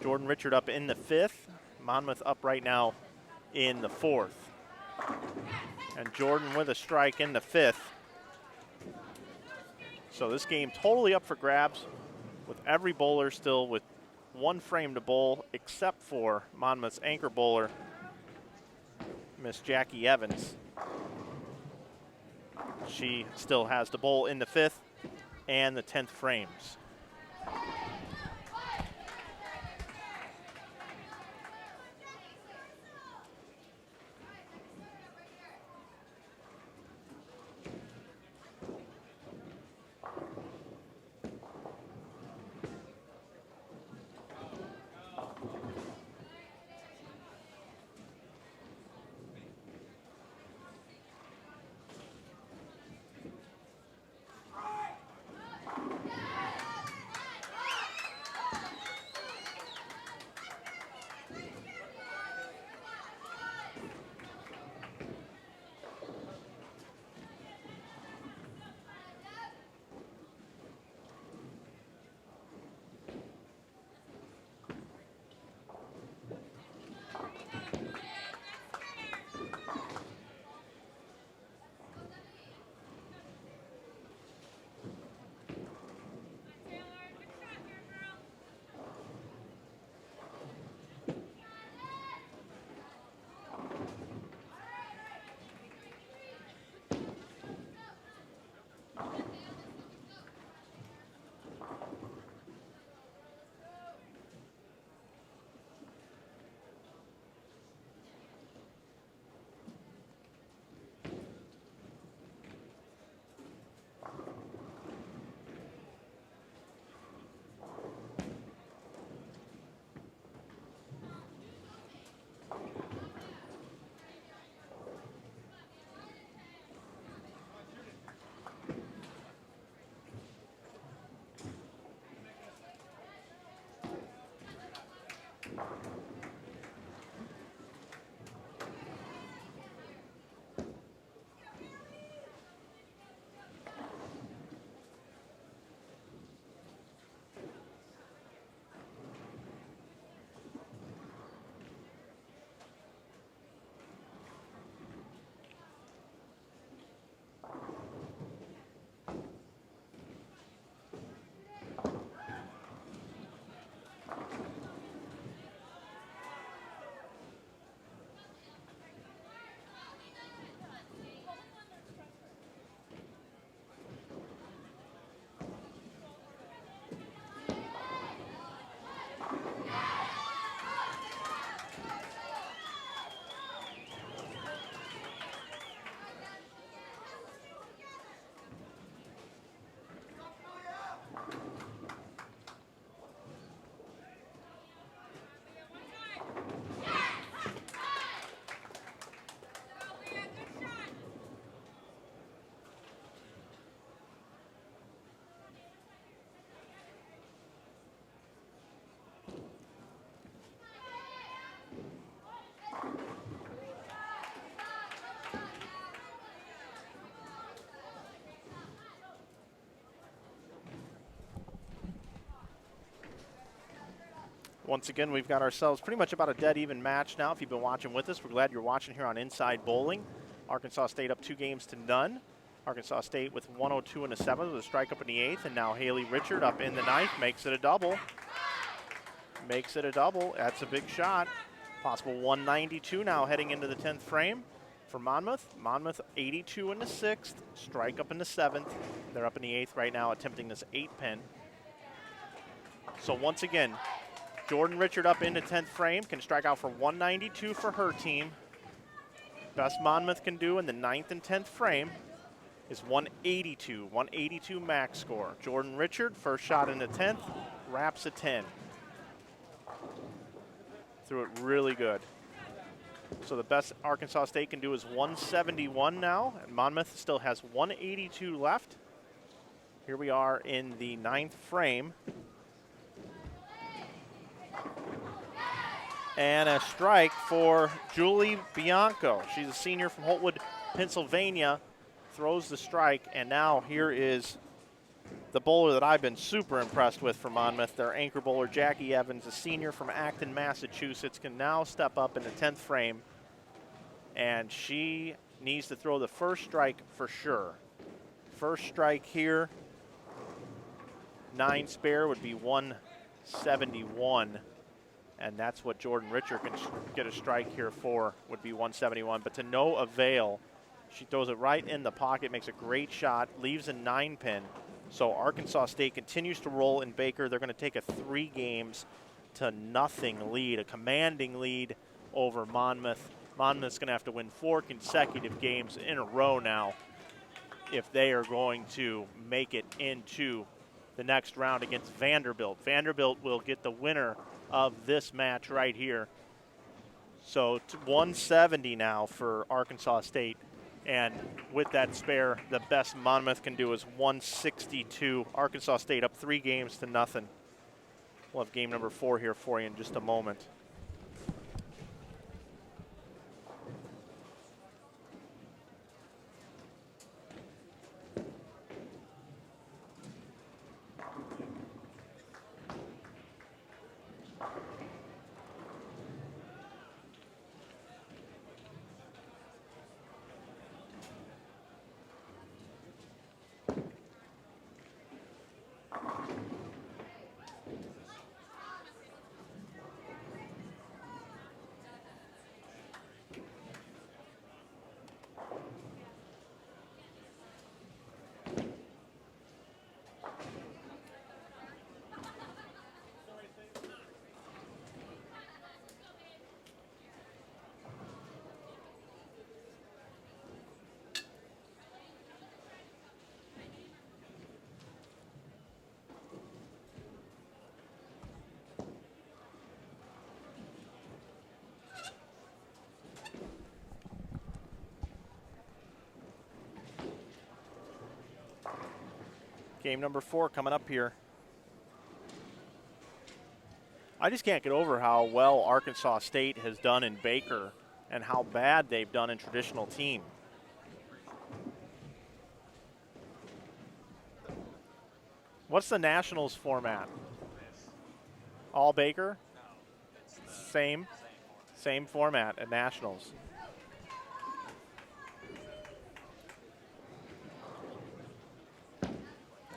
Jordan Richard up in the 5th. Monmouth up right now in the 4th. And Jordan with a strike in the 5th. So this game totally up for grabs with every bowler still with 1 frame to bowl, except for Monmouth's anchor bowler, Miss Jackie Evans. She still has to bowl in the 5th and the 10th frames. Once again, we've got ourselves pretty much about a dead even match now. If you've been watching with us, we're glad you're watching here on Inside Bowling. Arkansas State up 2-0. Arkansas State with 102 in the 7th with a strike up in the 8th, and now Haley Richard up in the 9th makes it a double. Makes it a double. That's a big shot. Possible 192 now heading into the 10th frame for Monmouth. Monmouth 82 in the 6th, strike up in the 7th. They're up in the 8th right now attempting this 8-pin. So once again, Jordan Richard up into 10th frame, can strike out for 192 for her team. Best Monmouth can do in the 9th and 10th frame is 182, 182 max score. Jordan Richard, first shot in the 10th, wraps a 10. Threw it really good. So the best Arkansas State can do is 171 now, and Monmouth still has 182 left. Here we are in the 9th frame. And a strike for Julie Bianco. She's a senior from Holtwood, Pennsylvania. Throws the strike, and now here is the bowler that I've been super impressed with for Monmouth. Their anchor bowler, Jackie Evans, a senior from Acton, Massachusetts, can now step up in the 10th frame. And she needs to throw the first strike for sure. First strike here, 9 spare would be 171. And that's what Jordan Richard can get a strike here for, would be 171. But to no avail, she throws it right in the pocket, makes a great shot, leaves a 9-pin. So Arkansas State continues to roll in Baker. They're going to take a 3-0 lead, a commanding lead over Monmouth. Monmouth's going to have to win 4 consecutive games in a row now if they are going to make it into the next round against Vanderbilt. Vanderbilt will get the winner of this match right here. So 170 now for Arkansas State. And with that spare, the best Monmouth can do is 162. Arkansas State up 3-0. We'll have game number 4 here for you in just a moment. Game number 4 coming up here. I just can't get over how well Arkansas State has done in Baker and how bad they've done in traditional team. What's the Nationals format? All Baker? Same format at Nationals.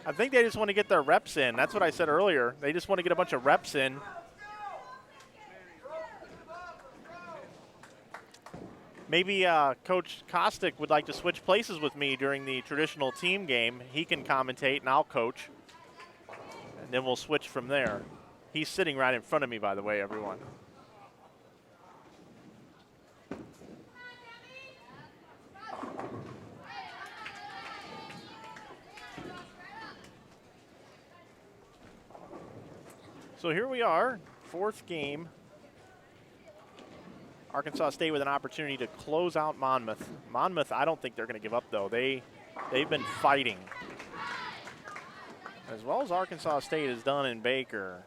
I think they just want to get their reps in. That's what I said earlier. They just want to get a bunch of reps in. Maybe Coach Kostick would like to switch places with me during the traditional team game. He can commentate and I'll coach. And then we'll switch from there. He's sitting right in front of me, by the way, everyone. So here we are, 4th game. Arkansas State with an opportunity to close out Monmouth. Monmouth, I don't think they're going to give up, though. They've been fighting. As well as Arkansas State has done in Baker.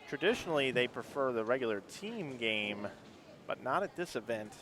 Traditionally, they prefer the regular team game, but not at this event.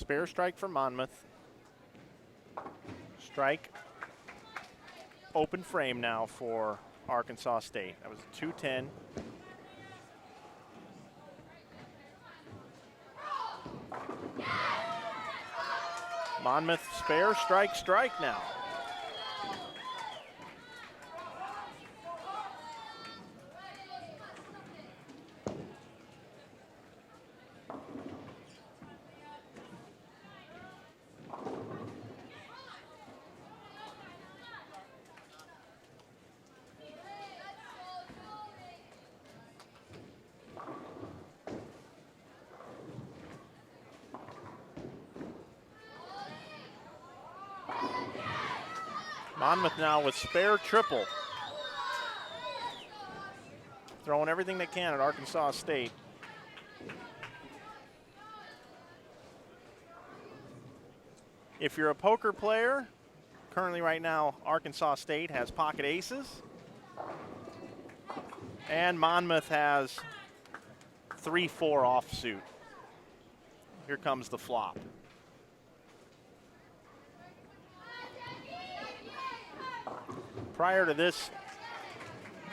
Spare strike for Monmouth. Strike. Open frame now for Arkansas State. That was a 2-10. Monmouth spare, strike, strike now. Monmouth now with spare triple. Throwing everything they can at Arkansas State. If you're a poker player, currently right now Arkansas State has pocket aces. And Monmouth has 3-4 offsuit. Here comes the flop. Prior to this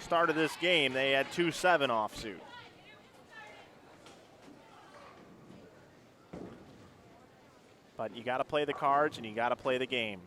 start of this game, they had 2-7 offsuit. But you got to play the cards and you got to play the game.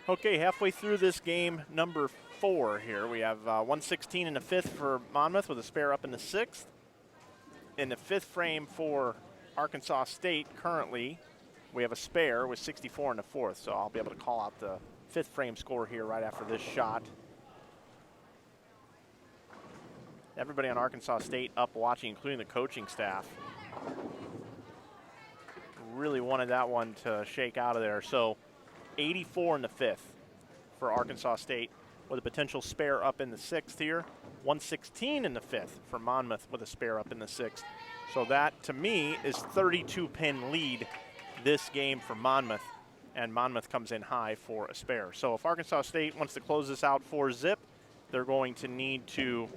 Okay, halfway through this game, number 4 here. We have 116 in the 5th for Monmouth with a spare up in the 6th. In the 5th frame for Arkansas State currently, we have a spare with 64 in the 4th, so I'll be able to call out the 5th frame score here right after this shot. Everybody on Arkansas State up watching, including the coaching staff. Really wanted that one to shake out of there. So 84 in the 5th for Arkansas State with a potential spare up in the 6th here. 116 in the 5th for Monmouth with a spare up in the 6th. So that, to me, is 32-pin lead this game for Monmouth, and Monmouth comes in high for a spare. So if Arkansas State wants to close this out for zip, they're going to need to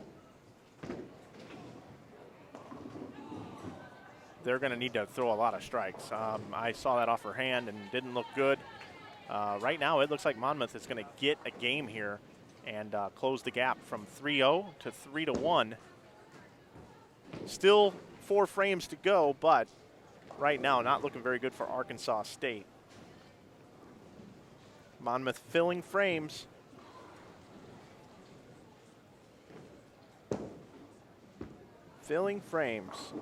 throw a lot of strikes. I saw that off her hand and didn't look good. Right now, it looks like Monmouth is going to get a game here and close the gap from 3-0 to 3-1. Still 4 frames to go, but right now not looking very good for Arkansas State. Monmouth filling frames. Filling frames.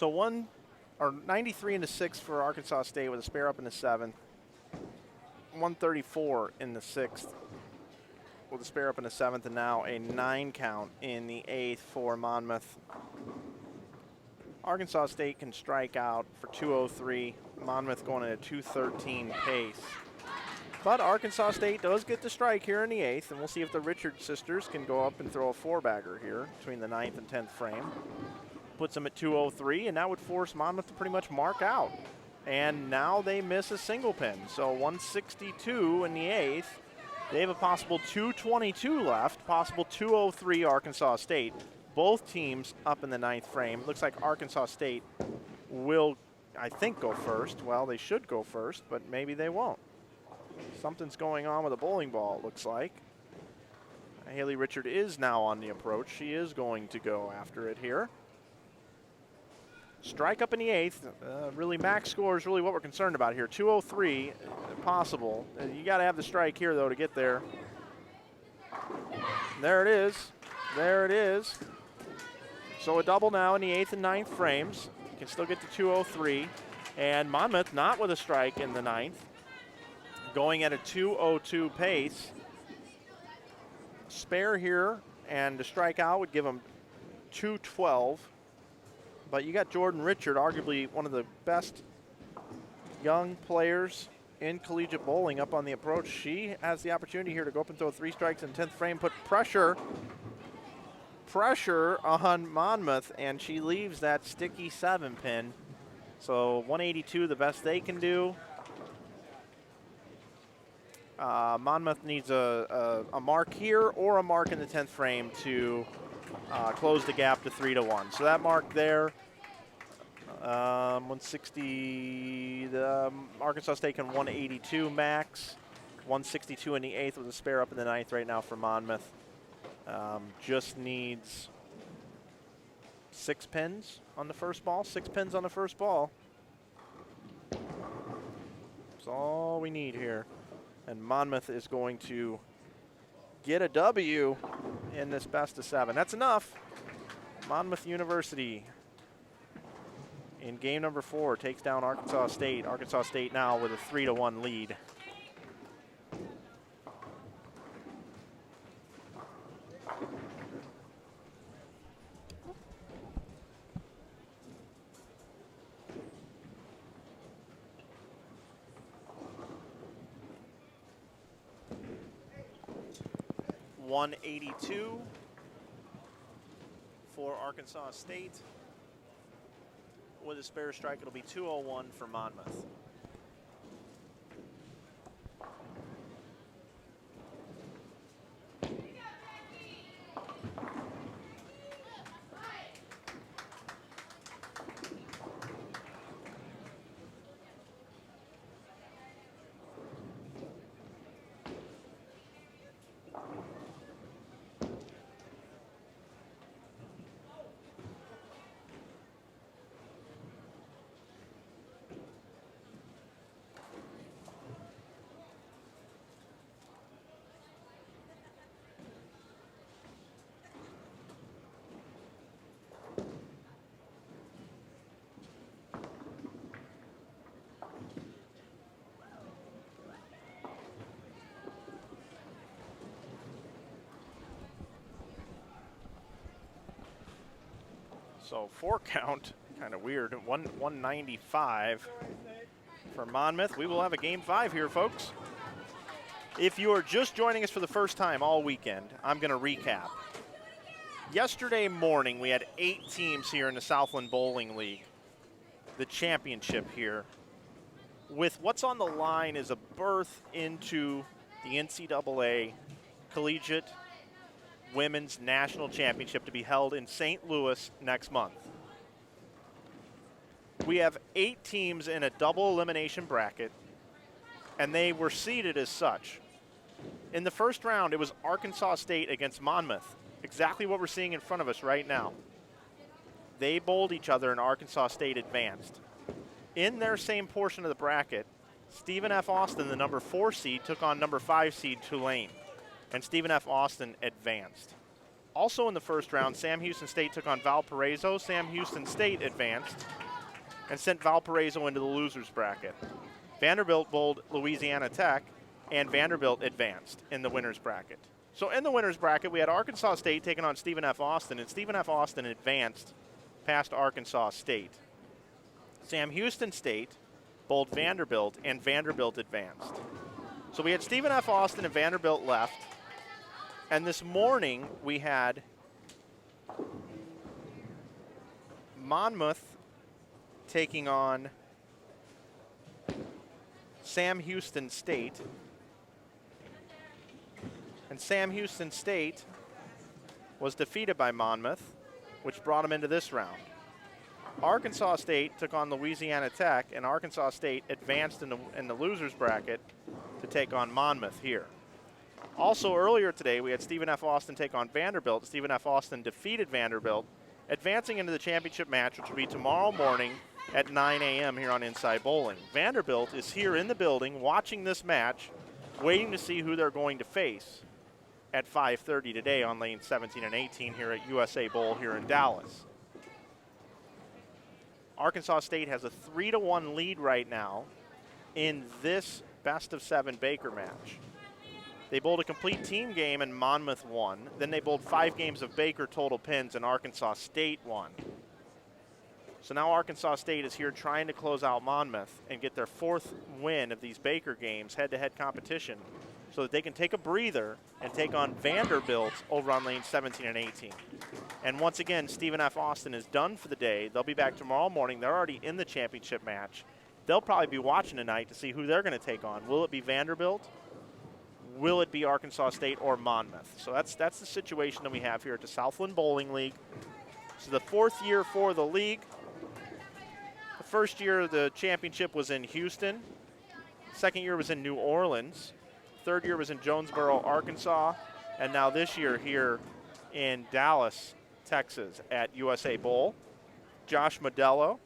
So 93 in the 6th for Arkansas State with a spare up in the 7th. 134 in the 6th with a spare up in the 7th, and now a 9 count in the 8th for Monmouth. Arkansas State can strike out for 203. Monmouth going at a 213 pace. But Arkansas State does get the strike here in the 8th, and we'll see if the Richard sisters can go up and throw a 4-bagger here between the 9th and 10th frame. Puts them at 203, and that would force Monmouth to pretty much mark out. And now they miss a single pin. So 162 in the 8th. They have a possible 222 left, possible 203 Arkansas State. Both teams up in the 9th frame. Looks like Arkansas State will, I think, go first. Well, they should go first, but maybe they won't. Something's going on with a bowling ball, it looks like. Haley Richard is now on the approach. She is going to go after it here. Strike up in the 8th. Really, max score is really what we're concerned about here. 203 possible. You got to have the strike here, though, to get there. There it is. There it is. So a double now in the 8th and 9th frames. You can still get to 203. And Monmouth not with a strike in the 9th. Going at a 202 pace. Spare here, and the strikeout would give them 212. But you got Jordan Richard, arguably one of the best young players in collegiate bowling, up on the approach. She has the opportunity here to go up and throw 3 strikes in 10th frame, put pressure on Monmouth, and she leaves that sticky 7 pin. So 182, the best they can do. Monmouth needs a mark here or a mark in the 10th frame to close the gap to 3-1. So that mark there, 160. The Arkansas State can 182 max. 162 in the 8th with a spare up in the 9th right now for Monmouth. Just needs 6 pins on the first ball. 6 pins on the first ball. That's all we need here. And Monmouth is going to get a W in this best of 7. That's enough. Monmouth University in game number 4 takes down Arkansas State. Arkansas State now with a 3-1 lead. .182 for Arkansas State. With a spare strike, it'll be 201 for Monmouth. So 4 count, kind of weird. 195 for Monmouth. We will have a game 5 here, folks. If you are just joining us for the first time all weekend, I'm going to recap. Yesterday morning, we had 8 teams here in the Southland Bowling League, the championship here. With what's on the line is a berth into the NCAA Collegiate Women's National Championship to be held in St. Louis next month. We have 8 teams in a double elimination bracket, and they were seeded as such. In the first round, it was Arkansas State against Monmouth, exactly what we're seeing in front of us right now. They bowled each other, and Arkansas State advanced. In their same portion of the bracket, Stephen F. Austin, the number 4 seed, took on number 5 seed Tulane. And Stephen F. Austin advanced. Also in the first round, Sam Houston State took on Valparaiso. Sam Houston State advanced and sent Valparaiso into the losers bracket. Vanderbilt bowled Louisiana Tech, and Vanderbilt advanced in the winners bracket. So in the winners bracket, we had Arkansas State taking on Stephen F. Austin, and Stephen F. Austin advanced past Arkansas State. Sam Houston State bowled Vanderbilt, and Vanderbilt advanced. So we had Stephen F. Austin and Vanderbilt left. And this morning we had Monmouth taking on Sam Houston State. And Sam Houston State was defeated by Monmouth, which brought them into this round. Arkansas State took on Louisiana Tech, and Arkansas State advanced in the losers bracket to take on Monmouth here. Also earlier today, we had Stephen F. Austin take on Vanderbilt. Stephen F. Austin defeated Vanderbilt, advancing into the championship match, which will be tomorrow morning at 9 a.m. here on Inside Bowling. Vanderbilt is here in the building watching this match, waiting to see who they're going to face at 5:30 today on lanes 17 and 18 here at USA Bowl here in Dallas. Arkansas State has a 3-1 lead right now in this best-of-7 Baker match. They bowled a complete team game and Monmouth won. Then they bowled 5 games of Baker total pins and Arkansas State won. So now Arkansas State is here trying to close out Monmouth and get their 4th win of these Baker games, head-to-head competition, so that they can take a breather and take on Vanderbilt over on lanes 17 and 18. And once again, Stephen F. Austin is done for the day. They'll be back tomorrow morning. They're already in the championship match. They'll probably be watching tonight to see who they're going to take on. Will it be Vanderbilt? Will it be Arkansas State or Monmouth? So that's the situation that we have here at the Southland Bowling League. So the 4th year for the league. The first year the championship was in Houston. Second year was in New Orleans. Third year was in Jonesboro, Arkansas. And now this year here in Dallas, Texas at USA Bowl. Josh Modello,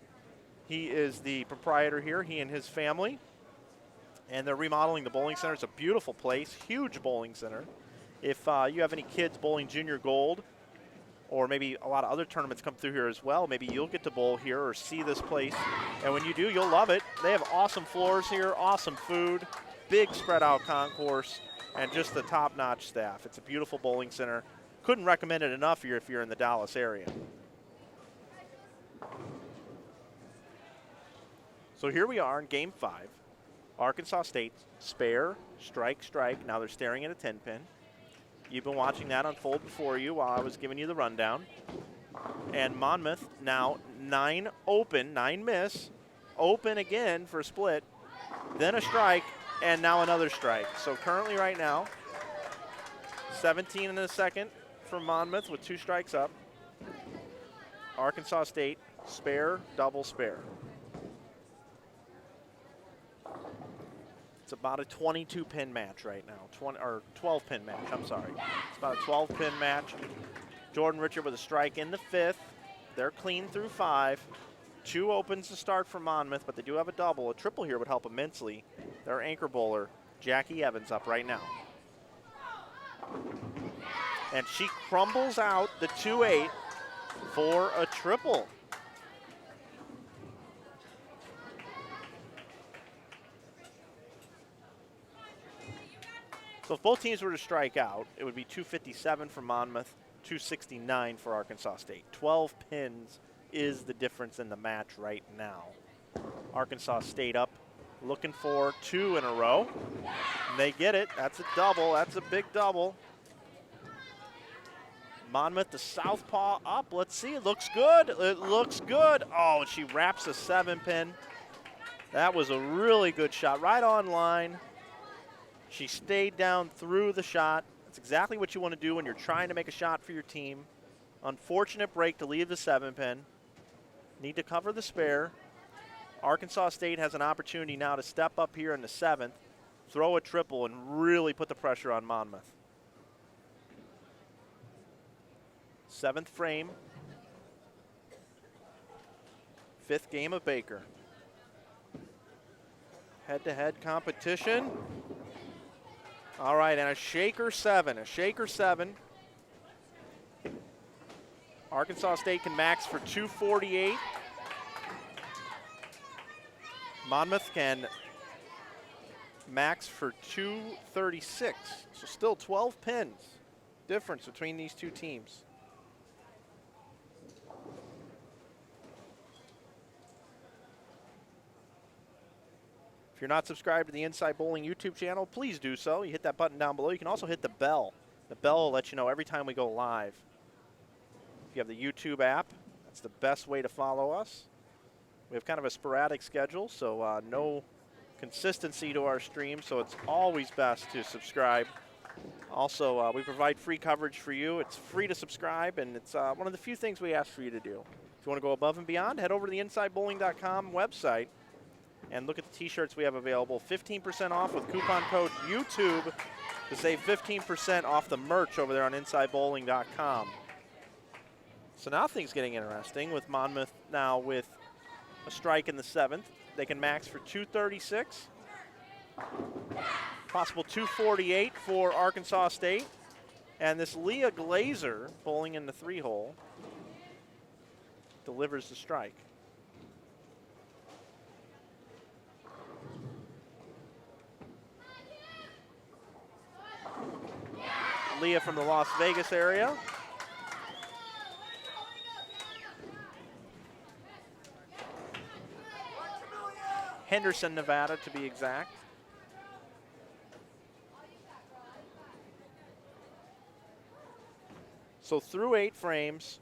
he is the proprietor here, he and his family. And they're remodeling the bowling center. It's a beautiful place, huge bowling center. If you have any kids bowling junior gold, or maybe a lot of other tournaments come through here as well, maybe you'll get to bowl here or see this place. And when you do, you'll love it. They have awesome floors here, awesome food, big spread out concourse, and just the top-notch staff. It's a beautiful bowling center. Couldn't recommend it enough here if you're in the Dallas area. So here we are in Game 5. Arkansas State, spare, strike, strike. Now they're staring at a 10-pin. You've been watching that unfold before you while I was giving you the rundown. And Monmouth now 9 open, 9 miss, open again for a split, then a strike, and now another strike. So currently right now, 17 in the second for Monmouth with 2 strikes up. Arkansas State, spare, double spare. It's about a 22-pin match right now, 12-pin match, I'm sorry. It's about a 12-pin match. Jordan Richard with a strike in the 5th. They're clean through 5. 2 opens to start for Monmouth, but they do have a double. A triple here would help immensely. Their anchor bowler, Jackie Evans, up right now. And she crumbles out the 2-8 for a triple. So if both teams were to strike out, it would be 257 for Monmouth, 269 for Arkansas State. 12 pins is the difference in the match right now. Arkansas State up, looking for 2 in a row. And they get it. That's a double. That's a big double. Monmouth, the southpaw up. Let's see. It looks good. It looks good. Oh, and she wraps a 7-pin. That was a really good shot. Right on line. She stayed down through the shot. That's exactly what you want to do when you're trying to make a shot for your team. Unfortunate break to leave the 7-pin. Need to cover the spare. Arkansas State has an opportunity now to step up here in the 7th, throw a triple, and really put the pressure on Monmouth. 7th frame. 5th game of Baker. Head-to-head competition. All right, and a shaker 7. A shaker 7 Arkansas State can max for 248. Monmouth can max for 236. So still 12 pins difference between these two teams. If you're not subscribed to the Inside Bowling YouTube channel, please do so. You hit that button down below. You can also hit the bell. The bell will let you know every time we go live. If you have the YouTube app, that's the best way to follow us. We have kind of a sporadic schedule, so no consistency to our stream, so it's always best to subscribe. Also, we provide free coverage for you. It's free to subscribe, and it's one of the few things we ask for you to do. If you want to go above and beyond, head over to the InsideBowling.com website and look at the t-shirts we have available. 15% off with coupon code YouTube to save 15% off the merch over there on InsideBowling.com. So now things getting interesting with Monmouth now with a strike in the 7th. They can max for 236. Possible 248 for Arkansas State. And this Leah Glazer bowling in the 3-hole delivers the strike. Leah from the Las Vegas area. Henderson, Nevada, to be exact. So through 8 frames,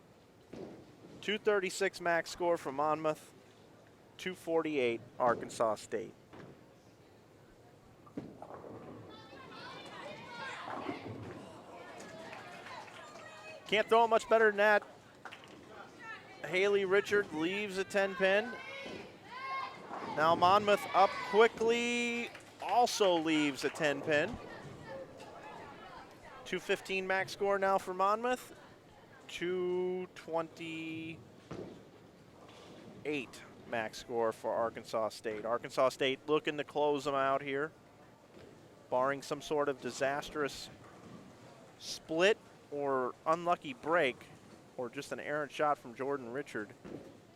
236 max score for Monmouth, 248 Arkansas State. Can't throw it much better than that. Haley Richard leaves a 10-pin. Now Monmouth up quickly, also leaves a 10-pin. 215 max score now for Monmouth. 228 max score for Arkansas State. Arkansas State looking to close them out here, barring some sort of disastrous split or unlucky break or just an errant shot from Jordan Richard.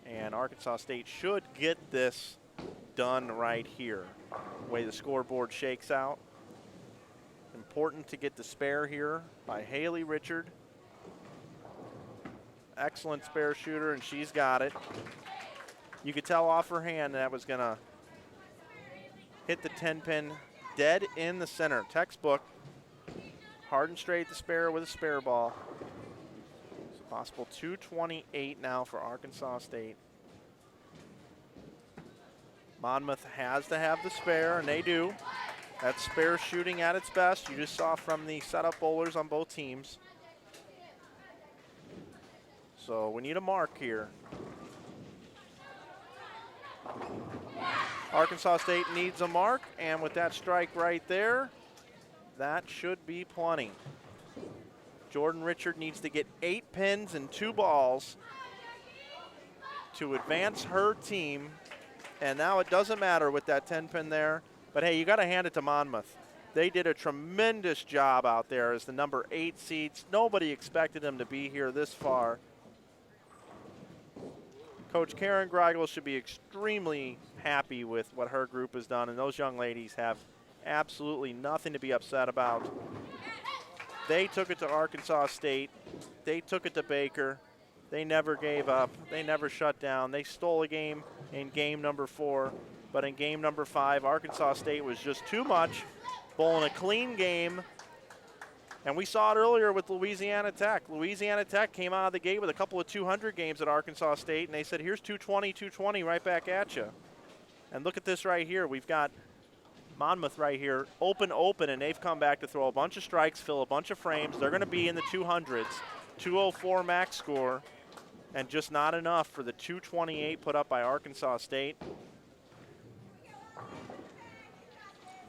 And Arkansas State should get this done right here. The way the scoreboard shakes out. Important to get the spare here by Haley Richard. Excellent spare shooter, and she's got it. You could tell off her hand that was going to hit the 10-pin dead in the center. Textbook. Hard and straight the spare with a spare ball. It's possible 228 now for Arkansas State. Monmouth has to have the spare, and they do. That's spare shooting at its best. You just saw from the setup bowlers on both teams. So we need a mark here. Arkansas State needs a mark, and with that strike right there, that should be plenty. Jordan Richard needs to get 8 pins and 2 balls to advance her team. And now it doesn't matter with that 10-pin there. But, hey, you got to hand it to Monmouth. They did a tremendous job out there as the number 8 seeds. Nobody expected them to be here this far. Coach Karen Greigel should be extremely happy with what her group has done, and those young ladies have absolutely nothing to be upset about. They took it to Arkansas State. They took it to Baker. They never gave up. They never shut down. They stole a game in game number 4, but in game number 5, Arkansas State was just too much, bowling a clean game. And we saw it earlier with Louisiana Tech. Louisiana Tech came out of the gate with a couple of 200 games at Arkansas State, and they said, here's 220, 220 right back at you. And look at this right here. We've got Monmouth right here, open, and they've come back to throw a bunch of strikes, fill a bunch of frames. They're going to be in the 200s, 204 max score, and just not enough for the 228 put up by Arkansas State.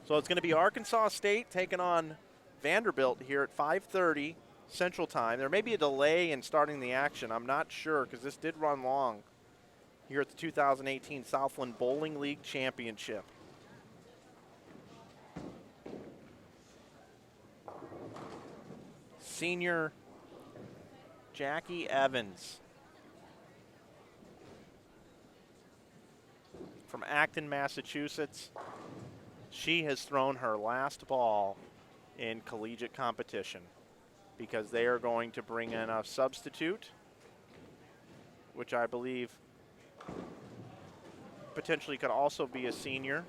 So it's going to be Arkansas State taking on Vanderbilt here at 5:30 Central Time. There may be a delay in starting the action. I'm not sure because this did run long here at the 2018 Southland Bowling League Championship. Senior Jackie Evans from Acton, Massachusetts. She has thrown her last ball in collegiate competition because they are going to bring in a substitute, which I believe potentially could also be a senior.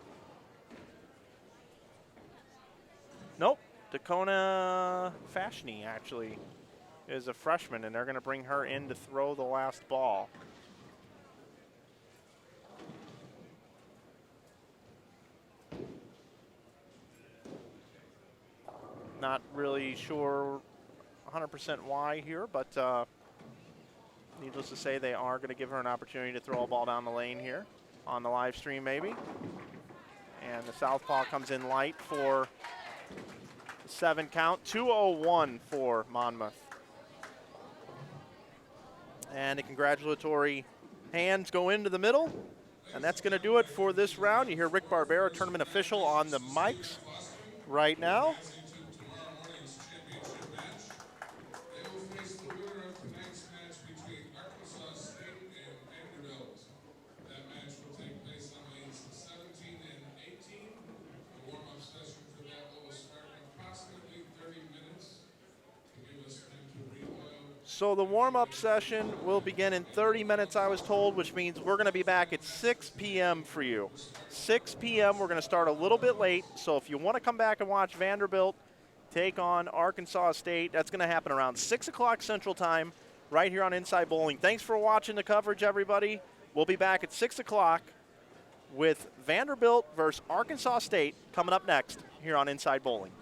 Nope, Dakona Fashney actually is a freshman, and they're going to bring her in to throw the last ball. Not really sure 100% why here, but needless to say, they are going to give her an opportunity to throw a ball down the lane here on the live stream maybe. And the southpaw comes in light for the 7 count, 2:01 for Monmouth. And the congratulatory hands go into the middle, and that's going to do it for this round. You hear Rick Barbera, tournament official, on the mics right now. They will face the winner of tonight's match between Arkansas State and Vanderbilt. That match will take place on lanes 17 and 18. The warm-up session for that will start in approximately 30 minutes to give us time to re-oil. So the warm-up session will begin in 30 minutes, I was told, which means we're going to be back at 6 p.m. for you. 6 p.m. We're going to start a little bit late, so if you want to come back and watch Vanderbilt take on Arkansas State, that's going to happen around 6 o'clock Central Time right here on Inside Bowling. Thanks for watching the coverage, everybody. We'll be back at 6 o'clock with Vanderbilt versus Arkansas State coming up next here on Inside Bowling.